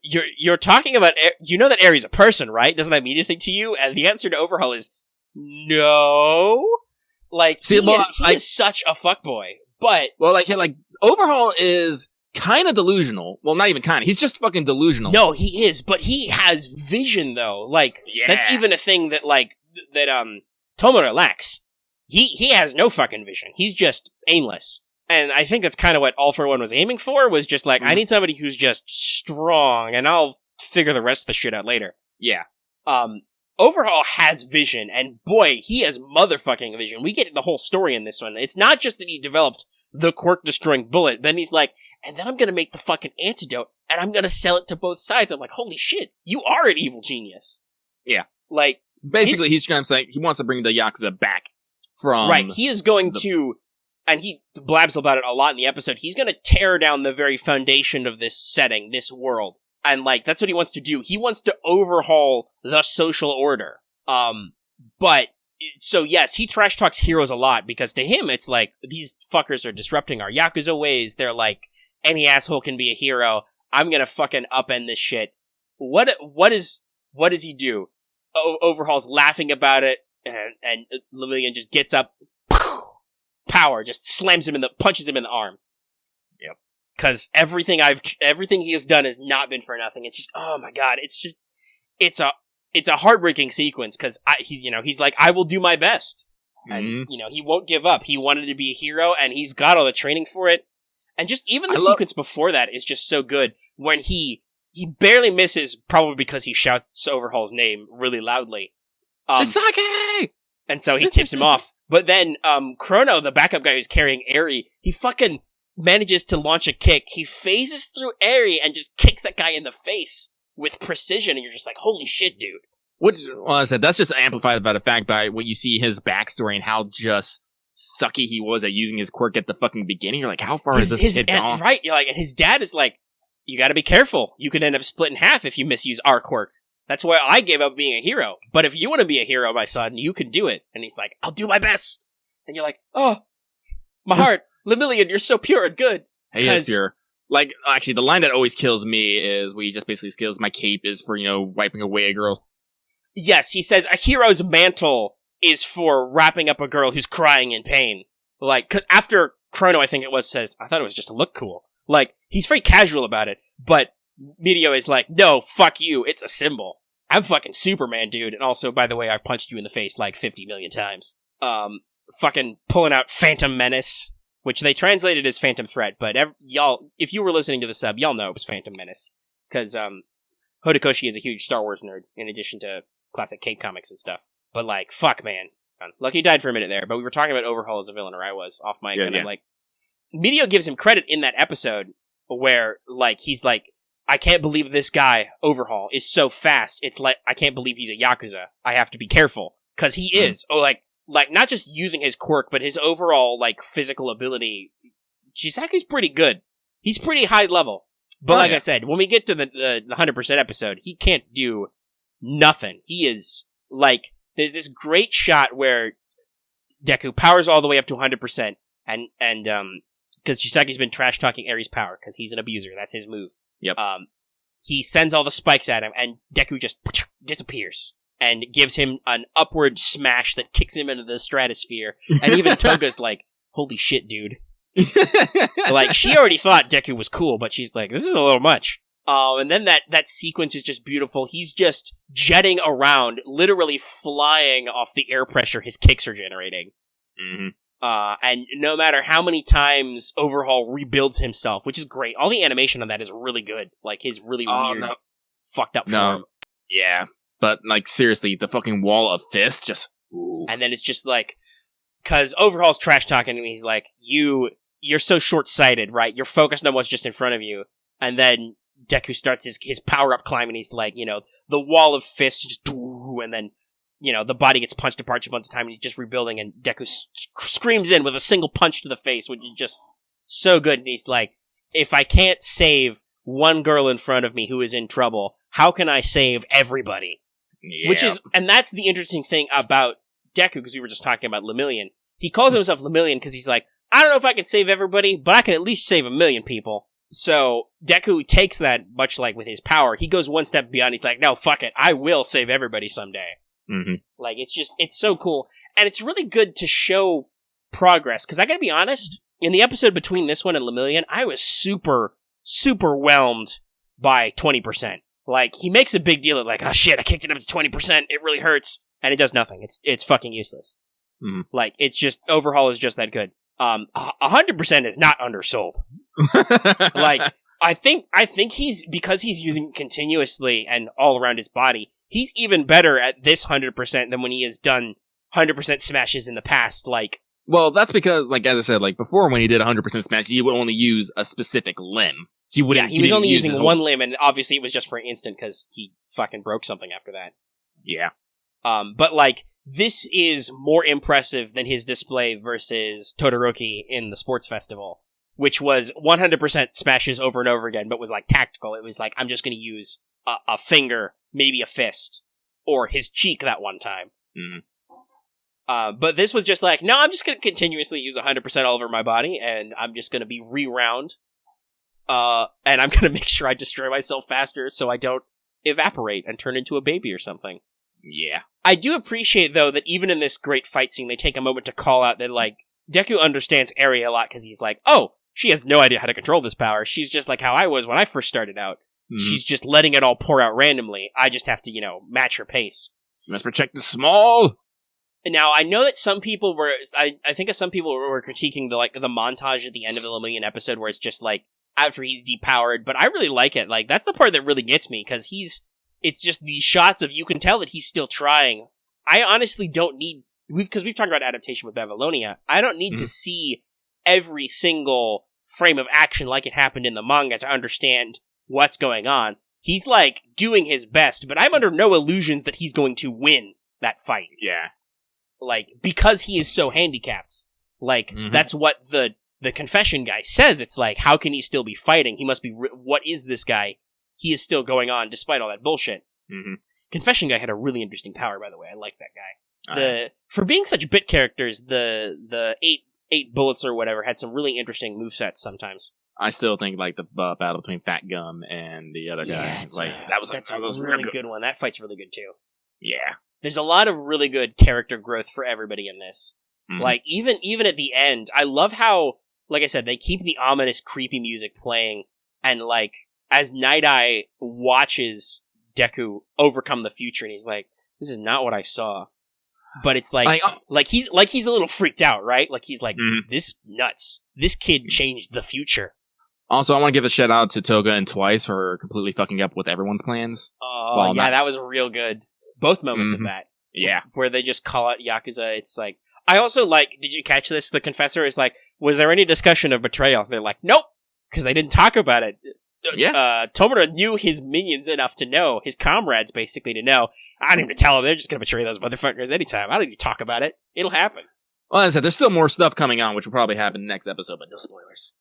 you're talking about, you know that Eri's a person, right? Doesn't that mean anything to you? And the answer to Overhaul is, no. Like, he is such a fuckboy, but... Well, like Overhaul is kind of delusional. Well, not even kind of. He's just fucking delusional. No, he is, but he has vision, though. Like, that's even a thing that, like, Tomura lacks. He has no fucking vision. He's just aimless. And I think that's kind of what All for One was aiming for, was just like, I need somebody who's just strong, and I'll figure the rest of the shit out later. Yeah. Overhaul has vision, and boy, he has motherfucking vision. We get the whole story in this one. It's not just that he developed the quirk-destroying bullet, then he's like, and then I'm gonna make the fucking antidote, and I'm gonna sell it to both sides. I'm like, holy shit, you are an evil genius. Yeah. Like, basically, he's trying to say, he wants to bring the Yakuza back from... Right, he is going to, and he blabs about it a lot in the episode, he's gonna tear down the very foundation of this setting, this world. And, like, that's what he wants to do. He wants to overhaul the social order. But, so yes, he trash talks heroes a lot, because to him, it's like, these fuckers are disrupting our Yakuza ways. They're like, any asshole can be a hero. I'm gonna fucking upend this shit. What does he do? Overhaul's laughing about it, and Lemillion just gets up, power, just punches him in the arm. Yep. Because everything he has done has not been for nothing. It's just, oh my god, it's a heartbreaking sequence, because he's like, I will do my best. And, he won't give up. He wanted to be a hero, and he's got all the training for it. And just even the sequence before that is just so good, when he barely misses, probably because he shouts Overhaul's name really loudly. Chisaki! And so he tips him off. But then, Chrono, the backup guy who's carrying Eri, he fucking manages to launch a kick. He phases through Eri and just kicks that guy in the face with precision, and you're just like, holy shit, dude. Which, well, I said, that's just amplified by the fact by what you see his backstory and how just sucky he was at using his quirk at the fucking beginning. You're like, how far is this kid gone? Right, you're like, and his dad is like, you gotta be careful. You could end up split in half if you misuse our quirk. That's why I gave up being a hero. But if you want to be a hero, my son, you can do it. And he's like, I'll do my best. And you're like, oh, my heart, Lemillion, you're so pure and good. He is pure. Like, actually, the line that always kills me is where he just basically skills my cape is for, wiping away a girl. Yes, he says a hero's mantle is for wrapping up a girl who's crying in pain. Like, because after Chrono, I think it was, says, I thought it was just to look cool. Like, he's very casual about it, but Medio is like, no, fuck you, it's a symbol. I'm fucking Superman, dude. And also, by the way, I've punched you in the face like 50 million times. Fucking pulling out Phantom Menace, which they translated as Phantom Threat, but y'all, if you were listening to the sub, y'all know it was Phantom Menace. Because, Horikoshi is a huge Star Wars nerd, in addition to classic Cape comics and stuff. But, like, fuck, man. Lucky died for a minute there, but we were talking about Overhaul as a villain, or I was, off mic, and I'm like, Medio gives him credit in that episode where, like, he's like, I can't believe this guy, Overhaul, is so fast. It's like, I can't believe he's a Yakuza. I have to be careful. Because he is. Oh, like, not just using his quirk, but his overall, like, physical ability. Chisaki's pretty good. He's pretty high level. But I said, when we get to the 100% episode, he can't do nothing. He is, like, there's this great shot where Deku powers all the way up to 100%, and because Chisaki's been trash-talking Ares' power, because he's an abuser, that's his move. Yep. He sends all the spikes at him, and Deku just disappears, and gives him an upward smash that kicks him into the stratosphere, and even Toga's like, holy shit, dude. Like, she already thought Deku was cool, but she's like, this is a little much. And then that sequence is just beautiful. He's just jetting around, literally flying off the air pressure his kicks are generating. Mm-hmm. And no matter how many times Overhaul rebuilds himself, which is great. All the animation on that is really good. Like, his really weird, fucked up form. Yeah, but, like, seriously, the fucking wall of fists just... Ooh. And then it's just like... Because Overhaul's trash-talking, and he's like, you're so short-sighted, right? You're focused on what's just in front of you. And then Deku starts his power-up climb, and he's like, the wall of fists just... And then... the body gets punched apart a bunch of times, and he's just rebuilding, and Deku screams in with a single punch to the face, which is just so good. And he's like, if I can't save one girl in front of me who is in trouble, how can I save everybody? Yeah. And that's the interesting thing about Deku, because we were just talking about Lemillion. He calls himself Lemillion because he's like, I don't know if I can save everybody, but I can at least save 1 million people. So Deku takes that, much like with his power, he goes one step beyond. He's like, no, fuck it, I will save everybody someday. Mm-hmm. Like, it's so cool. And it's really good to show progress, because I gotta be honest, in the episode between this one and Lemillion, I was super, super whelmed by 20%. Like, he makes a big deal of like, oh shit, I kicked it up to 20%, it really hurts, and it does nothing. It's fucking useless. Mm-hmm. Like, it's just, Overhaul is just that good. 100% is not undersold. Like, I think he's, because he's using it continuously and all around his body, he's even better at this 100% than when he has done 100% smashes in the past, like... Well, that's because, like, as I said, like, before when he did 100% smash, he would only use a specific limb. He was only using one limb, and obviously it was just for an instant, because he fucking broke something after that. Yeah. But, like, this is more impressive than his display versus Todoroki in the sports festival, which was 100% smashes over and over again, but was, like, tactical. It was like, I'm just gonna use a finger, maybe a fist, or his cheek that one time. Mm. But this was just like, no, I'm just going to continuously use 100% all over my body, and I'm just going to be re-round, and I'm going to make sure I destroy myself faster so I don't evaporate and turn into a baby or something. Yeah. I do appreciate, though, that even in this great fight scene, they take a moment to call out that, like, Deku understands Eri a lot, because he's like, oh, she has no idea how to control this power. She's just like how I was when I first started out. Mm-hmm. She's just letting it all pour out randomly. I just have to, match her pace. You must protect the small. Now, I know that some people were... I think some people were critiquing the montage at the end of the Lemillion episode where it's just, like, after he's depowered, but I really like it. Like, that's the part that really gets me, because it's just these shots of you can tell that he's still trying. I honestly don't need... Because we've talked about adaptation with Babylonia. I don't need to see every single frame of action like it happened in the manga to understand what's going on. He's, like, doing his best, but I'm under no illusions that he's going to win that fight. Yeah. Like, because he is so handicapped. Like, that's what the confession guy says. It's like, how can he still be fighting? He must be... what is this guy? He is still going on despite all that bullshit. Mm-hmm. Confession Guy had a really interesting power, by the way. I like that guy. For being such bit characters, the eight bullets or whatever had some really interesting movesets sometimes. I still think like the battle between Fat Gum and the other guy. Like that's a really good one. That fight's really good too. Yeah. There's a lot of really good character growth for everybody in this. Mm-hmm. Like even at the end, I love how, like I said, they keep the ominous, creepy music playing, and like as Night Eye watches Deku overcome the future, and he's like, "This is not what I saw." But it's like he's a little freaked out, right? Like he's like, "This nuts. This kid changed the future." Also, I want to give a shout out to Toga and Twice for completely fucking up with everyone's plans. Oh, yeah, that was real good. Both moments of that. Yeah. Where they just call out Yakuza. It's like, I also like, did you catch this? The Confessor is like, was there any discussion of betrayal? They're like, nope, because they didn't talk about it. Yeah. Tomura knew his minions enough to know, his comrades basically to know, I don't need to tell them, they're just going to betray those motherfuckers anytime. I don't need to talk about it. It'll happen. Well, as I said, there's still more stuff coming on, which will probably happen next episode, but no spoilers.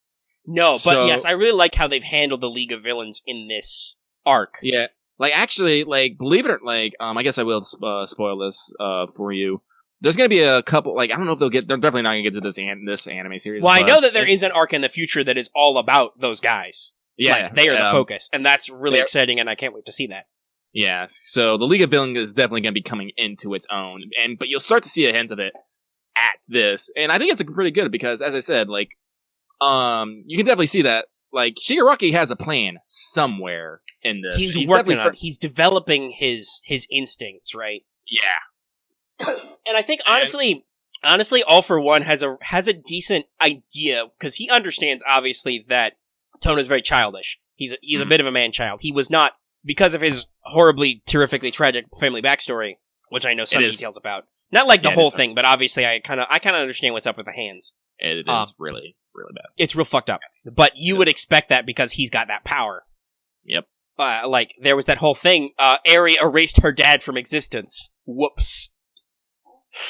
No, but yes, I really like how they've handled the League of Villains in this arc. Yeah. Like, actually, like, believe it or like, I guess I will spoil this for you. There's going to be a couple, like, I don't know if they're definitely not going to get to this anime series. Well, I know that there is an arc in the future that is all about those guys. Yeah. Like, they are the focus, and that's really exciting, and I can't wait to see that. Yeah, so the League of Villains is definitely going to be coming into its own, but you'll start to see a hint of it at this, and I think it's pretty good because, as I said, like, you can definitely see that, like, Shigaraki has a plan somewhere in this. He's working on it. He's developing his instincts, right? Yeah. And I think, honestly, All For One has a decent idea, because he understands, obviously, that Tona's very childish. He's a bit of a man-child. He was not, because of his horribly, terrifically tragic family backstory, which I know some details about. Not like the whole thing, but obviously I kind of understand what's up with the hands. It is really, really bad. It's real fucked up. But you would expect that because he's got that power. Yep. Like, there was that whole thing, Eri erased her dad from existence. Whoops.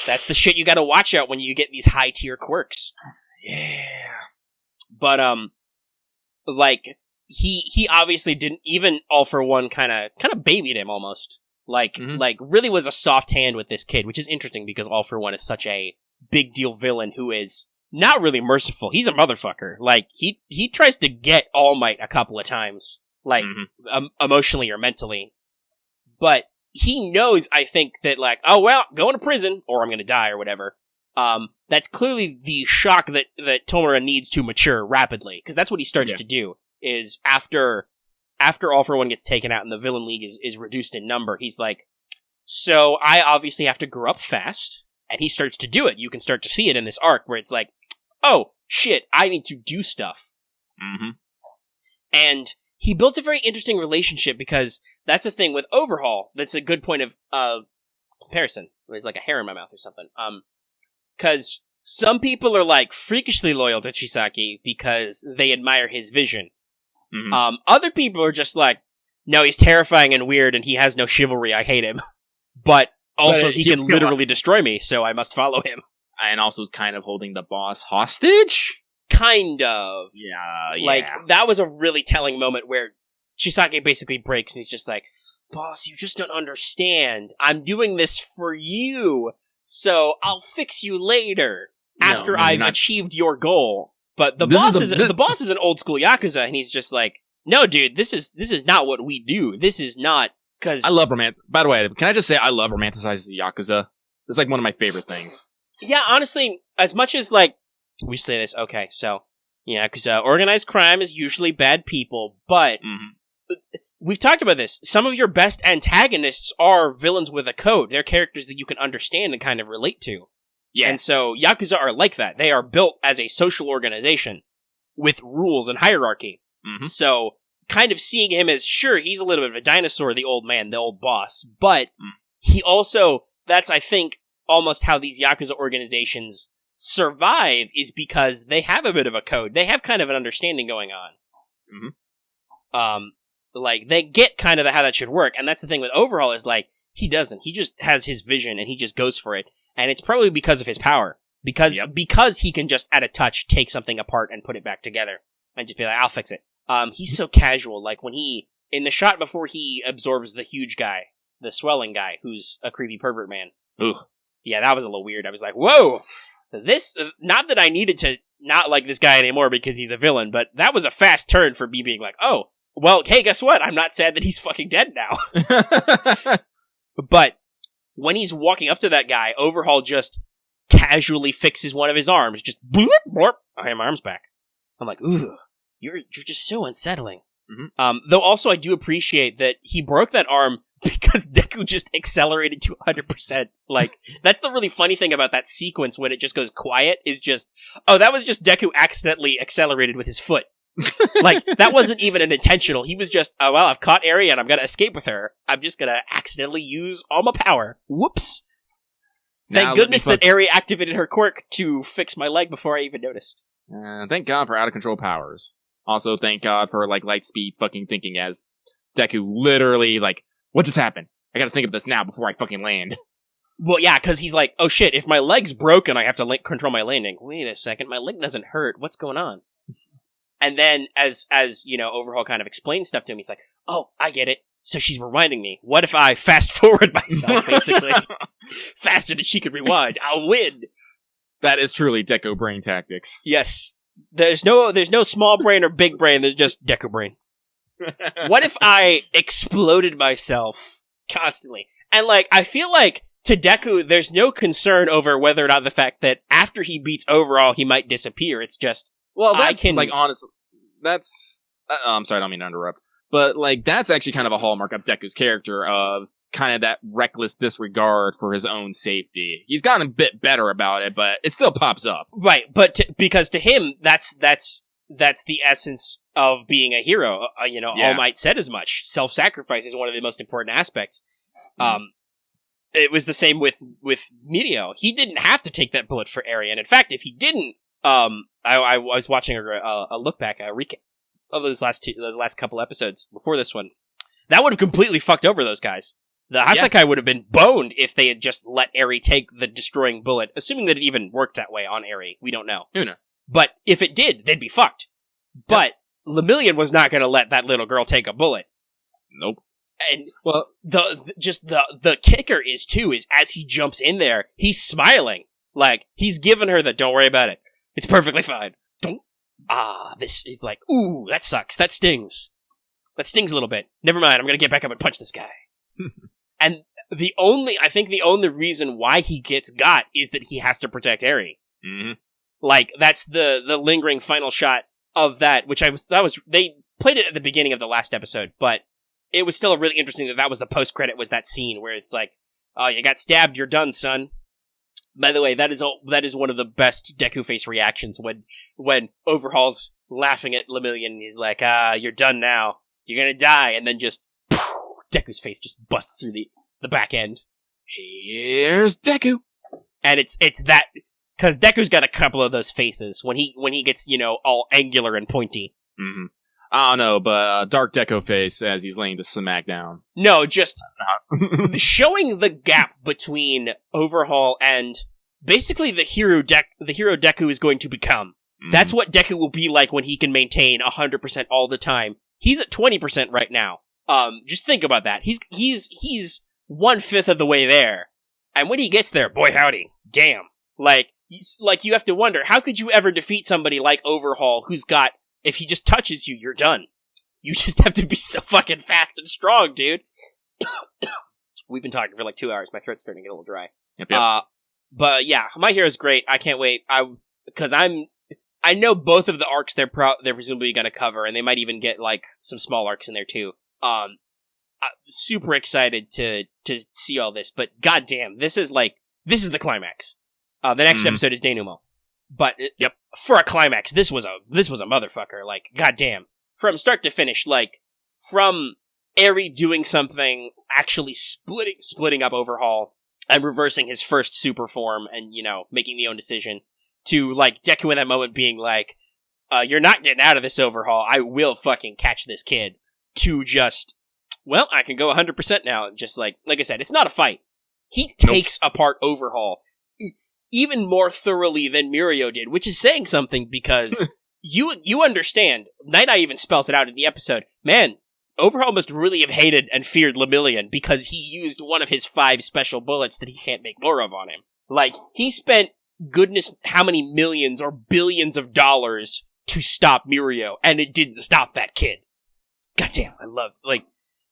That's the shit you gotta watch out when you get these high-tier quirks. Yeah. But, like, he obviously didn't, even All For One kind of babied him almost. Like, really was a soft hand with this kid, which is interesting because All For One is such a big deal villain who is not really merciful. He's a motherfucker. Like, he tries to get All Might a couple of times, like, emotionally or mentally. But he knows, I think, that, like, oh, well, going to prison, or I'm gonna die, or whatever. That's clearly the shock that Tomura needs to mature rapidly, because that's what he starts to do, is after All For One gets taken out and the Villain League is reduced in number, he's like, so I obviously have to grow up fast, and he starts to do it. You can start to see it in this arc, where it's like, oh, shit, I need to do stuff. And he built a very interesting relationship, because that's a thing with Overhaul. That's a good point of comparison. There's like a hair in my mouth or something. Because some people are like freakishly loyal to Chisaki because they admire his vision. Other people are just like, no, he's terrifying and weird and he has no chivalry, I hate him. But also he can literally destroy me, so I must follow him. And also is kind of holding the boss hostage? Kind of. Yeah. Like, that was a really telling moment where Chisaki basically breaks and he's just like, boss, you just don't understand. I'm doing this for you, so I'll fix you later after I've achieved your goal. But the boss is an old school Yakuza, and he's just like, no, dude, this is not what we do. This is not, because I love by the way, can I just say I love romanticizing the Yakuza? It's like one of my favorite things. Yeah, honestly, as much as, like, we say this, okay, so, yeah, because organized crime is usually bad people, but we've talked about this. Some of your best antagonists are villains with a code. They're characters that you can understand and kind of relate to. Yeah. And so Yakuza are like that. They are built as a social organization with rules and hierarchy. So kind of seeing him as, sure, he's a little bit of a dinosaur, the old man, the old boss, but he also, that's, I think, almost how these Yakuza organizations survive, is because they have a bit of a code. They have kind of an understanding going on. Like, they get kind of how that should work, and that's the thing with Overhaul, is like, he doesn't. He just has his vision, and he just goes for it. And it's probably because of his power. Because he can just, at a touch, take something apart and put it back together. And just be like, I'll fix it. He's so casual. Like, when in the shot before he absorbs the huge guy, the swelling guy, who's a creepy pervert man. Ooh. Yeah, that was a little weird. I was like, whoa! This, not that I needed to not like this guy anymore because he's a villain, but that was a fast turn for me being like, oh, well, hey, guess what? I'm not sad that he's fucking dead now. But when he's walking up to that guy, Overhaul just casually fixes one of his arms. Just bloop, bloop. Okay, my arm's back. I'm like, ooh, you're just so unsettling. Mm-hmm. Though also I do appreciate that he broke that arm because Deku just accelerated to 100%. Like, that's the really funny thing about that sequence when it just goes quiet, is just, oh, that was just Deku accidentally accelerated with his foot. Like, that wasn't even an intentional. He was just, oh, well, I've caught Eri and I'm gonna escape with her. I'm just gonna accidentally use all my power. Whoops. Thank goodness that Eri activated her quirk to fix my leg before I even noticed. Thank God for out-of-control powers. Also, thank God for, like, light speed fucking thinking as Deku literally, like, what just happened? I gotta think of this now before I fucking land. Well, yeah, because he's like, oh shit, if my leg's broken, I have to control my landing. Wait a second, my leg doesn't hurt. What's going on? And then, as you know, Overhaul kind of explains stuff to him, he's like, oh, I get it. So she's reminding me. What if I fast-forward myself, basically? Faster than she could rewind. I'll win! That is truly Deku brain tactics. Yes. There's no small brain or big brain, there's just Deku brain. What if I exploded myself constantly? And, like, I feel like, to Deku, there's no concern over whether or not the fact that after he beats Overhaul, he might disappear. It's just, well, that's, like, honestly, that's, I'm sorry, I don't mean to interrupt, but, like, that's actually kind of a hallmark of Deku's character, of kind of that reckless disregard for his own safety. He's gotten a bit better about it, but it still pops up. Right, but because to him, that's the essence of being a hero. You know, Yeah. All Might said as much. Self-sacrifice is one of the most important aspects. It was the same with Mirio. He didn't have to take that bullet for Eri, and in fact, if he didn't, I was watching a look back, a recap of those last couple episodes before this one. That would have completely fucked over those guys. The Hasakai would have been boned if they had just let Eri take the destroying bullet, assuming that it even worked that way on Eri. We don't know. Who knows? But if it did, they'd be fucked. But Lemillion was not going to let that little girl take a bullet. Nope. And well, the kicker is as he jumps in there, he's smiling, like he's giving her the "don't worry about it, it's perfectly fine." This is like, ooh, that sucks, that stings a little bit. Never mind, I'm gonna get back up and punch this guy. And the only reason why he gets got is that he has to protect Eri. Mm-hmm. Like, that's the lingering final shot of that, which they played it at the beginning of the last episode, but it was still really interesting that was the post-credit, was that scene where it's like, oh, you got stabbed, you're done, son. By the way, that is one of the best Deku face reactions when Overhaul's laughing at Lemillion and he's like, you're done now. You're gonna die. And then just, Deku's face just busts through the back end. Here's Deku. And it's that, because Deku's got a couple of those faces when he gets, you know, all angular and pointy. Mm-hmm. I don't know, but Dark Deku face as he's laying the smack down. No, just showing the gap between Overhaul and basically the hero Deku is going to become. Mm-hmm. That's what Deku will be like when he can maintain 100% all the time. He's at 20% right now. Just think about that. He's 1/5 of the way there, and when he gets there, boy howdy, damn! Like you have to wonder, how could you ever defeat somebody like Overhaul, who's got, if he just touches you, you're done. You just have to be so fucking fast and strong, dude. We've been talking for like 2 hours. My throat's starting to get a little dry. Yep. But yeah, My Hero's great. I can't wait. Because I know both of the arcs they're presumably going to cover, and they might even get like some small arcs in there too. I'm super excited to see all this. But goddamn, this is the climax. The next episode is denouement. But for a climax, this was a motherfucker. Like, goddamn, from start to finish, like from Eri doing something, actually splitting up Overhaul and reversing his first super form, and making the own decision, to like Deku in that moment being like, "You're not getting out of this, Overhaul. I will fucking catch this kid." To just, well, I can go 100% now. Just like I said, it's not a fight. He takes apart Overhaul even more thoroughly than Mirio did, which is saying something, because you understand. Night Eye even spells it out in the episode. Man, Overhaul must really have hated and feared Lemillion because he used one of his 5 special bullets that he can't make more of on him. Like, he spent goodness how many millions or billions of dollars to stop Mirio, and it didn't stop that kid. Goddamn,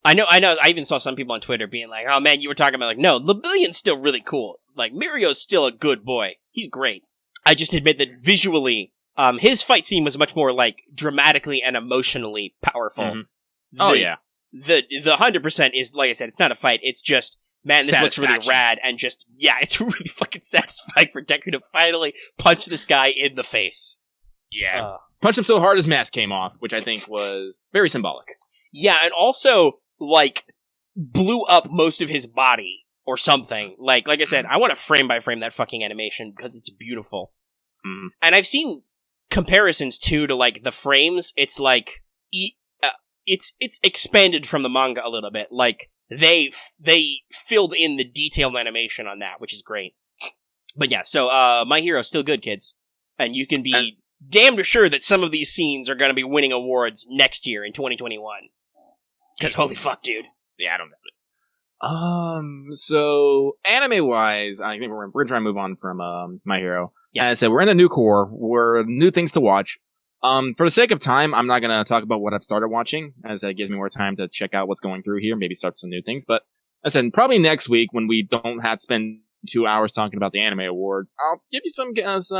I know, I even saw some people on Twitter being like, oh man, you were talking about, like, no, Lemillion's still really cool. Like, Mirio's still a good boy. He's great. I just admit that visually, his fight scene was much more, like, dramatically and emotionally powerful. Mm-hmm. The 100% is, like I said, it's not a fight, it's just, man, this looks really rad, and just, yeah, it's really fucking satisfying for Deku to finally punch this guy in the face. Yeah. Punched him so hard his mask came off, which I think was very symbolic. Yeah, and also, like, blew up most of his body, or something. Like I said, I want to frame by frame that fucking animation, because it's beautiful. Mm. And I've seen comparisons, too, to, like, the frames. It's, like, it's expanded from the manga a little bit. Like, they filled in the detailed animation on that, which is great. But yeah, so, My Hero's still good, kids. And you can be damn sure that some of these scenes are going to be winning awards next year in 2021. Because holy fuck, dude. Yeah, I don't know it. So, anime-wise, I think we're going to try and move on from My Hero. Yeah. As I said, we're in a new core. We're new things to watch. For the sake of time, I'm not going to talk about what I've started watching, as that gives me more time to check out what's going through here, maybe start some new things. But as I said, probably next week, when we don't have to spend 2 hours talking about the anime awards, I'll give you some ideas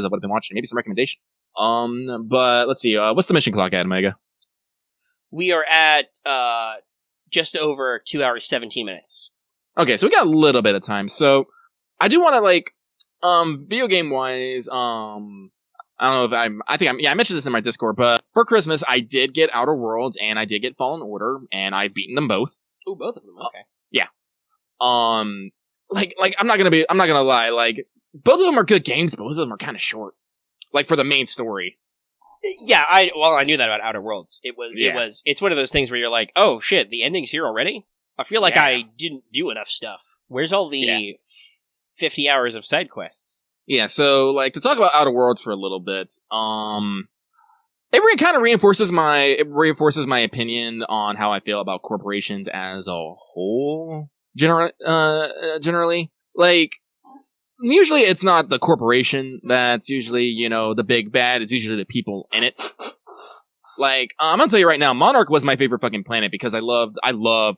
of what I've been watching, maybe some recommendations. But let's see, what's the mission clock at, Omega? We are at just over 2 hours, 17 minutes. Okay, so we got a little bit of time. So I do want to, video game wise, I don't know if I mentioned this in my Discord, but for Christmas, I did get Outer Worlds and I did get Fallen Order, and I've beaten them both. Oh, both of them, okay. Yeah. I'm not gonna lie, like, both of them are good games, but both of them are kind of short. Like, for the main story. Yeah, I knew that about Outer Worlds. It's one of those things where you're like, oh shit, the ending's here already? I feel like I didn't do enough stuff. Where's all the 50 hours of side quests? Yeah, so, like, to talk about Outer Worlds for a little bit, it kind of reinforces my opinion on how I feel about corporations as a whole, generally. Like, usually it's not the corporation that's usually, the big bad, it's usually the people in it. Like, I'm gonna tell you right now, Monarch was my favorite fucking planet because I loved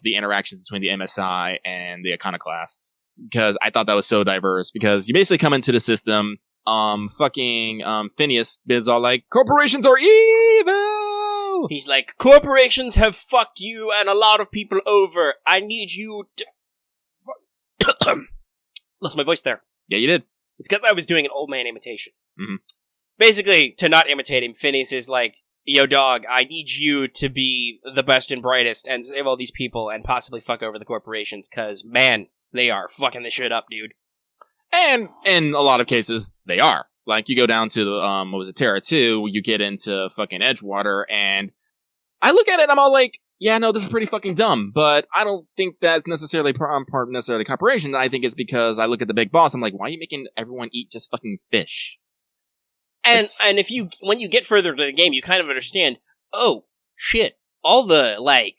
the interactions between the MSI and the Iconoclasts. Because I thought that was so diverse. Because you basically come into the system, Phineas is all like, corporations are evil! He's like, corporations have fucked you and a lot of people over. I need you to... Lost my voice there. Yeah, you did. It's because I was doing an old man imitation. Mm-hmm. Basically, to not imitate him, Phineas is like, yo dog, I need you to be the best and brightest and save all these people and possibly fuck over the corporations, because, man... they are fucking this shit up, dude. And in a lot of cases, they are. Like, you go down to, Terra 2, you get into fucking Edgewater, and I look at it and I'm all like, yeah, no, this is pretty fucking dumb, but I don't think that's necessarily necessarily corporation. I think it's because I look at the big boss, I'm like, why are you making everyone eat just fucking fish? And when you get further into the game, you kind of understand, oh, shit, all the, like,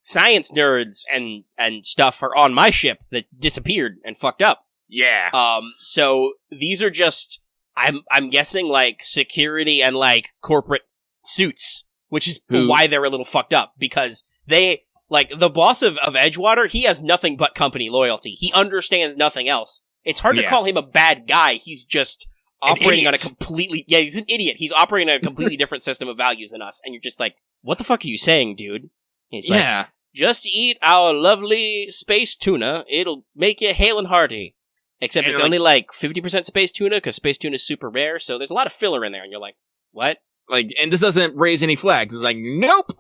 science nerds and stuff are on my ship that disappeared and fucked up. Yeah. So these are just, I'm guessing, like, security and, like, corporate suits, which is why they're a little fucked up, because they, like, the boss of Edgewater, he has nothing but company loyalty. He understands nothing else. It's hard to call him a bad guy. He's just operating on a completely, he's an idiot. He's operating on a completely different system of values than us. And you're just like, what the fuck are you saying, dude? He's like, just eat our lovely space tuna. It'll make you hale and hearty. Except it's only like 50% space tuna, because space tuna is super rare, so there's a lot of filler in there, and you're like, what? Like, and this doesn't raise any flags. It's like, nope!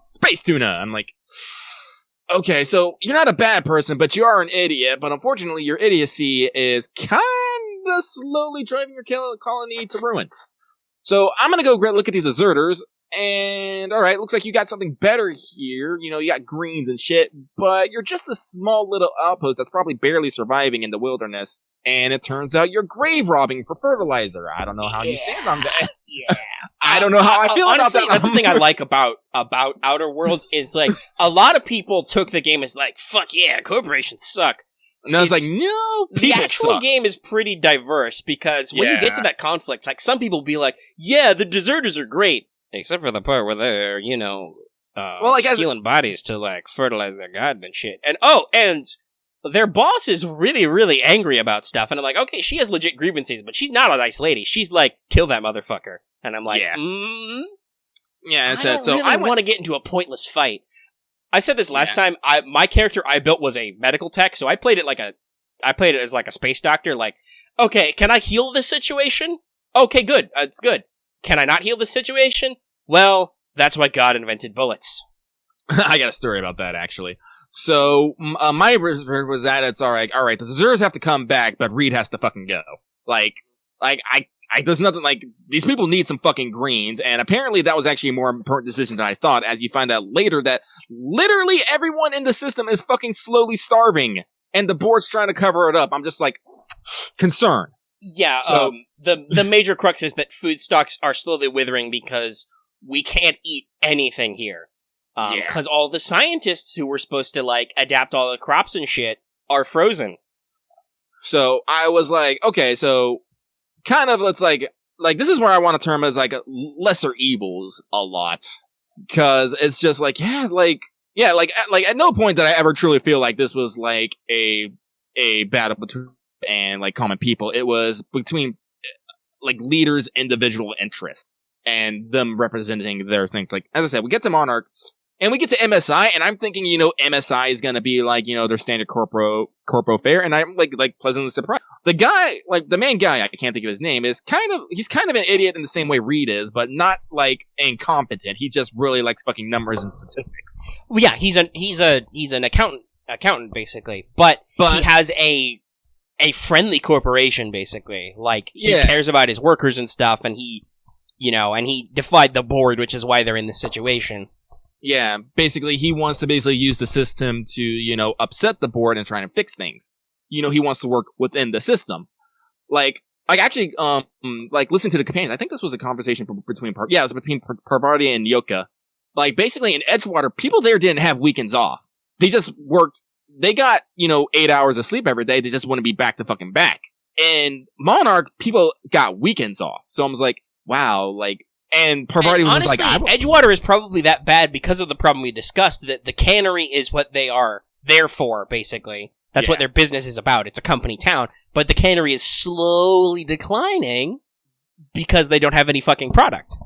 Space tuna! I'm like, okay, so you're not a bad person, but you are an idiot, but unfortunately your idiocy is kinda slowly driving your colony to ruin. So I'm gonna go look at these deserters, and, alright, looks like you got something better here. You got greens and shit, but you're just a small little outpost that's probably barely surviving in the wilderness. And it turns out you're grave robbing for fertilizer. I don't know how you stand on that. Yeah. I don't know how I feel honestly, about that. That's the thing I like about Outer Worlds is, like, a lot of people took the game as, like, fuck yeah, corporations suck. And I was like, no, the actual game is pretty diverse, because when you get to that conflict, like, some people be like, yeah, the deserters are great, except for the part where they're, stealing bodies to, like, fertilize their garden and shit. And, their boss is really, really angry about stuff, and I'm like, okay, she has legit grievances, but she's not a nice lady. She's like, kill that motherfucker. And I'm like, I don't really want to get into a pointless fight. I said this last time. My character I built was a medical tech, so I played it as like a space doctor. Like, okay, can I heal this situation? Okay, good. It's good. Can I not heal this situation? Well, that's why God invented bullets. I got a story about that, actually. So, my reserve was that it's alright, the deserters have to come back, but Reed has to fucking go. There's nothing, like, these people need some fucking greens, and apparently that was actually a more important decision than I thought, as you find out later that literally everyone in the system is fucking slowly starving, and the board's trying to cover it up. I'm just, like, concerned. Yeah, so, the major crux is that food stocks are slowly withering because we can't eat anything here. Because all the scientists who were supposed to, like, adapt all the crops and shit are frozen. So, I was like, okay, so, kind of, let's, like, this is where I want to term as, like, lesser evils a lot. Because it's just, like, at no point did I ever truly feel like this was, like, a battle between and, like, common people. It was between, like, leaders' individual interest and them representing their things. Like, as I said, we get to Monarch, and we get to MSI, and I'm thinking, MSI is gonna be like, their standard corpo fare, and I'm like pleasantly surprised. The guy, like, the main guy, I can't think of his name, he's kind of an idiot in the same way Reed is, but not, like, incompetent. He just really likes fucking numbers and statistics. Well, yeah, he's an accountant, basically, but he has a friendly corporation, basically. Like, he cares about his workers and stuff, and he defied the board, which is why they're in this situation. Yeah, basically, he wants to use the system to, upset the board and try and fix things. He wants to work within the system. Like actually, listen to the companions. I think this was a conversation between Parvati and Yoka. Like, basically, in Edgewater, people there didn't have weekends off. They just worked. They got, 8 hours of sleep every day. They just want to be back to fucking back. In Monarch, people got weekends off. So I was like, wow, like. And Parvati was honestly, just like, Edgewater is probably that bad because of the problem we discussed, that the cannery is what they are there for, basically. That's what their business is about. It's a company town. But the cannery is slowly declining because they don't have any fucking product.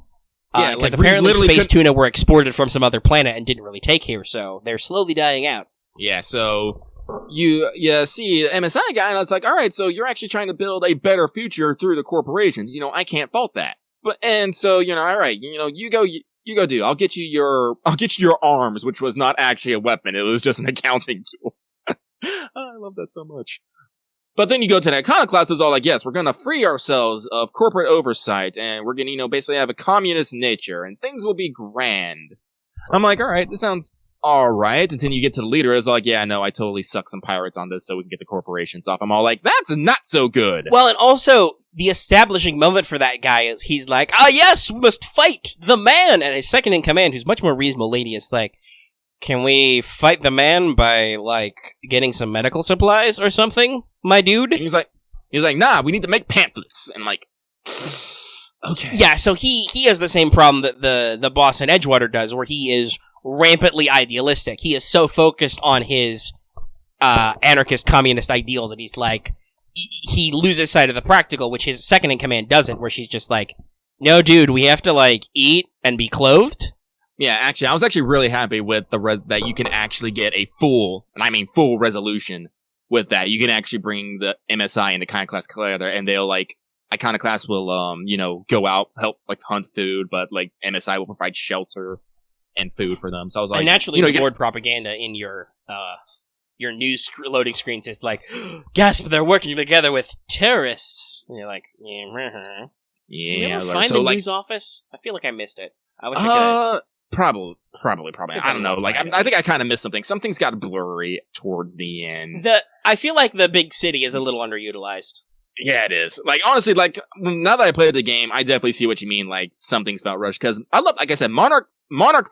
Because apparently space tuna were exported from some other planet and didn't really take here, so they're slowly dying out. Yeah, so you see the MSI guy, and it's like, alright, so you're actually trying to build a better future through the corporations. I can't fault that. And so, alright, you go do. I'll get you your arms, which was not actually a weapon. It was just an accounting tool. I love that so much. But then you go to the iconoclast, it's all like, yes, we're gonna free ourselves of corporate oversight, and we're gonna, basically have a communist nature, and things will be grand. I'm like, alright, this sounds alright. Until you get to the leader, it's like, yeah, no, I totally suck some pirates on this so we can get the corporations off. I'm all like, that's not so good. Well, and also, the establishing moment for that guy is he's like, yes, we must fight the man! And his second in command, who's much more reasonable lady, is like, can we fight the man by, like, getting some medical supplies or something, my dude? And he's like, nah, we need to make pamphlets. And I'm like, okay. Yeah, so he has the same problem that the boss in Edgewater does, where he is rampantly idealistic. He is so focused on his anarchist communist ideals that he's like, he loses sight of the practical, which his second in command doesn't, where she's just like, no, dude, we have to, like, eat and be clothed. Yeah, actually, I was actually really happy with that you can actually get a full resolution with that. You can actually bring the MSI and the Iconoclast together, and they'll, like, Iconoclast will, go out, help, like, hunt food, but, like, MSI will provide shelter and food for them. So I was like, and naturally, the board propaganda in your news loading screens is like, gasp, they're working together with terrorists. And you're like, yeah. Did we ever find the news office? I feel like I missed it. I wish I could. Probably. I don't know. Like, I think I kind of missed something. Something's got blurry towards the end. I feel like the big city is a little underutilized. Yeah, it is. Like, honestly, like, now that I played the game, I definitely see what you mean. Like, some things felt rushed. Because like I said, Monarch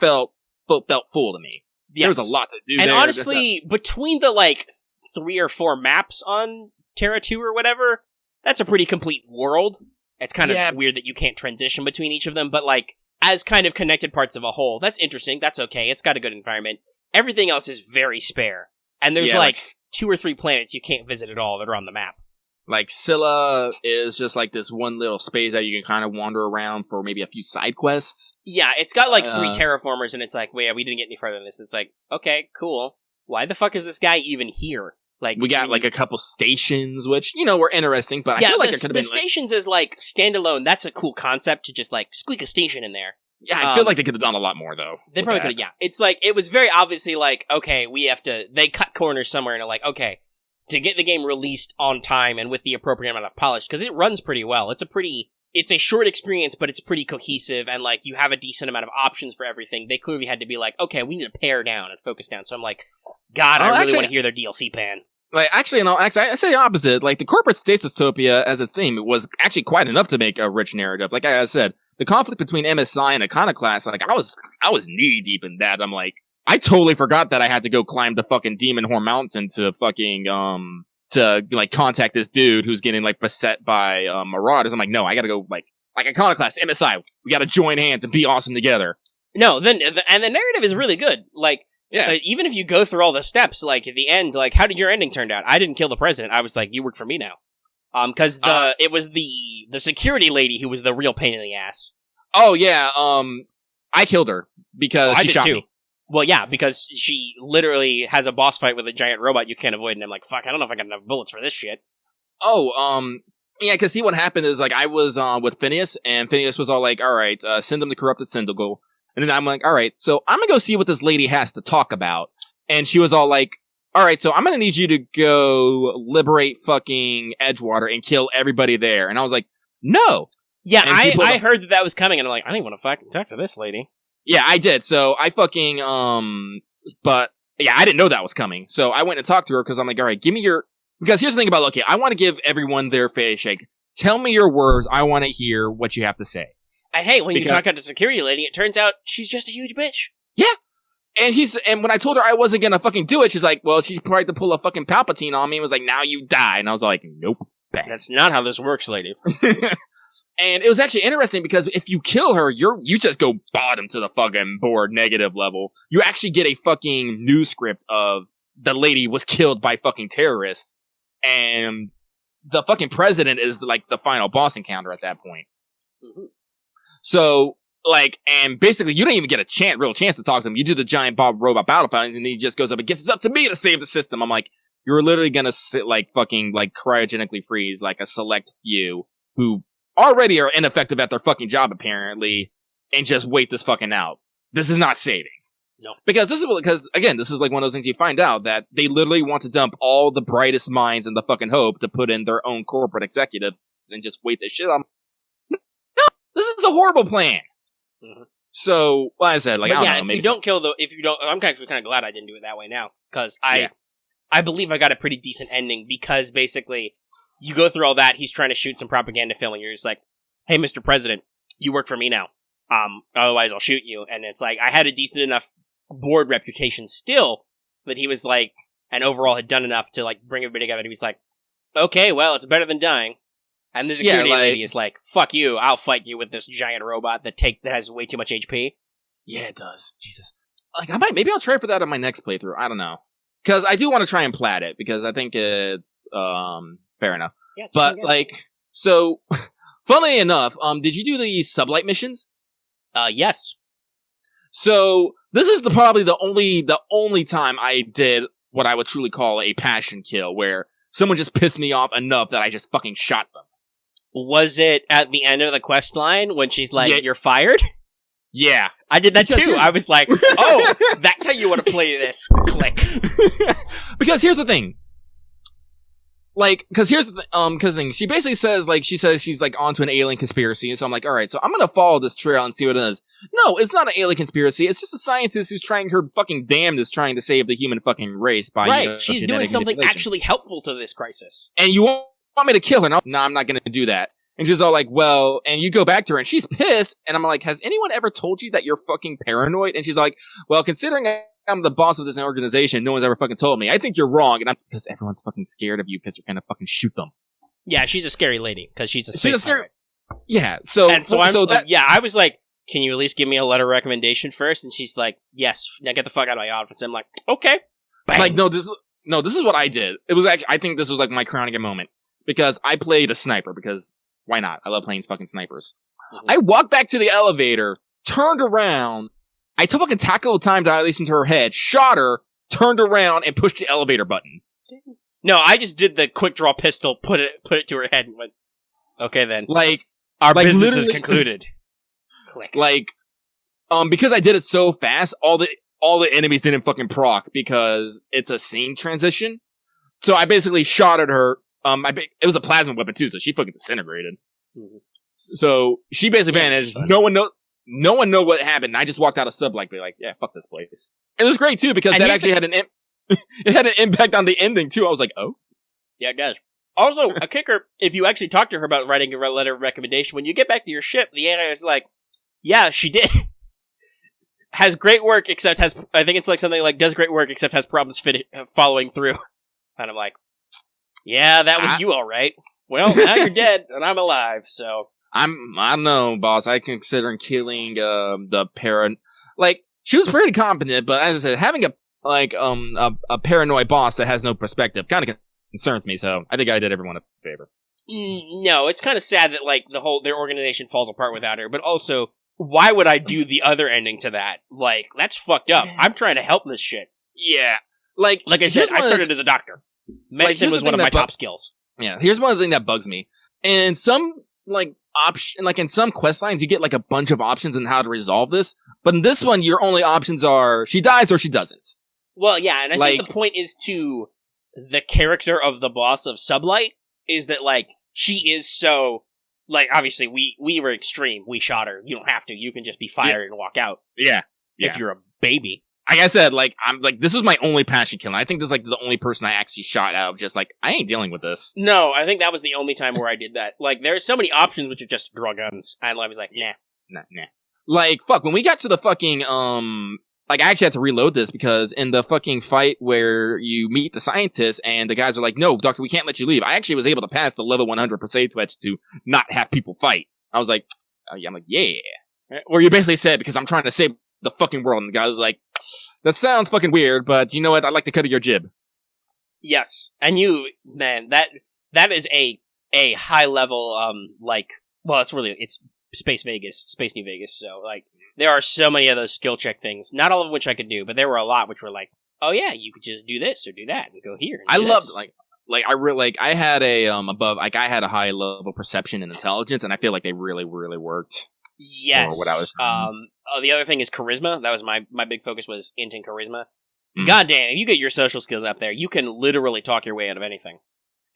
felt full to me. Yes. There was a lot to do and there. honestly, between the, like, 3 or 4 maps on Terra 2 or whatever, that's a pretty complete world. It's kind of weird that you can't transition between each of them, but, like, as kind of connected parts of a whole, that's interesting. That's okay. It's got a good environment. Everything else is very spare. And there's, like 2 or 3 planets you can't visit at all that are on the map. Like, Scylla is just, like, this one little space that you can kind of wander around for maybe a few side quests. Yeah, it's got, like, 3 terraformers, and it's like, well, yeah, we didn't get any further than this. It's like, okay, cool. Why the fuck is this guy even here? Like, we got, like, a couple stations, which, you know, were interesting, but I feel like there could have been, the stations is, like, standalone. That's a cool concept to just, like, squeak a station in there. Yeah, I feel like they could have done a lot more, though. They probably could have, yeah. It's like, it was very obviously like, okay, they cut corners somewhere and are like, okay, to get the game released on time and with the appropriate amount of polish, because it runs pretty well. It's a short experience, but it's pretty cohesive, and, like, you have a decent amount of options for everything. They clearly had to be like, okay, we need to pare down and focus down. So I'm like, God, I really want to hear their DLC pan. Like, actually, I say the opposite. Like, the corporate state dystopia as a theme was actually quite enough to make a rich narrative. Like I said, the conflict between MSI and Iconoclast, like, I was knee deep in that. I'm like, I totally forgot that I had to go climb the fucking Demon Horn Mountain to fucking, to, like, contact this dude who's getting, like, beset by, marauders. I'm like, no, I gotta go, like Iconoclast, MSI, we gotta join hands and be awesome together. No, and the narrative is really good. Like, yeah. Even if you go through all the steps, like, at the end, like, how did your ending turn out? I didn't kill the president. I was like, you work for me now. Cause it was the security lady who was the real pain in the ass. Oh, yeah, I killed her because she shot me. Well, yeah, because she literally has a boss fight with a giant robot you can't avoid, and I'm like, fuck, I don't know if I got enough bullets for this shit. Oh, yeah, because see, what happened is, like, I was with Phineas, and Phineas was all like, alright, send them to Corrupted Syndical. And then I'm like, alright, so I'm gonna go see what this lady has to talk about. And she was all like, alright, so I'm gonna need you to go liberate fucking Edgewater and kill everybody there. And I was like, no! Yeah, I heard that was coming, and I'm like, I don't even want to fucking talk to this lady. Yeah, I did. So I fucking, but yeah, I didn't know that was coming. So I went and talked to her because I'm like, all right, give me because here's the thing about Loki. I want to give everyone their fair shake. Tell me your words. I want to hear what you have to say. And hey, when you talk out to security lady, it turns out she's just a huge bitch. Yeah. And when I told her I wasn't gonna fucking do it, she's like, well, she tried to pull a fucking Palpatine on me and was like, now you die. And I was like, nope. Bang. That's not how this works, lady. And it was actually interesting because if you kill her, you just go bottom to the fucking board, negative level. You actually get a fucking news script of the lady was killed by fucking terrorists, and the fucking president is like the final boss encounter at that point. Mm-hmm. So, like, and basically you don't even get a real chance to talk to him. You do the giant robot battle fight, and he just goes up and gets, it's up to me to save the system. I'm like, you're literally gonna sit like fucking like cryogenically freeze like a select few who already are ineffective at their fucking job, apparently, and just wait this fucking out. This is not saving. No. Because this is like one of those things you find out that they literally want to dump all the brightest minds in the fucking hope to put in their own corporate executives and just wait this shit on. No, this is a horrible plan. Mm-hmm. So, like I said, like, I don't know. I'm actually kind of glad I didn't do it that way now, because I believe I got a pretty decent ending, because basically, you go through all that, he's trying to shoot some propaganda film, and you're just like, hey, Mr. President, you work for me now. Otherwise I'll shoot you. And it's like, I had a decent enough board reputation still, that he was like, and overall had done enough to, like, bring everybody together. He was like, okay, well, it's better than dying. And the security lady is like, fuck you, I'll fight you with this giant robot that has way too much HP. Yeah, it does. Jesus. Like, maybe I'll try for that on my next playthrough. I don't know. Because I do want to try and plat it, because I think it's, fair enough. Yeah, but, like, so, funnily enough, did you do the sublight missions? Yes. So, this is probably the only time I did what I would truly call a passion kill, where someone just pissed me off enough that I just fucking shot them. Was it at the end of the quest line when she's like, you're fired? Yeah. I did that too. I was like, oh, that's how you want to play this. Click. Because here's the thing. Like, because she basically says, like, she's, like, onto an alien conspiracy, and so I'm like, alright, so I'm gonna follow this trail and see what it is. No, it's not an alien conspiracy, it's just a scientist who's trying her fucking damnedest trying to save the human fucking race by, right, she's doing something actually helpful to this crisis. And you want me to kill her? No, I'm not going to do that. And she's all like, well, and you go back to her and she's pissed. And I'm like, has anyone ever told you that you're fucking paranoid? And she's like, well, considering I'm the boss of this organization, no one's ever fucking told me. I think you're wrong. And I'm because everyone's fucking scared of you because you're going to fucking shoot them. Yeah, she's a scary lady because she's a space pirate. Yeah. So I was like, can you at least give me a letter of recommendation first? And she's like, yes. Now get the fuck out of my office. I'm like, okay. Bang. Like, no, this is what I did. It was actually, I think this was like my crowning moment because I played a sniper because why not? I love playing fucking snipers. Mm-hmm. I walked back to the elevator, turned around. I took fucking tackle time dilation to her head, shot her, turned around, and pushed the elevator button. No, I just did the quick draw pistol, put it to her head, and went, okay then. Like, our business is concluded. Click. Like, because I did it so fast, all the enemies didn't fucking proc because it's a scene transition. So I basically shot at her. It was a plasma weapon too, so she fucking disintegrated. Mm-hmm. So she basically vanished. No one know what happened. I just walked out of sub like yeah, fuck this place. It was great too because that actually had it had an impact on the ending too. I was like, oh, yeah, it does. Also, a kicker, if you actually talk to her about writing a letter of recommendation, when you get back to your ship, the AI is like, yeah, she did. Has great work, except I think it's like something like, does great work, except has problems following through. And I'm like, yeah, that was you, all right. Well, now you're dead, and I'm alive, so. I don't know, boss. I considering killing, the parent. Like, she was pretty competent, but as I said, having a paranoid boss that has no perspective kind of concerns me, so I think I did everyone a favor. No, it's kind of sad that, like, their organization falls apart without her, but also, why would I do the other ending to that? Like, that's fucked up. I'm trying to help this shit. Yeah. Like I said, I started as a doctor. Medicine was one of my top skills. Yeah, here's one of the things that bugs me. In some, in some quest lines, you get, like, a bunch of options on how to resolve this, but in this one, your only options are, she dies or she doesn't. Well, yeah, and I think the point is to the character of the boss of Sublight, is that, like, she is so... Like, obviously, we were extreme. We shot her. You don't have to. You can just be fired and walk out. Yeah. If you're a baby. Like I said, like, this was my only passion kill. I think this is, like, the only person I actually shot out of just, like, I ain't dealing with this. No, I think that was the only time where I did that. Like, there's so many options which are just draw guns. And I was like, nah. Like, fuck, when we got to the fucking, like, I actually had to reload this because in the fucking fight where you meet the scientists and the guys are like, no, doctor, we can't let you leave. I actually was able to pass the level 100 percent switch to not have people fight. I was like, oh, yeah. I'm like, yeah. Or you basically said, because I'm trying to save the fucking world. And the guy was like, that sounds fucking weird, but you know what? I'd like to cut your jib. Yes. And you, man, that is a high level, it's Space Vegas, Space New Vegas. So, like, there are so many of those skill check things. Not all of which I could do, but there were a lot which were like, oh yeah, you could just do this or do that and go here. I loved I had I had a high level perception and intelligence, and I feel like they really, really worked. Yes. What I was the other thing is charisma. That was my big focus was int and charisma. God damn, if you get your social skills up there, you can literally talk your way out of anything.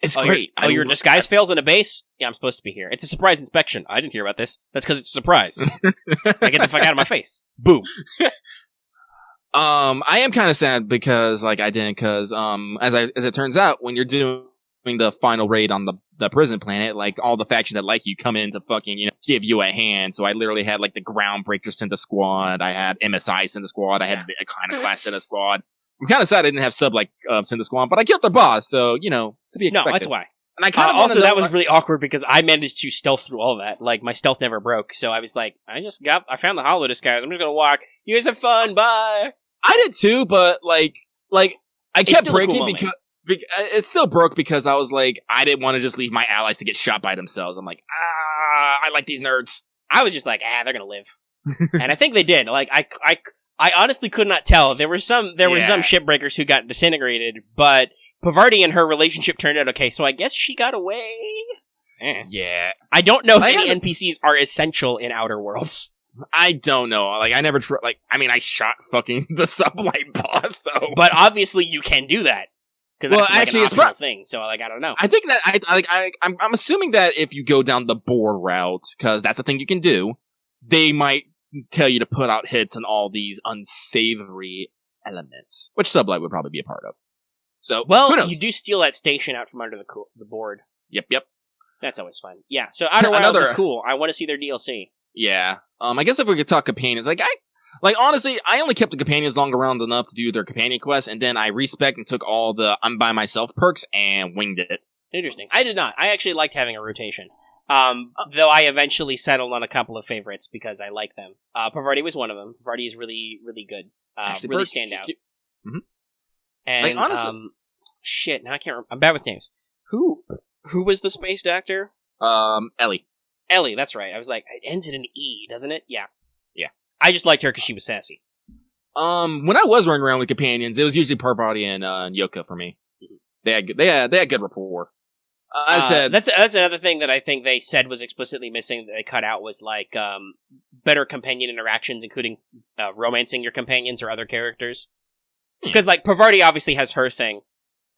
It's great. Your disguise fails in a base? Yeah, I'm supposed to be here. It's a surprise inspection. I didn't hear about this. That's because it's a surprise. Now get the fuck out of my face. Boom. I am kind of sad because, like, I didn't, because, as it turns out, when you're doing the final raid on the prison planet, like, all the factions that like you come in to fucking, give you a hand. So I literally had, like, the Groundbreakers send the squad. I had MSI send the squad. I had the Iconoclast send the squad. I'm kind of sad I didn't have send the squad, but I killed their boss, so, it's to be expected. No, that's why. And I kind of also, that was really awkward because I managed to stealth through all that. Like, my stealth never broke, so I was like, I found the hollow disguise. I'm just gonna walk. You guys have fun, bye! I did too, but, like, I kept breaking because it still broke because I was like, I didn't want to just leave my allies to get shot by themselves. I'm like, I like these nerds. I was just like, they're gonna live. And I think they did. Like, I honestly could not tell. There were some shipbreakers who got disintegrated, but Pavarti and her relationship turned out okay, so I guess she got away. Yeah. I don't know if any NPCs are essential in Outer Worlds. I don't know. Like, I never I shot fucking the Sublight boss, so. But obviously you can do that. Because that's actually an optional thing, so, like, I don't know. I think that, I'm assuming that if you go down the board route, because that's the thing you can do, they might tell you to put out hits on all these unsavory elements, which Sublight would probably be a part of. So, well, you do steal that station out from under the board. Yep. That's always fun. Yeah, so Outer Wilds is cool. I want to see their DLC. Yeah. I guess if we could talk companions, honestly, I only kept the companions long around enough to do their companion quests, and then I respec and took all the I'm by myself perks and winged it. Interesting. I did not. I actually liked having a rotation. Though I eventually settled on a couple of favorites because I like them. Pavarti was one of them. Pavarti is really, really good. Really stand out. Mm-hmm. And, honestly, shit, now I can't remember. I'm bad with names. Who was the space doctor? Ellie. Ellie, that's right. I was like, it ends in an E, doesn't it? Yeah. I just liked her because she was sassy. When I was running around with companions, it was usually Parvati and Yoka for me. They had good rapport. I said that's another thing that I think they said was explicitly missing that they cut out was like better companion interactions, including romancing your companions or other characters. Because like Parvati obviously has her thing,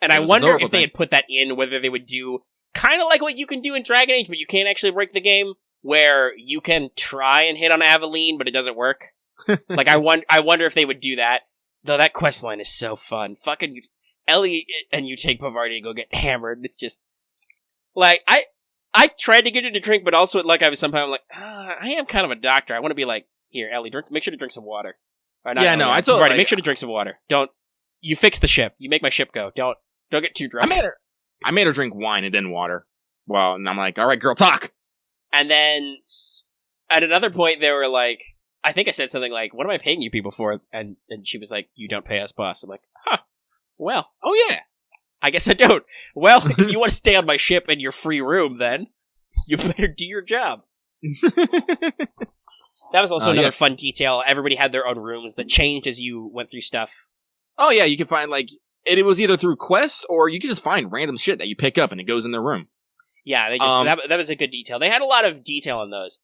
and I wonder if they had put that in, whether they would do kind of like what you can do in Dragon Age, but you can't actually break the game, where you can try and hit on Aveline, but it doesn't work. Like I wonder if they would do that. Though that quest line is so fun. Fucking Ellie and you take Pavarti and go get hammered. It's just like I tried to get her to drink, but also like I was somehow like I am kind of a doctor. I want to be like, here, Ellie, make sure to drink some water. I told Pavarti, make sure to drink some water. You fix the ship. You make my ship go. Don't get too drunk. I made her drink wine and then water. Well, and I'm like, all right, girl, talk. And then at another point, they were like, I think I said something like, what am I paying you people for? And she was like, you don't pay us, boss. I'm like, huh, well. Oh, yeah. I guess I don't. Well, if you want to stay on my ship in your free room, then you better do your job. That was also another fun detail. Everybody had their own rooms that changed as you went through stuff. Oh, yeah, you can find, like, it was either through quests or you can just find random shit that you pick up and it goes in their room. Yeah, they just that was a good detail. They had a lot of detail in those.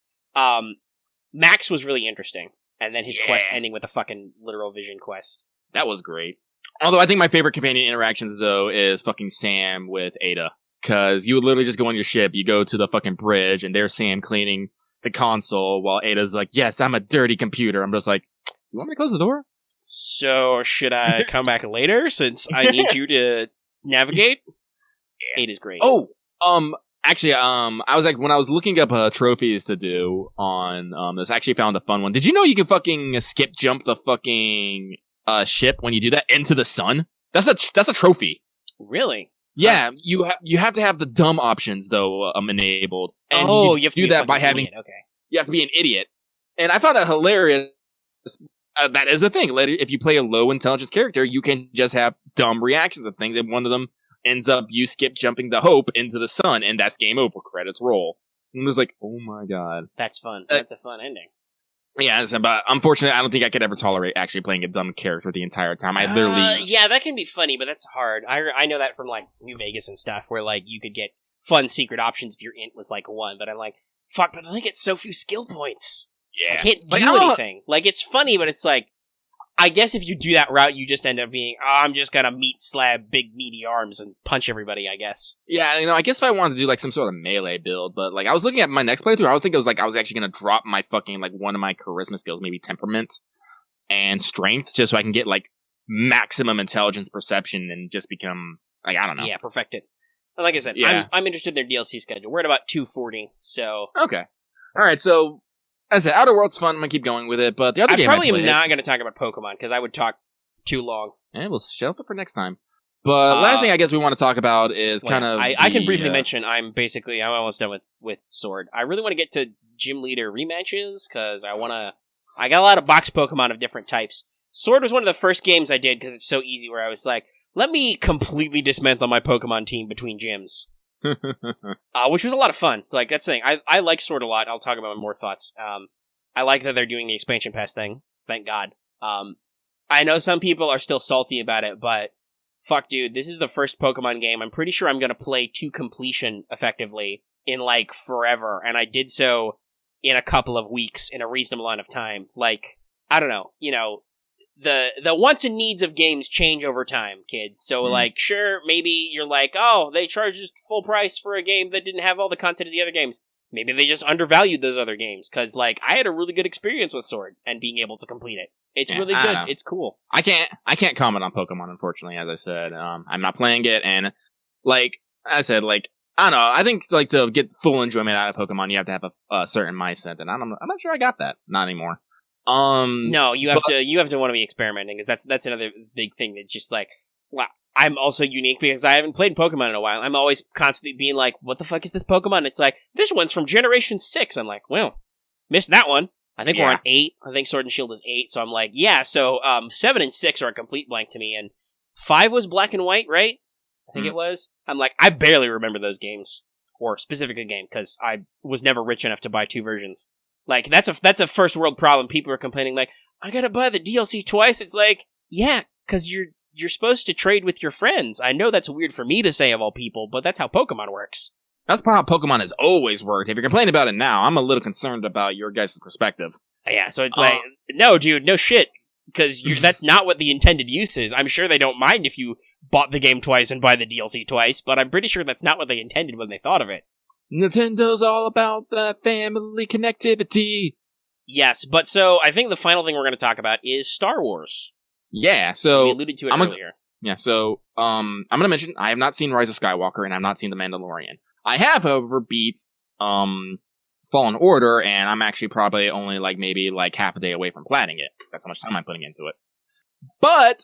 Max was really interesting, and then his quest ending with a fucking literal vision quest. That was great. Although I think my favorite companion interactions though is fucking Sam with Ada, because you would literally just go on your ship, you go to the fucking bridge, and there's Sam cleaning the console while Ada's like, "Yes, I'm a dirty computer." I'm just like, "You want me to close the door?" So should I come back later since I need you to navigate? Ada's great. Oh, actually, I was like, when I was looking up trophies to do on this, I actually found a fun one. Did you know you can fucking skip jump the fucking ship when you do that into the sun? That's a trophy. Really? Yeah, you have to have the dumb options though enabled. And you have to do that by having. Okay. You have to be an idiot, and I found that hilarious. That is the thing. If you play a low intelligence character, you can just have dumb reactions to things, and one of them ends up you skip jumping the Hope into the sun, and that's game over. Credits roll. And it was like, oh my god, that's fun. That's a fun ending. Yeah, but unfortunately, I don't think I could ever tolerate actually playing a dumb character the entire time. I literally, yeah, that can be funny, but that's hard. I know that from like New Vegas and stuff, where like you could get fun secret options if your int was like 1, but I'm like, fuck, but I get so few skill points. Yeah, I can't do anything. Like, it's funny, but it's like, I guess if you do that route, you just end up being, I'm just gonna meat slab big meaty arms and punch everybody, I guess. Yeah, I guess if I wanted to do like some sort of melee build, but like I was looking at my next playthrough, I was thinking it was like I was actually gonna drop my fucking like one of my charisma skills, maybe temperament and strength, just so I can get like maximum intelligence perception and just become like, I don't know. Yeah, perfect it. Like I said, I'm interested in their DLC schedule. We're at about 240, so okay. Alright, so as I said, Outer World's fun. I'm gonna keep going with it, but the other game I probably am not going to talk about Pokemon because I would talk too long. And we'll shelve it for next time. But last thing I guess we want to talk about is kind of. I can briefly mention I'm almost done with Sword. I really want to get to gym leader rematches because I got a lot of box Pokemon of different types. Sword was one of the first games I did because it's so easy. Where I was like, let me completely dismantle my Pokemon team between gyms. Which was a lot of fun. Like, that's the thing. I like Sword a lot. I'll talk about more thoughts. I like that they're doing the expansion pass thing. Thank God. I know some people are still salty about it, but fuck, dude, this is the first Pokemon game I'm pretty sure I'm going to play to completion effectively in, like, forever. And I did so in a couple of weeks in a reasonable amount of time. Like, I don't know, the wants and needs of games change over time, kids. So, like, sure, maybe you're like, oh, they charged full price for a game that didn't have all the content of the other games. Maybe they just undervalued those other games, because, like, I had a really good experience with Sword and being able to complete it. It's really good. It's cool. I can't comment on Pokemon, unfortunately, as I said. I'm not playing it, and, like I said, like, I don't know. I think like to get full enjoyment out of Pokemon, you have to have a certain mindset, and I'm not sure I got that. Not anymore. No, you have to want to be experimenting, because that's another big thing that's just like, wow. I'm also unique because I haven't played Pokemon in a while. I'm always constantly being like, what the fuck is this Pokemon? It's like, this one's from Generation 6. I'm like, well, missed that one. I think we're on 8. I think Sword and Shield is 8. So I'm like, yeah, so 7 and 6 are a complete blank to me. And 5 was Black and White, right? I think it was. I'm like, I barely remember those games. Or specifically a game, because I was never rich enough to buy 2 versions. Like, that's a first world problem. People are complaining like, I gotta buy the DLC twice. It's like, yeah, because you're supposed to trade with your friends. I know that's weird for me to say of all people, but that's how Pokemon works. That's how Pokemon has always worked. If you're complaining about it now, I'm a little concerned about your guys' perspective. Yeah, so it's like, no, dude, no shit. Because that's not what the intended use is. I'm sure they don't mind if you bought the game twice and buy the DLC twice, but I'm pretty sure that's not what they intended when they thought of it. Nintendo's all about the family connectivity. Yes, but so I think the final thing we're going to talk about is Star Wars. Yeah, so we alluded to it earlier. I'm going to mention I have not seen Rise of Skywalker and I've not seen The Mandalorian. I have, however, beat Fallen Order, and I'm actually probably only maybe half a day away from platting it. That's how much time I'm putting into it. But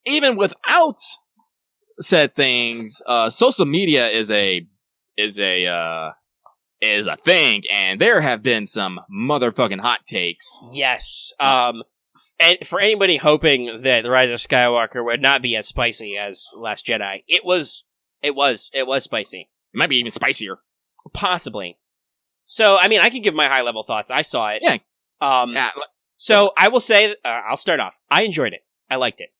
even without said things, social media is a thing, and there have been some motherfucking hot takes. Yes. And for anybody hoping that The Rise of Skywalker would not be as spicy as Last Jedi, it was spicy. It might be even spicier. Possibly. So, I mean, I can give my high-level thoughts. I saw it. Yeah. So, I will say, I'll start off. I enjoyed it. I liked it.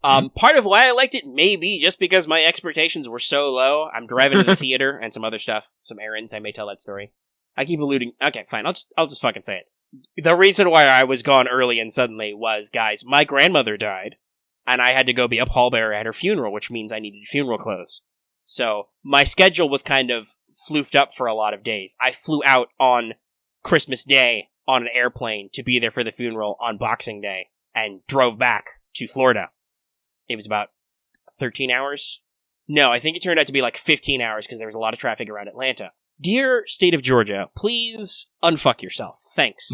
Part of why I liked it may be just because my expectations were so low. I'm driving to the theater and some other stuff, some errands. I may tell that story. I keep alluding. Okay, fine. I'll just fucking say it. The reason why I was gone early and suddenly was, guys, my grandmother died, and I had to go be a pallbearer at her funeral, which means I needed funeral clothes. So my schedule was kind of floofed up for a lot of days. I flew out on Christmas Day on an airplane to be there for the funeral on Boxing Day and drove back to Florida. It was about 13 hours. No, I think it turned out to be 15 hours because there was a lot of traffic around Atlanta. Dear state of Georgia, please unfuck yourself. Thanks.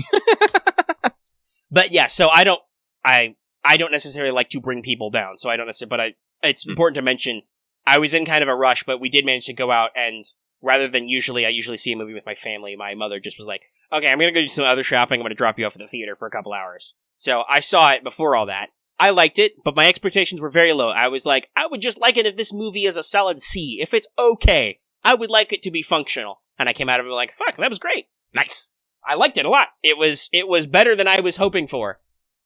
But yeah, so I don't necessarily like to bring people down. So I don't necessarily, but it's important to mention I was in kind of a rush, but we did manage to go out, and rather than I usually see a movie with my family. My mother just was like, okay, I'm going to go do some other shopping. I'm going to drop you off at the theater for a couple hours. So I saw it before all that. I liked it, but my expectations were very low. I was like, I would just like it if this movie is a solid C. If it's okay, I would like it to be functional. And I came out of it like, fuck, that was great. Nice. I liked it a lot. It was better than I was hoping for.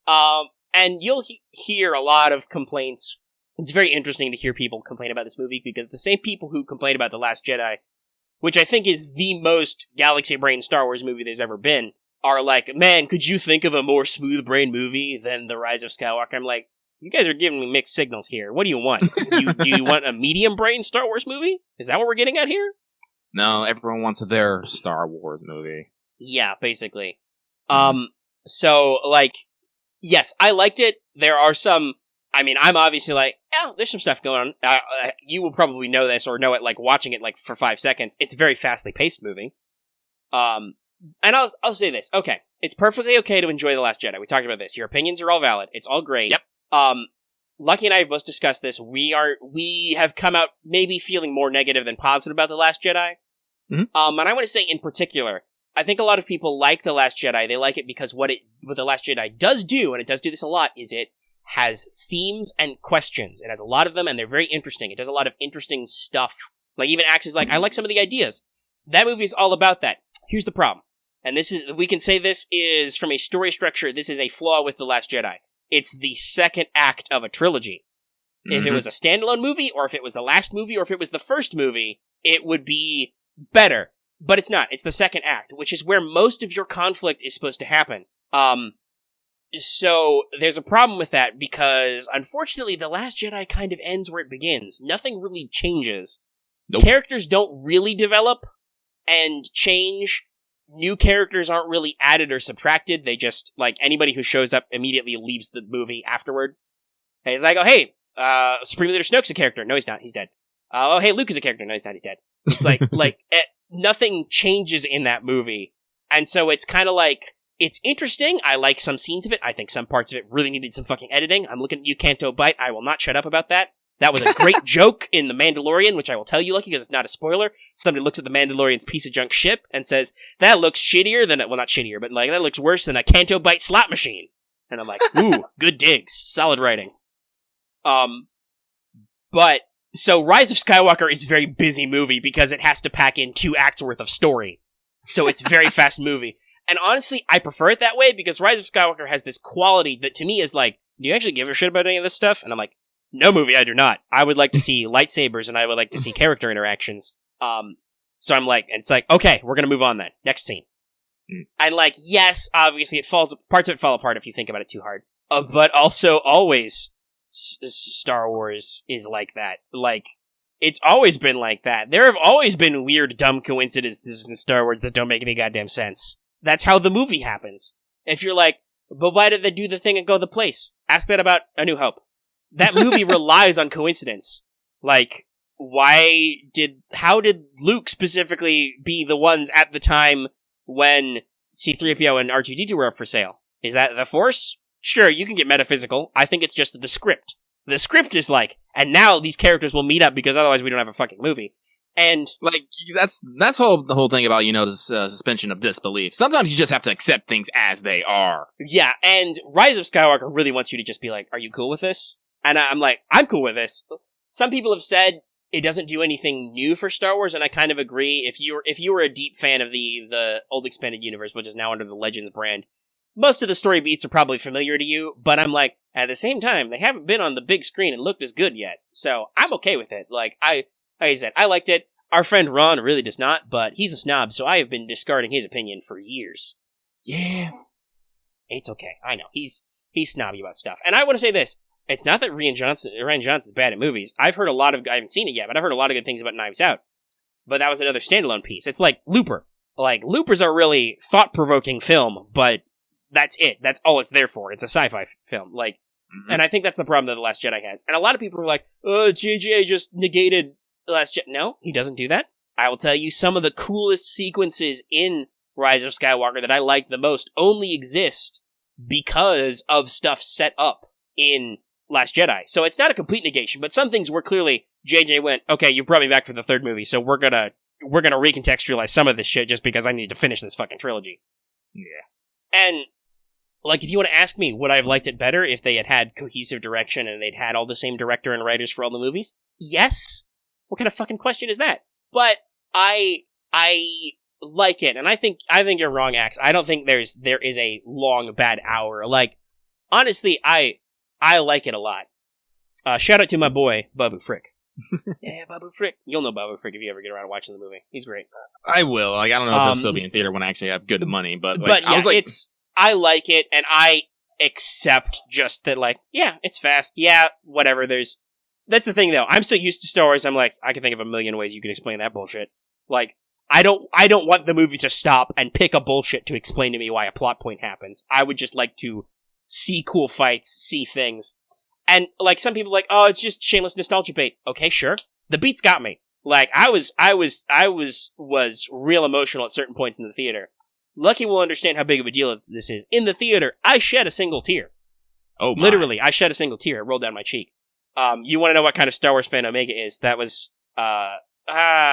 And you'll hear a lot of complaints. It's very interesting to hear people complain about this movie because the same people who complain about The Last Jedi, which I think is the most galaxy brain Star Wars movie there's ever been, are like, man, could you think of a more smooth brain movie than The Rise of Skywalker? I'm like, you guys are giving me mixed signals here. What do you want? Do you want a medium brain Star Wars movie? Is that what we're getting at here? No, everyone wants their Star Wars movie. Yeah, basically. So, yes, I liked it. There are some, I'm obviously there's some stuff going on. You will probably know this or know it, watching it, for 5 seconds. It's a very fastly paced movie. And I'll say this. Okay. It's perfectly okay to enjoy The Last Jedi. We talked about this. Your opinions are all valid. It's all great. Yep. Lucky and I have both discussed this. We have come out maybe feeling more negative than positive about The Last Jedi. Mm-hmm. And I want to say in particular, I think a lot of people like The Last Jedi. They like it because what The Last Jedi does do, and it does do this a lot, is it has themes and questions. It has a lot of them, and they're very interesting. It does a lot of interesting stuff. Even Axe is I like some of the ideas. That movie is all about that. Here's the problem. And we can say this is, from a story structure, this is a flaw with The Last Jedi. It's the second act of a trilogy. Mm-hmm. If it was a standalone movie, or if it was the last movie, or if it was the first movie, it would be better. But it's not. It's the second act, which is where most of your conflict is supposed to happen. So there's a problem with that because, unfortunately, The Last Jedi kind of ends where it begins. Nothing really changes. Nope. Characters don't really develop and change. New characters aren't really added or subtracted. They just, anybody who shows up immediately leaves the movie afterward. And it's oh, hey, Supreme Leader Snoke's a character. No, he's not. He's dead. Oh, hey, Luke is a character. No, he's not. He's dead. It's nothing changes in that movie. And so it's kind of like, it's interesting. I like some scenes of it. I think some parts of it really needed some fucking editing. I'm looking at you, Canto Bite. I will not shut up about that. That was a great joke in The Mandalorian, which I will tell you, Lucky, because it's not a spoiler. Somebody looks at The Mandalorian's piece of junk ship and says, that looks shittier than, well, not shittier, but like, that looks worse than a Canto Bite slot machine. And I'm like, ooh, good digs. Solid writing. But, so Rise of Skywalker is a very busy movie because it has to pack in 2 acts worth of story. So it's a very fast movie. And honestly, I prefer it that way because Rise of Skywalker has this quality that to me is like, do you actually give a shit about any of this stuff? And I'm like, no, movie, I do not. I would like to see lightsabers and I would like to see character interactions. So I'm like, and it's like, okay, we're gonna move on then. Next scene. And like, yes, obviously parts of it fall apart if you think about it too hard. But also always Star Wars is like that. Like, it's always been like that. There have always been weird, dumb coincidences in Star Wars that don't make any goddamn sense. That's how the movie happens. If you're like, but why did they do the thing and go the place? Ask that about A New Hope. That movie relies on coincidence. Like, how did Luke specifically be the ones at the time when C-3PO and R2-D2 were up for sale? Is that the Force? Sure, you can get metaphysical. I think it's just the script. The script is like, and now these characters will meet up because otherwise we don't have a fucking movie. And like, that's the whole thing about, this suspension of disbelief. Sometimes you just have to accept things as they are. Yeah, and Rise of Skywalker really wants you to just be like, are you cool with this? And I'm like, I'm cool with this. Some people have said it doesn't do anything new for Star Wars, and I kind of agree. If you were a deep fan of the old expanded universe, which is now under the Legends brand, most of the story beats are probably familiar to you, but I'm like, at the same time, they haven't been on the big screen and looked as good yet. So I'm okay with it. Like I said, I liked it. Our friend Ron really does not, but he's a snob, so I have been discarding his opinion for years. Yeah. It's okay. I know. He's snobby about stuff. And I want to say this. It's not that Rian Johnson's bad at movies. I haven't seen it yet, but I've heard a lot of good things about Knives Out. But that was another standalone piece. It's like Looper. Like, Looper's a really thought-provoking film, but that's it. That's all it's there for. It's a sci-fi film. Like, and I think that's the problem that The Last Jedi has. And a lot of people are like, oh, JJ just negated The Last Jedi. No, he doesn't do that. I will tell you, some of the coolest sequences in Rise of Skywalker that I like the most only exist because of stuff set up in Last Jedi. So it's not a complete negation, but some things were clearly, JJ went, okay, you've brought me back for the 3rd movie, so we're gonna recontextualize some of this shit just because I need to finish this fucking trilogy. Yeah. And, like, if you want to ask me, would I have liked it better if they had had cohesive direction and they'd had all the same director and writers for all the movies? Yes. What kind of fucking question is that? But I like it, and I think you're wrong, Axe. I don't think there is a long bad hour. Like, honestly, I like it a lot. Shout out to my boy, Babu Frick. Yeah, Babu Frick. You'll know Babu Frick if you ever get around to watching the movie. He's great. I will. Like, I don't know if it'll still be in theater when I actually have good money, but yeah, I like it, and I accept just that, like, yeah, it's fast. Yeah, whatever. That's the thing, though. I'm so used to Star Wars, I'm like, I can think of a million ways you can explain that bullshit. Like, I don't want the movie to stop and pick a bullshit to explain to me why a plot point happens. I would just like to see cool fights, see things. And, like, some people are like, oh, it's just shameless nostalgia bait. Okay, sure. The beats got me. Like, I was real emotional at certain points in the theater. Lucky will understand how big of a deal this is. In the theater, I shed a single tear. Oh, my. Literally, I shed a single tear. It rolled down my cheek. You want to know what kind of Star Wars fan Omega is? That was, I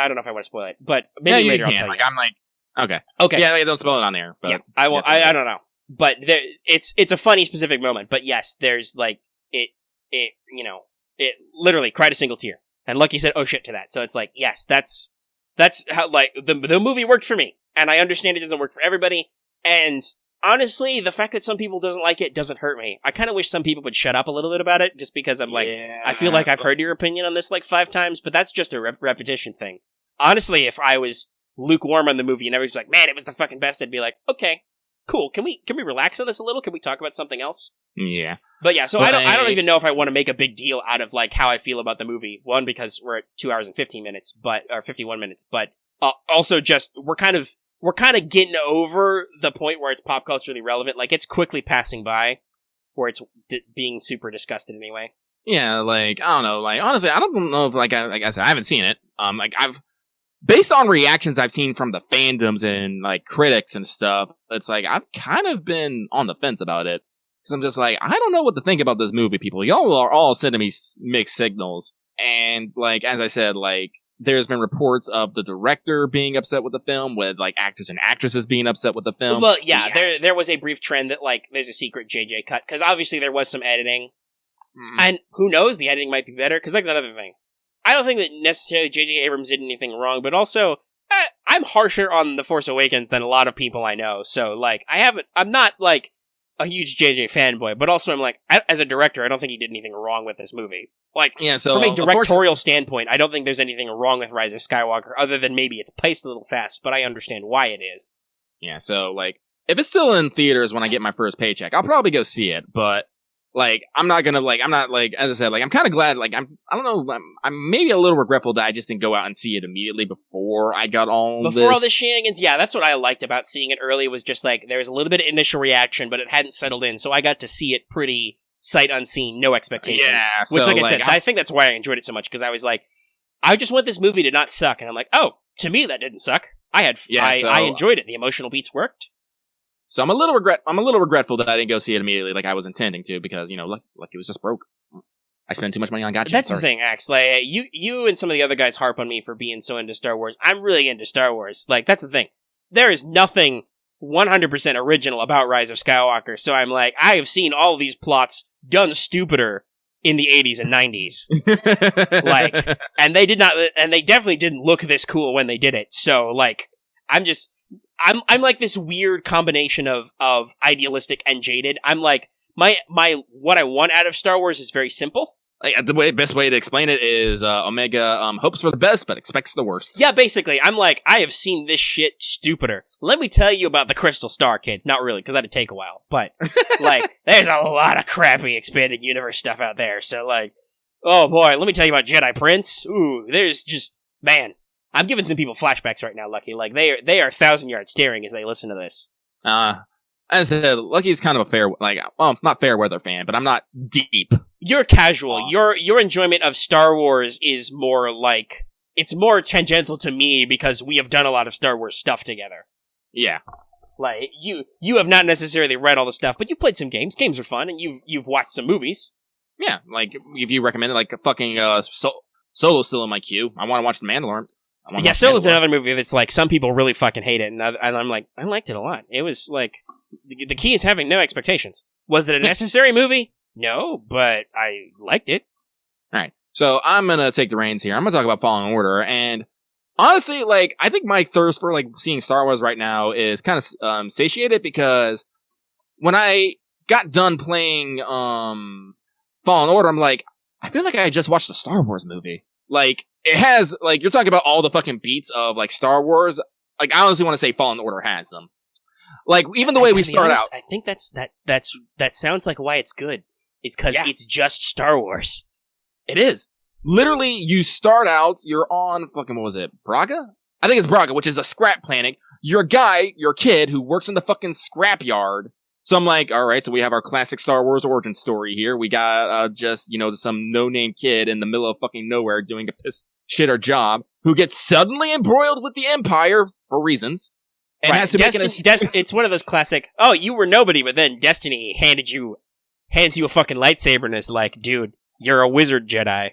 don't know if I want to spoil it, but maybe later I'll tell you. I'm like, okay. Yeah, don't spoil it on there. But yeah, I won't. I don't know. But it's a funny specific moment. But yes, there's like, it literally cried a single tear. And Lucky said, oh shit, to that. So it's like, yes, that's how, like, the movie worked for me. And I understand it doesn't work for everybody. And honestly, the fact that some people doesn't like it doesn't hurt me. I kind of wish some people would shut up a little bit about it, just because I'm like, I feel like I've heard your opinion on this like 5 times, but that's just a repetition thing. Honestly, if I was lukewarm on the movie and everybody's like, man, it was the fucking best, I'd be like, okay, cool. Can we relax on this a little? Can we talk about something else? Yeah. But yeah, so I don't even know if I want to make a big deal out of like how I feel about the movie. One, because we're at 2 hours and 15 minutes, or 51 minutes, but also just we're kind of getting over the point where it's pop culturally relevant. Like, it's quickly passing by where it's being super disgusted anyway. Yeah, like, I don't know. Like, honestly, I don't know if, like I said, I haven't seen it. Like, based on reactions I've seen from the fandoms and like critics and stuff, it's like I've kind of been on the fence about it. Because I'm just like, I don't know what to think about this movie, people. Y'all are all sending me mixed signals. And like, as I said, like, there's been reports of the director being upset with the film, with like actors and actresses being upset with the film. Well, yeah. There was a brief trend that like there's a secret JJ cut, because obviously there was some editing, and who knows, the editing might be better. Because that's another thing. I don't think that necessarily JJ Abrams did anything wrong, but also I'm harsher on The Force Awakens than a lot of people I know. So like I'm not like a huge JJ fanboy, but also I'm like, as a director, I don't think he did anything wrong with this movie. Like, yeah, so, from a directorial standpoint, I don't think there's anything wrong with Rise of Skywalker, other than maybe it's paced a little fast, but I understand why it is. Yeah, so, like, if it's still in theaters when I get my first paycheck, I'll probably go see it, but, like, I'm not, as I said, like, I'm kind of glad, like, I don't know, I'm maybe a little regretful that I just didn't go out and see it immediately before I got all this. Before all the shenanigans, yeah, that's what I liked about seeing it early, was just, like, there was a little bit of initial reaction, but it hadn't settled in, so I got to see it pretty sight unseen, no expectations. Yeah, which, so, like I said, I think that's why I enjoyed it so much, because I was like, I just want this movie to not suck, and I'm like, oh, to me that didn't suck. I enjoyed it. The emotional beats worked. So I'm a little regretful that I didn't go see it immediately, like I was intending to, because like it was just broke. I spent too much money on gotcha. That's the thing, Axe. Like you and some of the other guys harp on me for being so into Star Wars. I'm really into Star Wars. Like, that's the thing. There is nothing 100% original about Rise of Skywalker. So I'm like, I have seen all these plots done stupider in the 80s and 90s. Like, and they definitely didn't look this cool when they did it. So like, I'm like this weird combination of idealistic and jaded. I'm like, my what I want out of Star Wars is very simple. Like, best way to explain it is Omega hopes for the best but expects the worst. Yeah, basically, I'm like, I have seen this shit stupider. Let me tell you about the Crystal Star, kids. Not really, because that'd take a while. But like, there's a lot of crappy expanded universe stuff out there. So like, oh boy, let me tell you about Jedi Prince. Ooh, there's just, man, I'm giving some people flashbacks right now, Lucky. Like, they are 1,000-yard staring as they listen to this. As I said, Lucky's kind of a fair, like, well, not fair weather fan, but I'm not deep. You're casual. Your enjoyment of Star Wars is more like, it's more tangential to me because we have done a lot of Star Wars stuff together. Yeah. Like, you have not necessarily read all the stuff, but you've played some games. Games are fun, and you've watched some movies. Yeah, like, if you recommended, like, fucking, Solo's still in my queue. I want to watch The Mandalorian. Yeah, Solo's another movie that's like, some people really fucking hate it, and I'm like, I liked it a lot. It was like, the key is having no expectations. Was it a necessary movie? No, but I liked it. Alright, so I'm gonna take the reins here. I'm gonna talk about Fallen Order, and honestly, like, I think my thirst for, like, seeing Star Wars right now is kind of satiated, because when I got done playing Fallen Order, I'm like, I feel like I just watched a Star Wars movie. Like, it has, like, you're talking about all the fucking beats of, like, Star Wars. Like, I honestly want to say Fallen Order has them. Like, even the way we start out. I think that sounds like why it's good. It's because it's just Star Wars. It is. Literally, you start out, you're on fucking, what was it, Braga? I think it's Braga, which is a scrap planet. You're a guy, your kid, who works in the fucking scrap yard. So I'm like, alright, so we have our classic Star Wars origin story here. We got, just, some no-name kid in the middle of fucking nowhere doing a piss-shitter job, who gets suddenly embroiled with the Empire, for reasons, and has to make it's one of those classic, oh, you were nobody, but then Destiny hands you a fucking lightsaber, and is like, dude, you're a wizard Jedi.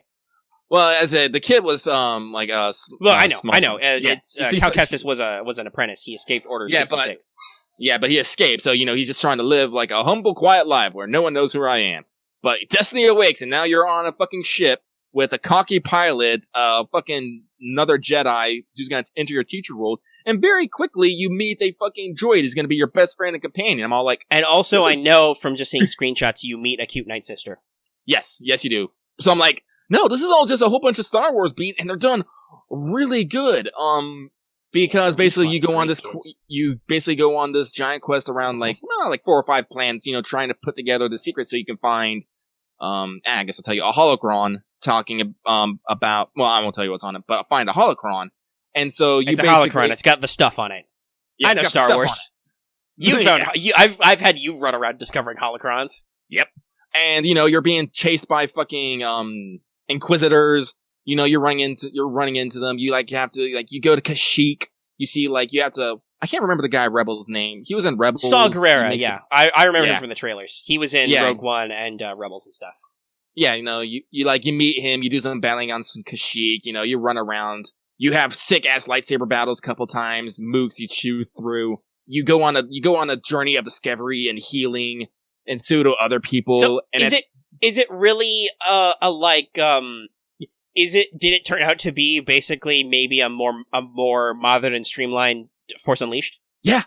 Well, as the kid was, well, I know. It's Cal Kestis was an apprentice. He escaped Order 66. Yeah, but he escaped, so, he's just trying to live, like, a humble, quiet life where no one knows who I am. But Destiny awakes, and now you're on a fucking ship with a cocky pilot, fucking another Jedi who's gonna enter your teacher role, and very quickly you meet a fucking droid who's gonna be your best friend and companion. I'm all like... And also, I know from just seeing screenshots, you meet a cute Night Sister. Yes, you do. So I'm like, no, this is all just a whole bunch of Star Wars beats, and they're done really good. Because basically you go on this giant quest around like 4 or 5 planets, trying to put together the secret so you can find, I guess I'll tell you, a holocron talking about, well, I won't tell you what's on it, but find a holocron. And so it's a holocron, it's got the stuff on it. Yeah, I know Star Wars. I've had you run around discovering holocrons. Yep. And, you're being chased by fucking, Inquisitors. you know, you're running into them. You have to you go to Kashyyyk. You see you have to. I can't remember the guy Rebels' name. He was in Rebels. Saw Gerrera, yeah. I remember him from the trailers. He was in Rogue One and Rebels and stuff. Yeah, you know, you meet him, you do some battling on some Kashyyyk, you know, you run around. You have sick-ass lightsaber battles a couple times, mooks you chew through. You go on a journey of discovery and healing and pseudo other people. So and is it really did it turn out to be basically maybe a more modern and streamlined Force Unleashed? Yeah.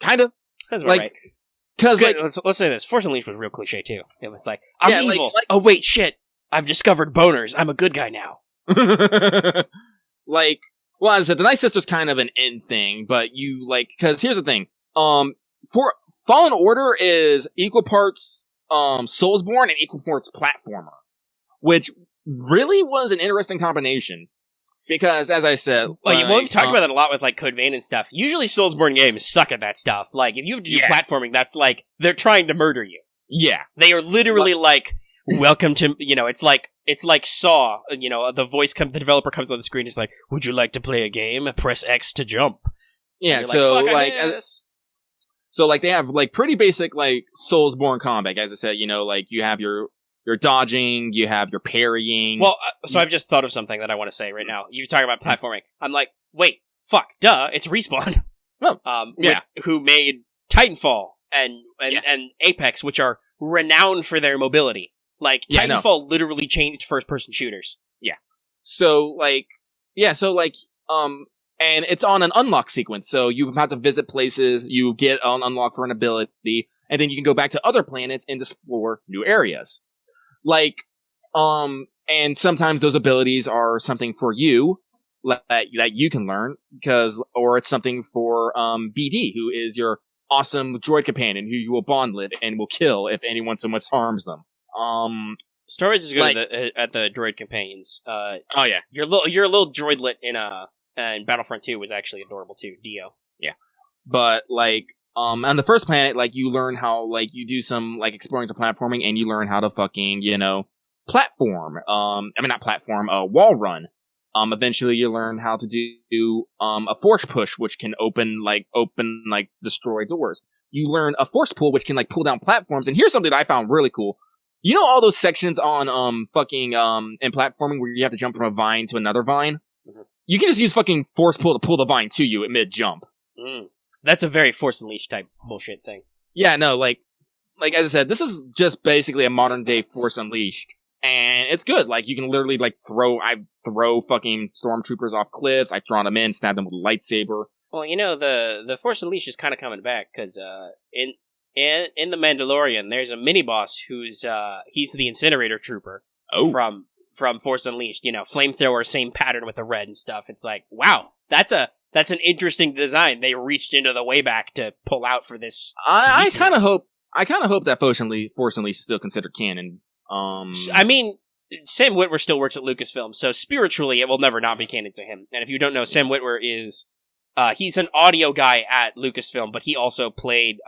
Kind of. Sounds about right. Because let's say this. Force Unleashed was real cliche too. It was like, I'm evil. Oh wait, shit. I've discovered boners. I'm a good guy now. Well, as I said, the Night Sister's kind of an end thing, but because here's the thing. For Fallen Order is equal parts Soulsborne and equal parts platformer, which really was an interesting combination. Because, as I said... Well, we've talked about that a lot with, Code Vein and stuff. Usually Soulsborne games suck at that stuff. If you have to do platforming, that's they're trying to murder you. Yeah. They are literally welcome to... it's like Saw. The developer comes on the screen, it's like, would you like to play a game? Press X to jump. Yeah, so, they have, pretty basic, Soulsborne combat. As I said, you have your dodging, you have your parrying. Well, so I've just thought of something that I want to say right now. You're talking about platforming. I'm like, wait, fuck, duh, it's Respawn. Oh, who made Titanfall and Apex, which are renowned for their mobility. Titanfall literally changed first-person shooters. Yeah. And it's on an unlock sequence, so you have to visit places, you get an unlock for an ability, and then you can go back to other planets and explore new areas. And sometimes those abilities are something for you that you can learn or it's something for BD, who is your awesome droid companion who you will bond with and will kill if anyone so much harms them. Star Wars is good at the droid companions. Oh yeah, your little droidlet in Battlefront 2 was actually adorable too, Dio. Yeah, but on the first planet, you learn how, you do some, exploring some platforming, and you learn how to fucking, platform. Not platform, wall run. Eventually you learn how to do, a force push, which can open, destroy doors. You learn a force pull, which can, pull down platforms, and here's something that I found really cool. You know all those sections on, in platforming where you have to jump from a vine to another vine? Mm-hmm. You can just use fucking force pull to pull the vine to you at mid-jump. Mm. That's a very Force Unleashed type bullshit thing. Yeah, no, as I said, this is just basically a modern day Force Unleashed, and it's good. You can literally I throw fucking stormtroopers off cliffs. I draw them in, stab them with a lightsaber. Well, the Force Unleashed is kind of coming back because in the Mandalorian, there's a mini boss who's he's the incinerator trooper from Force Unleashed. Flamethrower, same pattern with the red and stuff. It's like, wow, that's an interesting design. They reached into the way back to pull out for this. I kind of hope that Force Unleashed is still considered canon. Sam Witwer still works at Lucasfilm, so spiritually it will never not be canon to him. And if you don't know, Sam Witwer is he's an audio guy at Lucasfilm, but he also played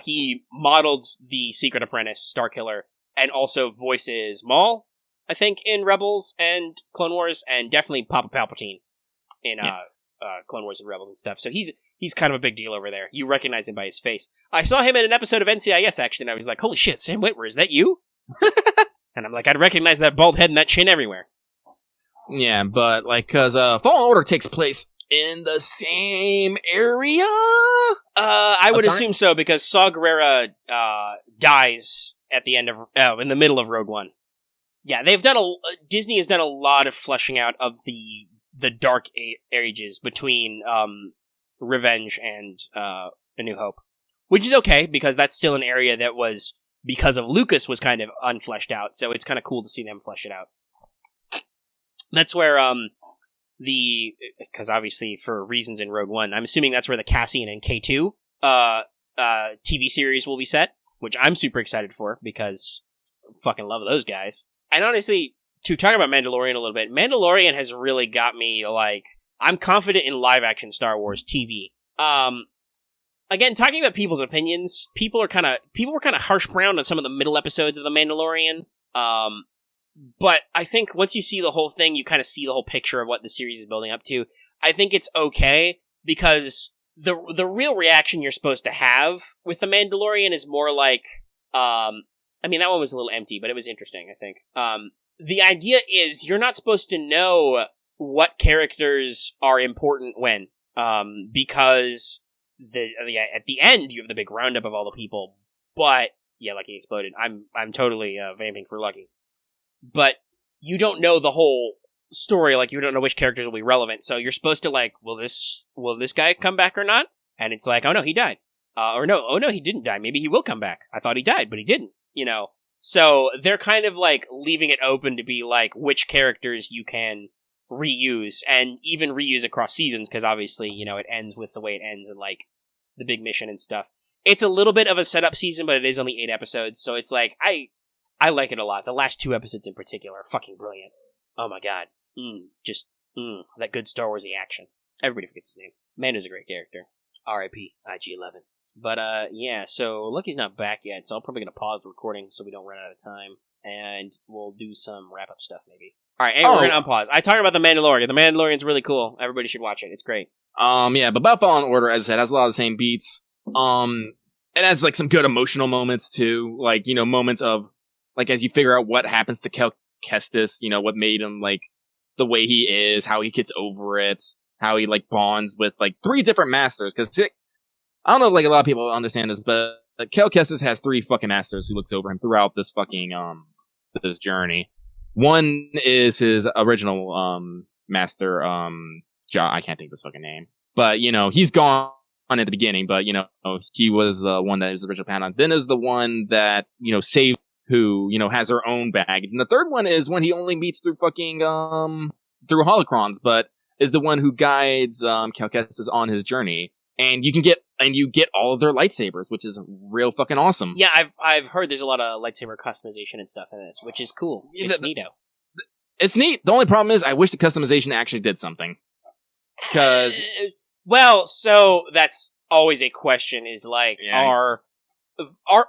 he modeled the Secret Apprentice, Starkiller, and also voices Maul, I think, in Rebels and Clone Wars, and definitely Papa Palpatine in Clone Wars and Rebels and stuff. So he's kind of a big deal over there. You recognize him by his face. I saw him in an episode of NCIS, actually, and I was like, holy shit, Sam Witwer, is that you? And I'm like, I'd recognize that bald head and that chin everywhere. Yeah, but, because Fallen Order takes place in the same area? I would assume so, because Saw Gerrera dies at the end of, in the middle of Rogue One. Yeah, Disney has done a lot of fleshing out of the dark ages between Revenge and A New Hope, which is okay because that's still an area that was, because of Lucas, was kind of unfleshed out. So it's kind of cool to see them flesh it out. That's where because obviously for reasons in Rogue One, I'm assuming that's where the Cassian and K2 TV series will be set, which I'm super excited for because I fucking love those guys. And honestly, to talk about Mandalorian a little bit, Mandalorian has really got me, I'm confident in live-action Star Wars TV. Again, talking about people's opinions, people were kind of harsh brown on some of the middle episodes of The Mandalorian. But I think once you see the whole thing, you kind of see the whole picture of what the series is building up to. I think it's okay, because the real reaction you're supposed to have with The Mandalorian is more like, I mean, that one was a little empty, but it was interesting, I think. The idea is you're not supposed to know what characters are important when, because at the end you have the big roundup of all the people, but, yeah, Lucky exploded. I'm totally, vamping for Lucky. But you don't know the whole story, like, you don't know which characters will be relevant, so you're supposed to, like, will this guy come back or not? And it's like, oh no, he died. Or no, oh no, he didn't die, maybe he will come back. I thought he died, but he didn't, you know? So they're kind of, like, leaving it open to be, like, which characters you can reuse, and even reuse across seasons, because obviously, you know, it ends with the way it ends, and, like, the big mission and stuff. It's a little bit of a setup season, but it is only 8 episodes, so it's like, I like it a lot. The last 2 episodes in particular are fucking brilliant. Oh my god. That good Star Warsy action. Everybody forgets his name. Mando's a great character. R.I.P. IG-11. But, yeah, so Lucky's not back yet, so I'm probably going to pause the recording so we don't run out of time, and we'll do some wrap-up stuff, maybe. Alright, anyway, we're going to unpause. I talked about The Mandalorian. The Mandalorian's really cool. Everybody should watch it. It's great. Yeah, but about Fallen Order, as I said, has a lot of the same beats. It has, like, some good emotional moments, too. Like, you know, moments of, like, as you figure out what happens to Cal Kestis, you know, what made him, like, the way he is, how he gets over it, how he, like, bonds with, like, 3 different masters, because I don't know if, like, a lot of people understand this, but Cal Kestis has 3 fucking masters who looks over him throughout this fucking, this journey. One is his original, master, I can't think of his fucking name, but, you know, he's gone at the beginning, but, you know, he was the one that is the original Padawan. Then there's the one that, you know, saved, who, you know, has her own baggage. And the third one is when he only meets through fucking, through holocrons, but is the one who guides, Cal Kestis on his journey. And you get all of their lightsabers, which is real fucking awesome. Yeah, I've heard there's a lot of lightsaber customization and stuff in this, which is cool. It's neato. It's neat. The only problem is I wish the customization actually did something. Because... well, so that's always a question, is like, are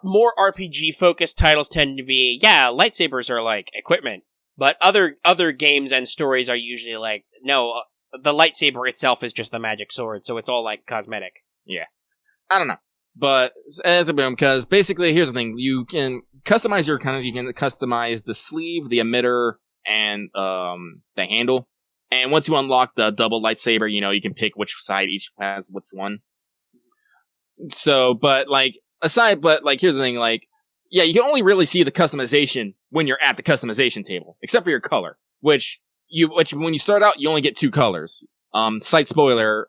more RPG-focused titles tend to be, yeah, lightsabers are like equipment, but other games and stories are usually like, no, the lightsaber itself is just the magic sword, so it's all like cosmetic. Yeah. I don't know. But as a boom, because basically, here's the thing: you can customize your kind of. You can customize the sleeve, the emitter, and the handle. And once you unlock the double lightsaber, you know you can pick which side each has which one. So, but like here's the thing: like, yeah, you can only really see the customization when you're at the customization table, except for your color, which when you start out, you only get 2 colors. Slight spoiler.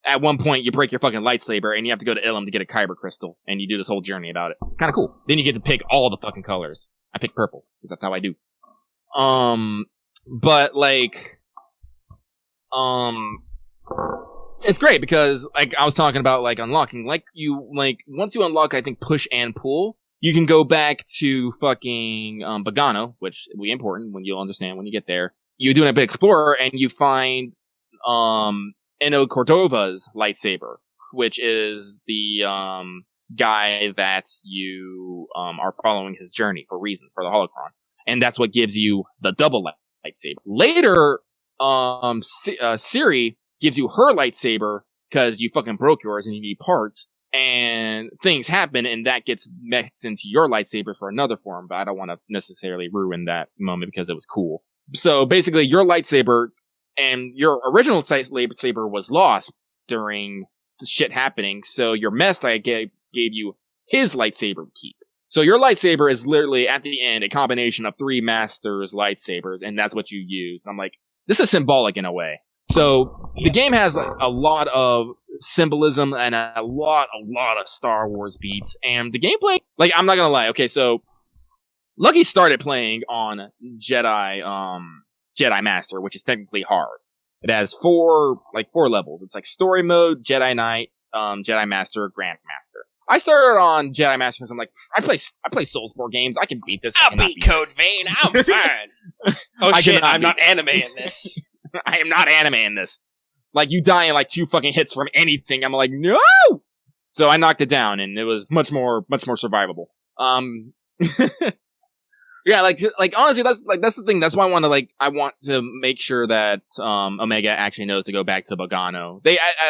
At one point, you break your fucking lightsaber, and you have to go to Ilum to get a kyber crystal, and you do this whole journey about it. It's kind of cool. Then you get to pick all the fucking colors. I pick purple, because that's how I do. But, like, it's great, because, like, I was talking about, like, unlocking, once you unlock, I think, push and pull, you can go back to fucking, Bogano, which will be important when you'll understand when you get there. You do a bit explorer, and you find, Eno Cordova's lightsaber, which is the guy that you are following his journey for the holocron, and that's what gives you the double lightsaber. Later, Siri gives you her lightsaber because you fucking broke yours and you need parts, and things happen, and that gets mixed into your lightsaber for another form. But I don't want to necessarily ruin that moment because it was cool. So basically, your lightsaber. And your original lightsaber was lost during the shit happening, so your Mestai gave you his lightsaber to keep. So your lightsaber is literally, at the end, a combination of 3 masters' lightsabers, and that's what you use. I'm like, this is symbolic in a way. So the game has like, a lot of symbolism and a lot of Star Wars beats, and the gameplay, like, I'm not gonna lie. Okay, so Lucky started playing on Jedi Master, which is technically hard. It has 4 levels. It's like Story Mode, Jedi Knight, Jedi Master, Grandmaster. I started on Jedi Master because I'm like, I play Soulsborne games. I can beat this. I'll beat Code Vein. I'm fine. Oh shit, I'm not anime in this. I am not anime in this. Like, you die in like 2 fucking hits from anything. I'm like, no! So I knocked it down, and it was much more survivable. Yeah, like honestly, that's the thing. That's why I want to make sure that Omega actually knows to go back to Bogano.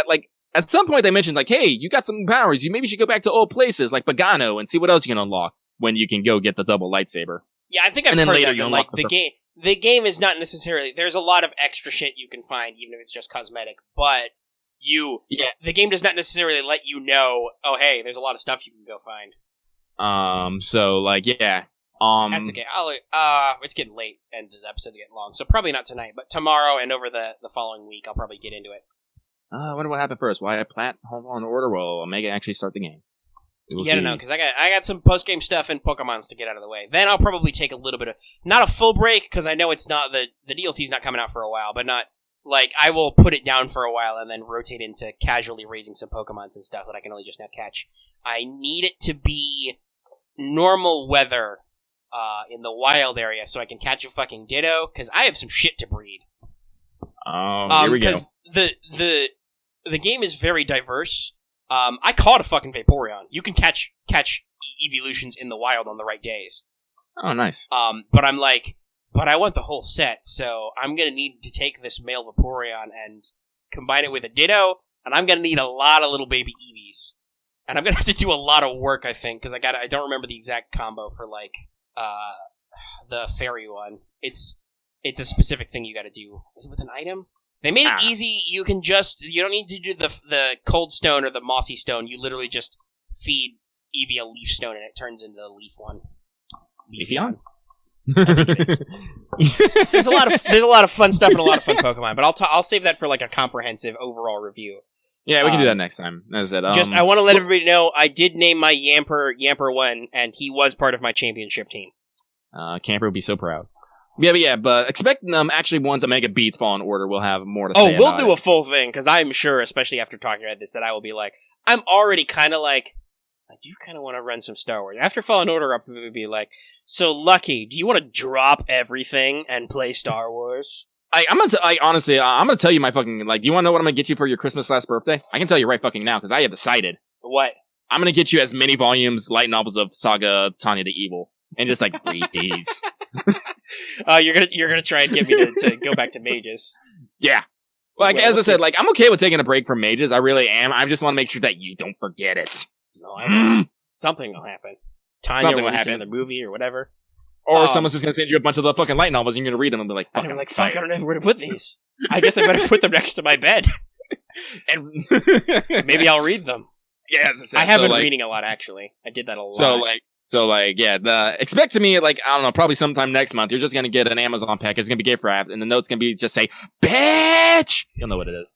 Like at some point they mentioned like, hey, you got some powers. You maybe should go back to old places like Bogano and see what else you can unlock when you can go get the double lightsaber. Yeah, I think I've heard that. Like the game is not necessarily. There's a lot of extra shit you can find, even if it's just cosmetic. But the game does not necessarily let you know. Oh, hey, there's a lot of stuff you can go find. So like, yeah. That's okay. It's getting late and the episode's getting long, so probably not tonight, but tomorrow and over the following week, I'll probably get into it. I wonder what happened first. Why I plant Home on Order? Will Omega actually start the game? I don't know, because I got some post-game stuff and Pokemons to get out of the way. Then I'll probably take a little bit of, not a full break, because I know it's not, the DLC's not coming out for a while, but not, like, I will put it down for a while and then rotate into casually raising some Pokemons and stuff that I can only just now catch. I need it to be normal weather in the wild area so I can catch a fucking Ditto, because I have some shit to breed. Here we go. Because the game is very diverse. I caught a fucking Vaporeon. You can catch evolutions in the wild on the right days. Oh, nice. But I'm like, but I want the whole set, so I'm gonna need to take this male Vaporeon and combine it with a Ditto, and I'm gonna need a lot of little baby Eevees. And I'm gonna have to do a lot of work, I think, because I don't remember the exact combo for, like, the fairy one. It's a specific thing you gotta do. Is it with an item? They made it easy. You don't need to do the cold stone or the mossy stone. You literally just feed Eevee a leaf stone and it turns into the leaf one. Leafeon? There's a lot of fun stuff and a lot of fun Pokemon, but I'll save that for like a comprehensive overall review. Yeah, we can do that next time. As I said, I want to let everybody know I did name my Yamper 1, and he was part of my championship team. Camper would be so proud. But expect actually once Omega beats Fallen Order, we'll have more to say. Oh, we'll do a full thing, because I'm sure, especially after talking about this, that I will be like, I'm already kind of like, I do kind of want to run some Star Wars. After Fallen Order, I'll probably be like, so Lucky, do you want to drop everything and play Star Wars? Honestly, I'm gonna tell you my fucking, like, do you want to know what I'm gonna get you for your Christmas/birthday? I can tell you right fucking now, because I have decided. What? I'm gonna get you as many volumes, light novels of Saga Tanya the Evil. And just like read these. You're gonna try and get me to go back to mages. Yeah. Like, as I said, like, I'm okay with taking a break from mages. I really am. I just want to make sure that you don't forget it. Something will happen. Tanya will happen in the movie or whatever. Or someone's just gonna send you a bunch of the fucking light novels and you're gonna read them and be like, fuck, I don't know where to put these. I guess I better put them next to my bed. And maybe I'll read them. Yeah, as I said. I have been reading a lot, actually. I did that a lot. Expect to me, like, I don't know, probably sometime next month, you're just gonna get an Amazon package. It's gonna be gift wrapped, and the note's gonna be just say, bitch! You'll know what it is.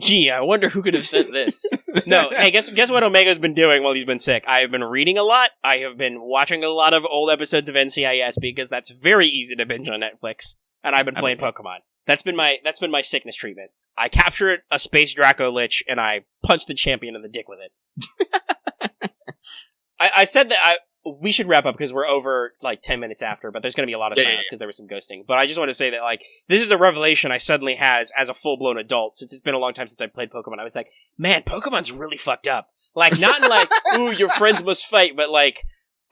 Gee, I wonder who could have sent this. No, hey, guess what Omega's been doing while he's been sick? I have been reading a lot. I have been watching a lot of old episodes of NCIS, because that's very easy to binge on Netflix. And I've been playing Pokemon. That's been my sickness treatment. I captured a Space Draco Lich, and I punched the champion in the dick with it. I said that we should wrap up because we're over like 10 minutes after, but there's going to be a lot of silence because there was some ghosting. But I just want to say that, like, this is a revelation I suddenly has as a full-blown adult, since it's been a long time since I played Pokemon. I was like, man, Pokemon's really fucked up. Like, not in like, ooh, your friends must fight, but like,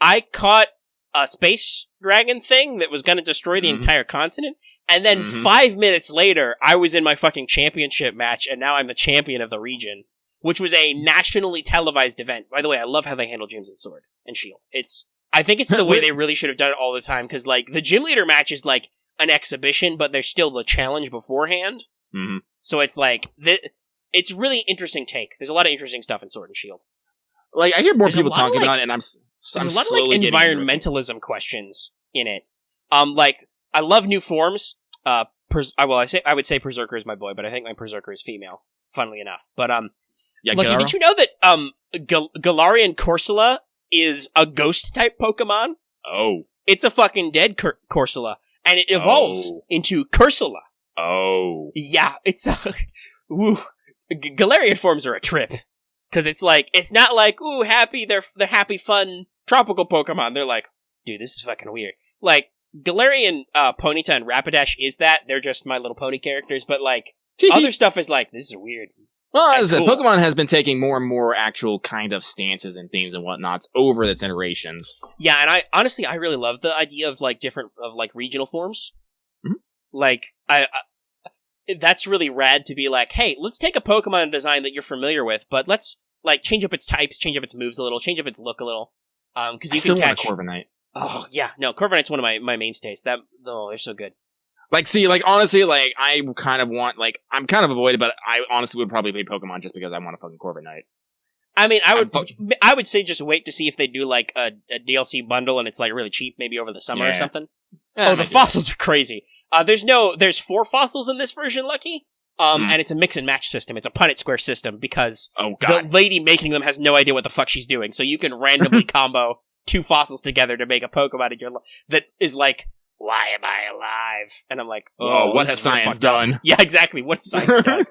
I caught a space dragon thing that was going to destroy the entire continent, and then 5 minutes later, I was in my fucking championship match, and now I'm the champion of the region. Which was a nationally televised event. By the way, I love how they handle gyms and Sword and Shield. I think it's the way they really should have done it all the time, because, like, the gym leader match is, like, an exhibition, but there's still the challenge beforehand. Mm-hmm. So it's, like, it's really interesting take. There's a lot of interesting stuff in Sword and Shield. Like, I hear more people talking about it, and there's a lot of, like, environmentalism questions in it. Like, I love new forms. I would say Berserker is my boy, but I think my Berserker is female, funnily enough. But, yeah, Lucky, did you know that Galarian Corsola is a ghost-type Pokemon? Oh. It's a fucking dead Corsola, and it evolves into Corsola. Oh. Yeah, it's Galarian forms are a trip. Because it's like, it's not like, ooh, happy, they're happy, fun, tropical Pokemon. They're like, dude, this is fucking weird. Like, Galarian Ponyta and Rapidash is that. They're just My Little Pony characters, but like, other stuff is like, this is weird. Well, as I said, cool. Pokemon has been taking more and more actual kind of stances and themes and whatnots over its iterations. Yeah, and I really love the idea of like different of like regional forms. Mhm. Like I that's really rad to be like, hey, let's take a Pokemon design that you're familiar with, but let's like change up its types, change up its moves a little, change up its look a little. Because you can catch Corviknight. Oh yeah, no, Corviknight's one of my mainstays. They're so good. Like, see, like, honestly, like, I kind of want, like, I'm kind of avoided, but I honestly would probably play Pokemon just because I want a fucking Corviknight. I mean, I would say just wait to see if they do, like, a DLC bundle and it's, like, really cheap, maybe over the summer or something. Yeah, the fossils are crazy. There's 4 fossils in this version, Lucky. And it's a mix and match system. It's a Punnett Square system because the lady making them has no idea what the fuck she's doing. So you can randomly combo 2 fossils together to make a Pokemon that is like, why am I alive? And I'm like, what has science done? Yeah, exactly. What has science done?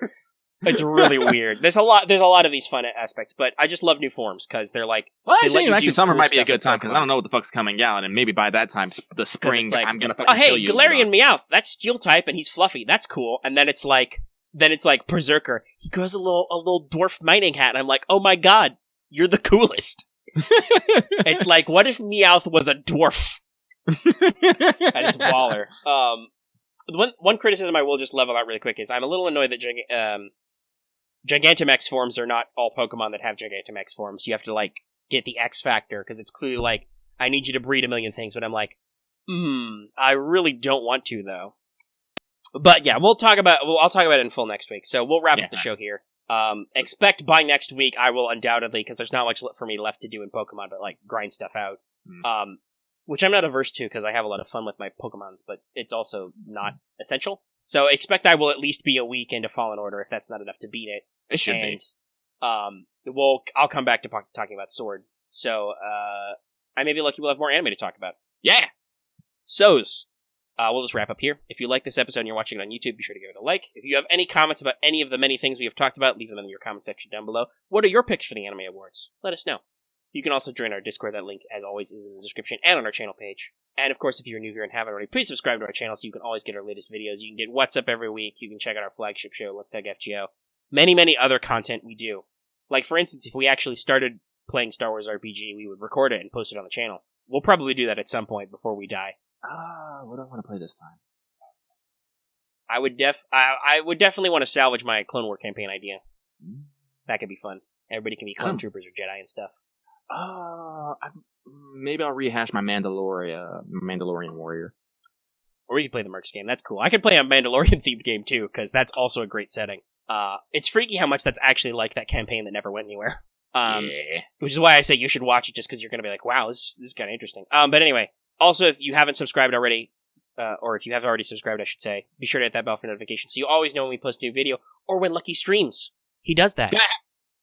It's really weird. There's a lot of these fun aspects, but I just love new forms because they're like, well, actually, summer might be a good time because I don't know what the fuck's coming out, and maybe by that time, the spring, like, I'm gonna fucking kill you. Galarian Meowth, that's Steel type, and he's fluffy. That's cool. And then it's like Berserker. He grows a little dwarf mining hat, and I'm like, oh my god, you're the coolest. It's like, what if Meowth was a dwarf? And it's baller. One criticism I will just level out really quick is I'm a little annoyed that Gigantamax forms are not all Pokemon that have Gigantamax forms. You have to like get the X factor because it's clearly like I need you to breed a million things, but I'm like, I really don't want to though. But yeah, I'll talk about it in full next week. So we'll wrap up the show here. Expect by next week I will undoubtedly, because there's not much for me left to do in Pokemon, but like grind stuff out. Which I'm not averse to because I have a lot of fun with my Pokemons, but it's also not essential. So expect I will at least be a week into Fallen Order if that's not enough to beat it. It should be. I'll come back to talking about Sword. So I may be lucky we'll have more anime to talk about. Yeah. We'll just wrap up here. If you like this episode and you're watching it on YouTube, be sure to give it a like. If you have any comments about any of the many things we have talked about, leave them in your comment section down below. What are your picks for the Anime Awards? Let us know. You can also join our Discord. That link, as always, is in the description and on our channel page. And, of course, if you're new here and haven't already, please subscribe to our channel so you can always get our latest videos. You can get What's Up every week. You can check out our flagship show, Let's Talk FGO. Many, many other content we do. Like, for instance, if we actually started playing Star Wars RPG, we would record it and post it on the channel. We'll probably do that at some point before we die. What do I want to play this time? I would definitely want to salvage my Clone War campaign idea. That could be fun. Everybody can be clone troopers or Jedi and stuff. Maybe I'll rehash my Mandalorian Warrior. Or we could play the Mercs game. That's cool. I could play a Mandalorian-themed game, too, because that's also a great setting. It's freaky how much that's actually like that campaign that never went anywhere. Which is why I say you should watch it, just because you're going to be like, wow, this is kind of interesting. But anyway, also, if you haven't subscribed already, or if you have already subscribed, I should say, be sure to hit that bell for notifications so you always know when we post a new video, or when Lucky streams. He does that.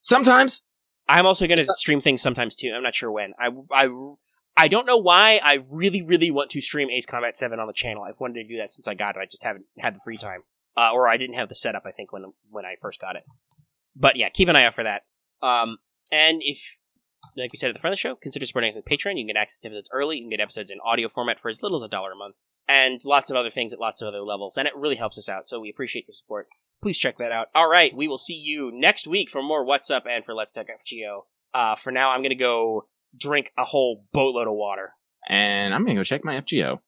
Sometimes. I'm also going to stream things sometimes, too. I'm not sure when. I don't know why I really, really want to stream Ace Combat 7 on the channel. I've wanted to do that since I got it. I just haven't had the free time. Or I didn't have the setup, I think, when I first got it. But yeah, keep an eye out for that. And if, like we said at the front of the show, consider supporting us on Patreon. You can get access to episodes early. You can get episodes in audio format for as little as $1 a month. And lots of other things at lots of other levels. And it really helps us out, so we appreciate your support. Please check that out. All right, we will see you next week for more What's Up and for Let's Talk FGO. For now, I'm going to go drink a whole boatload of water. And I'm going to go check my FGO.